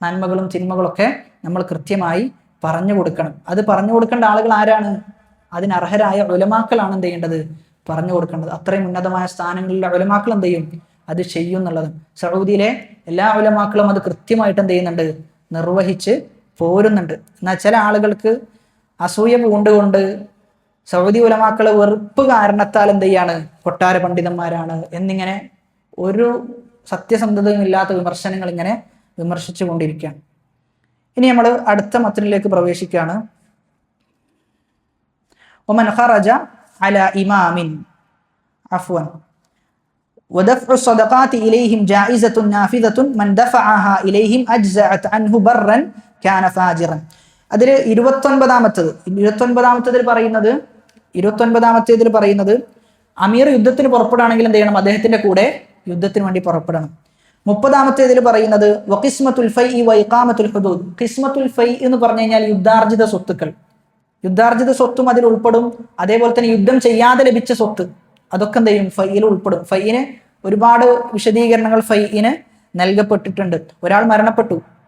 നന്മകളും തിന്മകളൊക്കെ നമ്മൾ കൃത്യമായി പറഞ്ഞു കൊടുക്കണം. അത് പറഞ്ഞു കൊടുക്കേണ്ട ആളുകൾ ആരാണ്? അതിനർഹരായ ഉലമാക്കളാണ് എന്ത് ചെയ്യേണ്ടത്, പറഞ്ഞു കൊടുക്കേണ്ടത്. അത്രയും ഉന്നതമായ സ്ഥാനങ്ങളിലെ ഉലമാക്കൾ എന്ത് ചെയ്യും, അത് ചെയ്യും എന്നുള്ളത്. സൗദിയിലെ എല്ലാ ഉലമാക്കളും അത് കൃത്യമായിട്ട് എന്ത് ചെയ്യുന്നുണ്ട്, നിർവഹിച്ച് പോരുന്നുണ്ട്. എന്നാൽ ചില ആളുകൾക്ക് അസൂയ പൂണ്ടുകൊണ്ട് സൗദി ഉലമാക്കളെ വെറുപ്പ് കാരണത്താൽ എന്ത് ചെയ്യാണ്, കൊട്ടാര പണ്ഡിതന്മാരാണ് എന്നിങ്ങനെ ഒരു സത്യസന്ധതയും ഇല്ലാത്ത വിമർശനങ്ങൾ ഇങ്ങനെ വിമർശിച്ചു കൊണ്ടിരിക്കുകയാണ്. ഇനി നമ്മൾ അടുത്ത മത്തിനിലേക്ക് പ്രവേശിക്കുകയാണ്. ഒമൻ ഖറജ അല ഇമാമിൻ അഫ്വൻ, وَدَفْعُ الصَّدَقَاتِ إِلَيْهِمْ جَائِزَةٌ نَافِذَةٌ مَنْ دَفَعَهَا إِلَيْهِمْ أَجْزَأَتْ عَنْهُ بَرًّا كَانَ فَاجِرًا. അതിൽ 29-ാമത്തേതിൽ പറയുന്നത് അമീർ യുദ്ധത്തിന് പുറപ്പെടുകയാണെങ്കിൽ എന്ത് ചെയ്യണം? അദ്ദേഹത്തിന്റെ കൂടെ യുദ്ധത്തിന് വേണ്ടി പുറപ്പെടണം. 30-ാമത്തേതിൽ പറയുന്നത് വഖിസ്മത്തുൽ ഫൈഇ വഇഖാമത്തുൽ ഹുദൂദ്. ഖിസ്മത്തുൽ ഫൈ എന്ന് പറഞ്ഞു കഴിഞ്ഞാൽ യുദ്ധാർജിത സ്വത്തുക്കൾ, യുദ്ധാർജിത സ്വത്തും അതിൽ ഉൾപ്പെടും. അതേപോലെ തന്നെ യുദ്ധം ചെയ്യാതെ ലഭിച്ച സ്വത്ത്, അതൊക്കെ എന്ത് ചെയ്യും? ഫൈയിൽ ഉൾപ്പെടും. ഫൈന് ഒരുപാട് വിശദീകരണങ്ങൾ ഫൈന് നൽകപ്പെട്ടിട്ടുണ്ട്. ഒരാൾ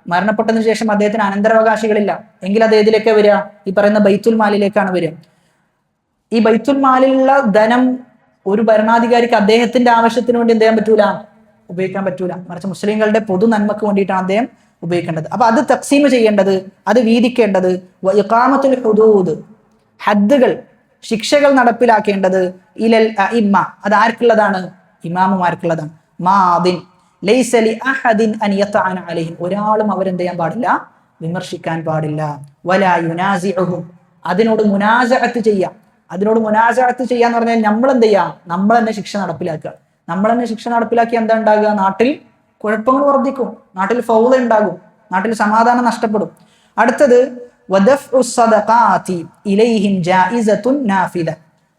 മരണപ്പെട്ടതിന് ശേഷം അദ്ദേഹത്തിന് അനന്തരാവകാശികളില്ല എങ്കിൽ അത് ഏതിലേക്കാണ് വരിക? ഈ പറയുന്ന ബൈത്തുൽ മാലിലേക്കാണ് വരിക. ഈ ബൈത്തുൽ മാലിലുള്ള ധനം ഒരു ഭരണാധികാരിക്ക് അദ്ദേഹത്തിന്റെ ആവശ്യത്തിന് വേണ്ടി എന്ത് ചെയ്യാൻ പറ്റൂല? ഉപയോഗിക്കാൻ പറ്റൂല. മറിച്ച് മുസ്ലിങ്ങളുടെ പൊതു നന്മക്ക് വേണ്ടിയിട്ടാണ് അദ്ദേഹം ഉപയോഗിക്കേണ്ടത്. അപ്പൊ അത് തക്സീം ചെയ്യേണ്ടത്, അത് വീതിക്കേണ്ടത്. ഇഖാമത്തുൽ ഹുദൂദ്, ഹദ്ദുകൾ, ശിക്ഷകൾ നടപ്പിലാക്കേണ്ടത് ഇലൽ അഇമ്മ, അത് ആർക്കുള്ളതാണ്? ഇമാമുമാർക്കുള്ളതാണ്. മാദിൻ ലൈസ ലി അഹദിൻ അൻ യതഅന അലൈഹിം, ഒരാളും അവരെന്ത് ചെയ്യാൻ പാടില്ല? വിമർശിക്കാൻ പാടില്ല. വലാ യുനാസിഉഹും, അതിനോട് മുനാസഅത്ത് ചെയ്യാം. ചെയ്യാന്ന് പറഞ്ഞാൽ നമ്മൾ എന്ത് ചെയ്യാം? നമ്മൾ തന്നെ ശിക്ഷ നടപ്പിലാക്കുക. എന്താ ഉണ്ടാകുക? നാട്ടിൽ കുഴപ്പങ്ങൾ വർദ്ധിക്കും, നാട്ടിൽ ഫൗള ഉണ്ടാകും, നാട്ടിൽ സമാധാനം നഷ്ടപ്പെടും. അടുത്തത് വദഫ്ഉ സദഖാതി ഇലൈഹിം ജായിസത്തുൻ നാഫില.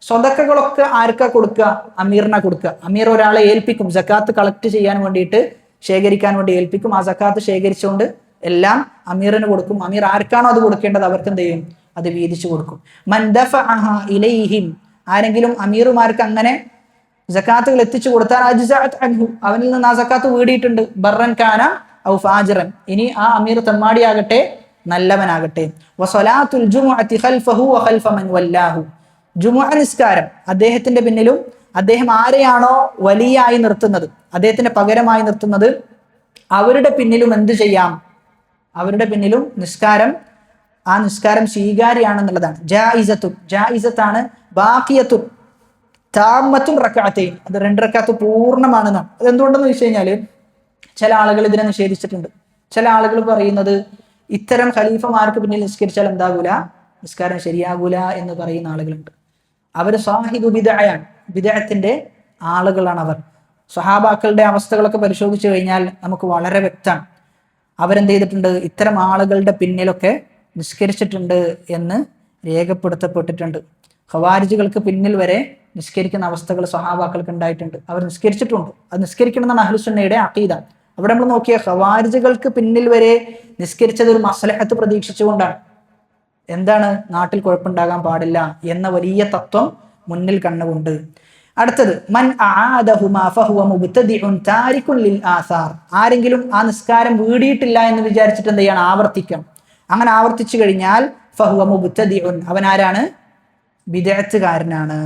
സ്വതക്കകളൊക്കെ ആർക്കാ കൊടുക്കുക? അമീറിനെ കൊടുക്കുക. അമീർ ഒരാളെ ഏൽപ്പിക്കും, സക്കാത്ത് കളക്ട് ചെയ്യാൻ വേണ്ടിയിട്ട്, ശേഖരിക്കാൻ വേണ്ടി ഏൽപ്പിക്കും. ആ സക്കാത്ത് ശേഖരിച്ചുകൊണ്ട് എല്ലാം അമീറിന് കൊടുക്കും. അമീർ ആർക്കാണോ അത് കൊടുക്കേണ്ടത് അവർക്ക് എന്ത് ചെയ്യും? അത് വീതിച്ചു കൊടുക്കും. മൻ ദഫഅഹ ഇലൈഹിം, ആരെങ്കിലും അമീറുമാർക്ക് അങ്ങനെ സക്കാത്തുകൾ എത്തിച്ചു കൊടുത്താൽ അജ്സഅത് അൻഹു, അവനിൽ നിന്ന് ആ സക്കാത്ത് വീടിയിട്ടുണ്ട്. ബർറൻ കാന ഔ ഫാജിറൻ, ഇനി ആ അമീർ തെമ്മാടിയാകട്ടെ നല്ലവനാകട്ടെ. വസലാത്തുൽ ജുമുഅത്തി ഖൽഫഹു വഖൽഫ മൻ വല്ലാഹു, ജുമുഅ നിസ്കാരം അദ്ദേഹത്തിന്റെ പിന്നിലും അദ്ദേഹം ആരെയാണോ വലിയായി നിർത്തുന്നത്, അദ്ദേഹത്തിന്റെ പകരമായി നിർത്തുന്നത്, അവരുടെ പിന്നിലും എന്ത് ചെയ്യാം? അവരുടെ പിന്നിലും ആ നിസ്കാരം സ്വീകാര്യാണെന്നുള്ളതാണ്. ജായിസത്താണ്. ബാക്കിയത്തുൻ താമത്തും റക്അത്തൈൻ, അത് 2 റക്അത്ത് പൂർണ്ണമാണെന്നാണ്. അത് എന്തുകൊണ്ടെന്ന് വെച്ച് കഴിഞ്ഞാല് ചില ആളുകൾ ഇതിനെ നിഷേധിച്ചിട്ടുണ്ട്. ചില ആളുകൾ പറയുന്നത് ഇത്തരം ഖലീഫമാർക്ക് പിന്നിൽ നിസ്കരിച്ചാൽ എന്താകൂല? നിസ്കാരം ശരിയാകൂല എന്ന് പറയുന്ന ആളുകളുണ്ട്. അവർ സാഹിദു ബിദ്അയാണ്, ബിദ്അത്തിന്റെ ആളുകളാണ് അവർ. സ്വഹാബാക്കളുടെ അവസ്ഥകളൊക്കെ പരിശോധിച്ചു കഴിഞ്ഞാൽ നമുക്ക് വളരെ വ്യക്തമാണ്. അവരെന്ത് ചെയ്തിട്ടുണ്ട്? ഇത്തരം ആളുകളുടെ പിന്നിലൊക്കെ നിസ്കരിച്ചിട്ടുണ്ട് എന്ന് രേഖപ്പെടുത്തപ്പെട്ടിട്ടുണ്ട്. ഖവാരിജുകൾക്ക് പിന്നിൽ വരെ നിസ്കരിക്കുന്ന അവസ്ഥകൾ സ്വഹാബാക്കൾക്ക് ഉണ്ടായിട്ടുണ്ട്. അവർ നിസ്കരിച്ചിട്ടുണ്ട്. അത് നിസ്കരിക്കണമെന്നാണ് അഹ്ലുസുന്നയുടെ അഖീദ. അവിടെ നമ്മൾ നോക്കിയ ഖവാരിജുകൾക്ക് പിന്നിൽ വരെ നിസ്കരിച്ചത് ഒരു മസ്ലഹത്ത് പ്രതീക്ഷിച്ചുകൊണ്ടാണ്. എന്താണ്? നാട്ടിൽ കുഴപ്പമുണ്ടാകാൻ പാടില്ല എന്ന വലിയ തത്വം മുന്നിൽ കണ്ടുകൊണ്ട്. അടുത്തത് മൻ അആദഹുമാ ഫഹുവ മുബ്തദിഉൻ താരികുൻ ലിൽ ആസാർ, ആരെങ്കിലും ആ നിസ്കാരം വീടിയിട്ടില്ല എന്ന് വിചാരിച്ചിട്ട് എന്ത് ചെയ്യണം? ആവർത്തിക്കണം. അങ്ങനെ ആവർത്തിച്ചു കഴിഞ്ഞാൽ ഫഹുവ മുബ്തദിഉൻ, അവൻ ആരാണ്? ബിദ്അത്തുകാരനാണ്.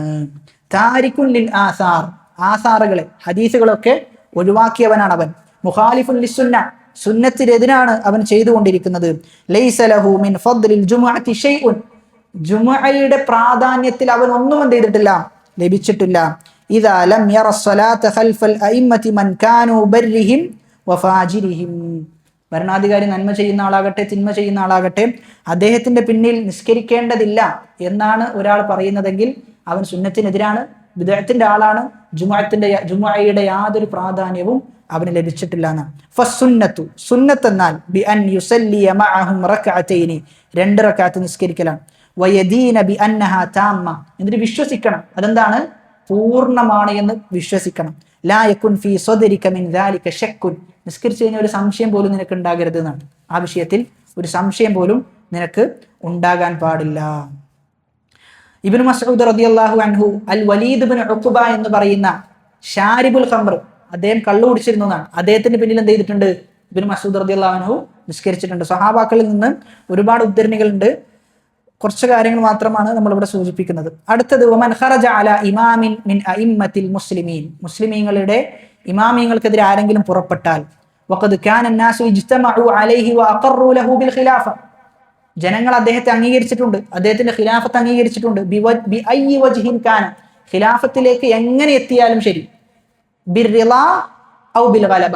താരികുൻ ലിൽ ആസാർ, ആസാറുകളെ, ഹദീസുകളൊക്കെ ഒഴിവാക്കിയവനാണ് അവൻ. മുഖാലിഫുൻ ലിസ്സുന്ന, സുന്നത്തിനെതിരാണ് അവൻ ചെയ്തുകൊണ്ടിരിക്കുന്നത്. ലൈസ ലഹു മിൻ ഫദ്ലിൽ ജുമുഅത്തി ഷൈഉൻ, ജുമുഅയുടെ പ്രാധാന്യത്തിൽ അവൻ ഒന്നും എന്ത് ചെയ്തിട്ടില്ല? ലഭിച്ചിട്ടില്ല. ഇദാ ലം യറ സ്വലാത്ത ഖൽഫൽ അഇമ്മത്തി മൻ കാനൂ ബർരിഹിം വഫാജിരിഹിം, ഭരണാധികാരി നന്മ ചെയ്യുന്ന ആളാകട്ടെ തിന്മ ചെയ്യുന്ന ആളാകട്ടെ അദ്ദേഹത്തിന്റെ പിന്നിൽ നിസ്കരിക്കേണ്ടതില്ല എന്നാണ് ഒരാൾ പറയുന്നതെങ്കിൽ അവൻ സുന്നത്തിനെതിരാണ്, ബിദ്അത്തിന്റെ ആളാണ്. ജുമുഅയുടെ യാതൊരു പ്രാധാന്യവും അവന് ലഭിച്ചിട്ടില്ല എന്നാണ്. ഫസ്സുന്നത്തു, സുന്നത്ത് എന്നാൽ ബി അൻ യുസല്ലിയ മഅഹും റക്അതൈനി, 2 റക്അത്ത് നിസ്കരിക്കലാണ്. വയദീന ബി അന്നഹാ താമ്മ, എന്നിട്ട് വിശ്വസിക്കണം അതെന്താണ്? പൂർണ്ണമാണ് എന്ന് വിശ്വസിക്കണം. ലാ യകുൻ ഫീ സദ്രിക മിൻ ദാലിക ശക്കുൻ, നിസ്കരിച്ചു കഴിഞ്ഞാൽ ഒരു സംശയം പോലും നിനക്ക് ഉണ്ടാകരുത് എന്നാണ്. ആ വിഷയത്തിൽ ഒരു സംശയം പോലും നിനക്ക് ഉണ്ടാകാൻ പാടില്ല. ഇബ്നു മസ്ഊദ് റളിയല്ലാഹു അൻഹു അൽ വലീദ് ഇബ്നു ഉഖ്ബ എന്ന് പറയുന്ന ഷാരിബുൽ ഖംർ, അദ്ദേഹം കള്ളു കുടിച്ചിരുന്നു എന്നാണ്. അദ്ദേഹത്തിന്റെ പിന്നിൽ എന്ത് ചെയ്തിട്ടുണ്ട്? ഇബ്നു മസ്ഊദ് റളിയല്ലാഹു അൻഹു നിസ്കരിച്ചിട്ടുണ്ട്. സ്വഹാബാക്കളിൽ നിന്ന് ഒരുപാട് ഉദ്ധരണികളുണ്ട്. കുറച്ച് കാര്യങ്ങൾ മാത്രമാണ് നമ്മളിവിടെ സൂചിപ്പിക്കുന്നത്. അടുത്തത് വമൻ ഖറജ അലാ ഇമാമിൻ മിൻ അഇമ്മത്തിൽ മുസ്ലിമീൻ, മുസ്ലിമീങ്ങളുടെ ഇമാമിയങ്ങൾക്കെതിരെ ആരെങ്കിലും പുറപ്പെട്ടാൽ വഖദ് കാന അന്നാസു ഇജ്തമഉ അലൈഹി വഅഖറു ലഹു ബിൽ ഖിലാഫ, ജനങ്ങൾ അദ്ദേഹത്തെ അംഗീകരിച്ചിട്ടുണ്ട്, അദ്ദേഹത്തിന്റെ ഖിലാഫത്ത് അംഗീകരിച്ചിട്ടുണ്ട്. ബി അയ്യി വജ്ഹിൻ കാന, ഖിലാഫത്തിലേക്ക് എങ്ങനെ എത്തിയാലും ശരി. ബിർറിളാ ഔ ബിൽ ഗലബ,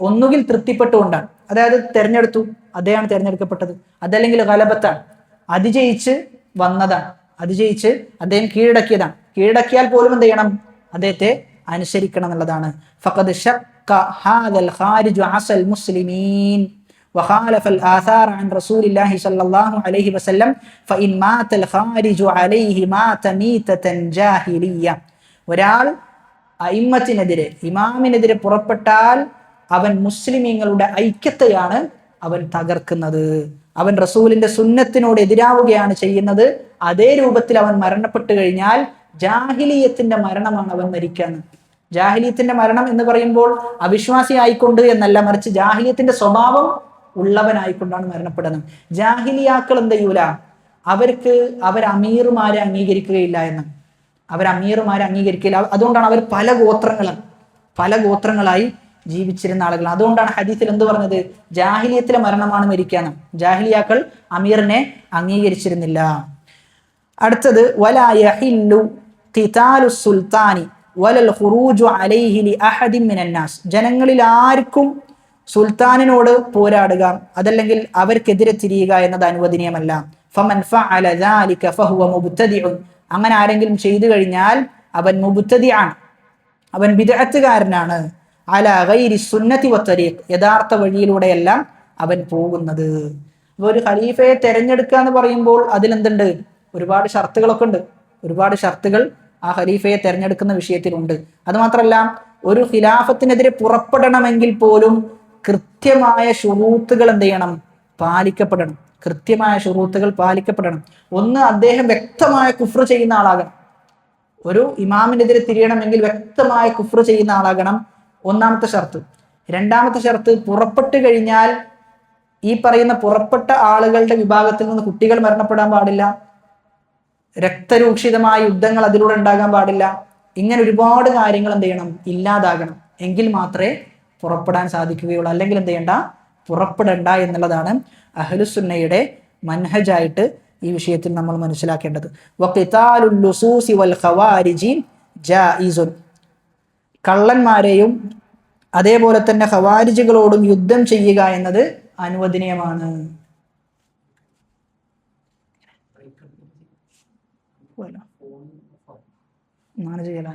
ഒന്നുകിൽ തൃപ്തിപ്പെട്ടുകൊണ്ടാണ്, അതായത് തെരഞ്ഞെടുത്തു, അദ്ദേഹമാണ് തെരഞ്ഞെടുക്കപ്പെട്ടത്, അതല്ലെങ്കിൽ ഗലബത്താണ്, അതിജയിച്ച് വന്നതാണ്, അതിജയിച്ച് അദ്ദേഹം കീഴടക്കിയതാണ്. കീഴടക്കിയാൽ പോലും എന്ത് ചെയ്യണം? അദ്ദേഹത്തെ അനുസരിക്കണം എന്നുള്ളതാണ്. ഫഖദ് ശക്ക ഹാദൽ ഖാരിജു അസൽ മുസ്ലിമീൻ وخالف الآثار عن رسول الله صلى الله عليه وسلم فإن مات الخارج عليه مات ميتة جاهلية. ഒരാൾ അയിമ്മത്തിനെതിരെ ഇമാമിനെതിരെ പുറപ്പെട്ടാൽ അവൻ മുസ്ലിമീങ്ങളുടെ ഐക്യത്തെയാണ് അവൻ തകർക്കുന്നത്. അവൻ റസൂലിന്റെ സുന്നത്തിനോട് എതിരാവുകയാണ് ചെയ്യുന്നത്. അതേ രൂപത്തിൽ അവൻ മരണപ്പെട്ടു കഴിഞ്ഞാൽ ജാഹിലിയത്തിന്റെ മരണമാണ് അവൻ മരിക്കുന്നത്. ജാഹിലിയത്തിന്റെ മരണം എന്ന് പറയുമ്പോൾ അവിശ്വാസി ആയിക്കൊണ്ട് എന്നല്ല, മറിച്ച് ജാഹിലിയത്തിന്റെ സ്വഭാവം ഉള്ളവനായിക്കൊണ്ടാണ് മരണപ്പെടുന്നത്. ജാഹിലിയാക്കൾ എന്ത് ചെയ്യൂല, അവർ അമീർമാരെ അംഗീകരിക്കുകയില്ല എന്ന്. അവർ അമീർമാരെ അംഗീകരിക്കില്ല. അതുകൊണ്ടാണ് അവർ പല ഗോത്രങ്ങളായി ജീവിച്ചിരുന്ന ആളുകൾ. അതുകൊണ്ടാണ് ഹദീസിൽ എന്ത് പറഞ്ഞത്, ജാഹിലിയത്തിലെ മരണമാണ് മരിക്കാന്ന്. ജാഹിലിയാക്കൾ അമീറിനെ അംഗീകരിച്ചിരുന്നില്ല. അടുത്തത് വലാ യഹില്ലു ഖിതാലു സുൽത്താനി വലൽ ഖുറൂജു അലൈഹി ലിഅഹദിൻ മിനൻ നാസ്. ജനങ്ങളിൽ ആർക്കും സുൽത്താനിനോട് പോരാടുക, അതല്ലെങ്കിൽ അവർക്കെതിരെ തിരിയുക എന്നത് അനുവദനീയമല്ല. ഫമൻ ഫഅല ദാലിക ഫഹുവ മുബ്തദിഉൻ. അങ്ങനെ ആരെങ്കിലും ചെയ്തു കഴിഞ്ഞാൽ അവൻ മുബ്തദിഅൻ, അവൻ ബിദ്അത്തുകാരനാണ്. അലാ ഗൈരി സുന്നതി വത്തരീഖ്, യഥാർത്ഥ വഴിയിലൂടെയല്ല അവൻ പോകുന്നത്. അപ്പോൾ ഒരു ഖലീഫയെ തെരഞ്ഞെടുക്കുക എന്ന് പറയുമ്പോൾ അതിലെന്തുണ്ട്, ഒരുപാട് ഷർത്തുകളൊക്കെ ഉണ്ട്. ഒരുപാട് ഷർത്തുകൾ ആ ഖലീഫയെ തെരഞ്ഞെടുക്കുന്ന വിഷയത്തിലുണ്ട്. അതുമാത്രമല്ല, ഒരു ഖിലാഫത്തിനെതിരെ പുറപ്പെടണമെങ്കിൽ പോലും കൃത്യമായ ശുറൂത്തുകൾ എന്ത് ചെയ്യണം, പാലിക്കപ്പെടണം. കൃത്യമായ ശുറൂത്തുകൾ പാലിക്കപ്പെടണം. ഒന്ന്, അദ്ദേഹം വ്യക്തമായ കുഫ്ർ ചെയ്യുന്ന ആളാകണം. ഒരു ഇമാമിനെതിരെ തിരിയണമെങ്കിൽ വ്യക്തമായ കുഫ്ർ ചെയ്യുന്ന ആളാകണം, ഒന്നാമത്തെ ഷർത്ത്. രണ്ടാമത്തെ ഷർത്ത്, പുറപ്പെട്ടു കഴിഞ്ഞാൽ ഈ പറയുന്ന പുറപ്പെട്ട ആളുകളുടെ വിഭാഗത്തിൽ നിന്ന് കുട്ടികൾ മരണപ്പെടാൻ പാടില്ല, രക്തരൂക്ഷിതമായ യുദ്ധങ്ങൾ അതിലൂടെ ഉണ്ടാകാൻ പാടില്ല. ഇങ്ങനെ ഒരുപാട് കാര്യങ്ങൾ എന്ത് ചെയ്യണം, ഇല്ലാതാകണം. എങ്കിൽ മാത്രമേ പുറപ്പെടാൻ സാധിക്കുകയുള്ളൂ. അല്ലെങ്കിൽ എന്ത് ചെയ്യണ്ട, പുറപ്പെടണ്ട എന്നുള്ളതാണ് അഹ്ലുസുന്നയുടെ മൻഹജായിട്ട് ഈ വിഷയത്തിൽ നമ്മൾ മനസ്സിലാക്കേണ്ടത്. വഖിതാലുൽ ലുസൂസി വൽ ഖവാരിജി ജായിസുൻ. കള്ളന്മാരെയും അതേപോലെ തന്നെ ഖവാരിജുകളോടും യുദ്ധം ചെയ്യുക എന്നത് അനുവദനീയമാണ്. ചെയ്യല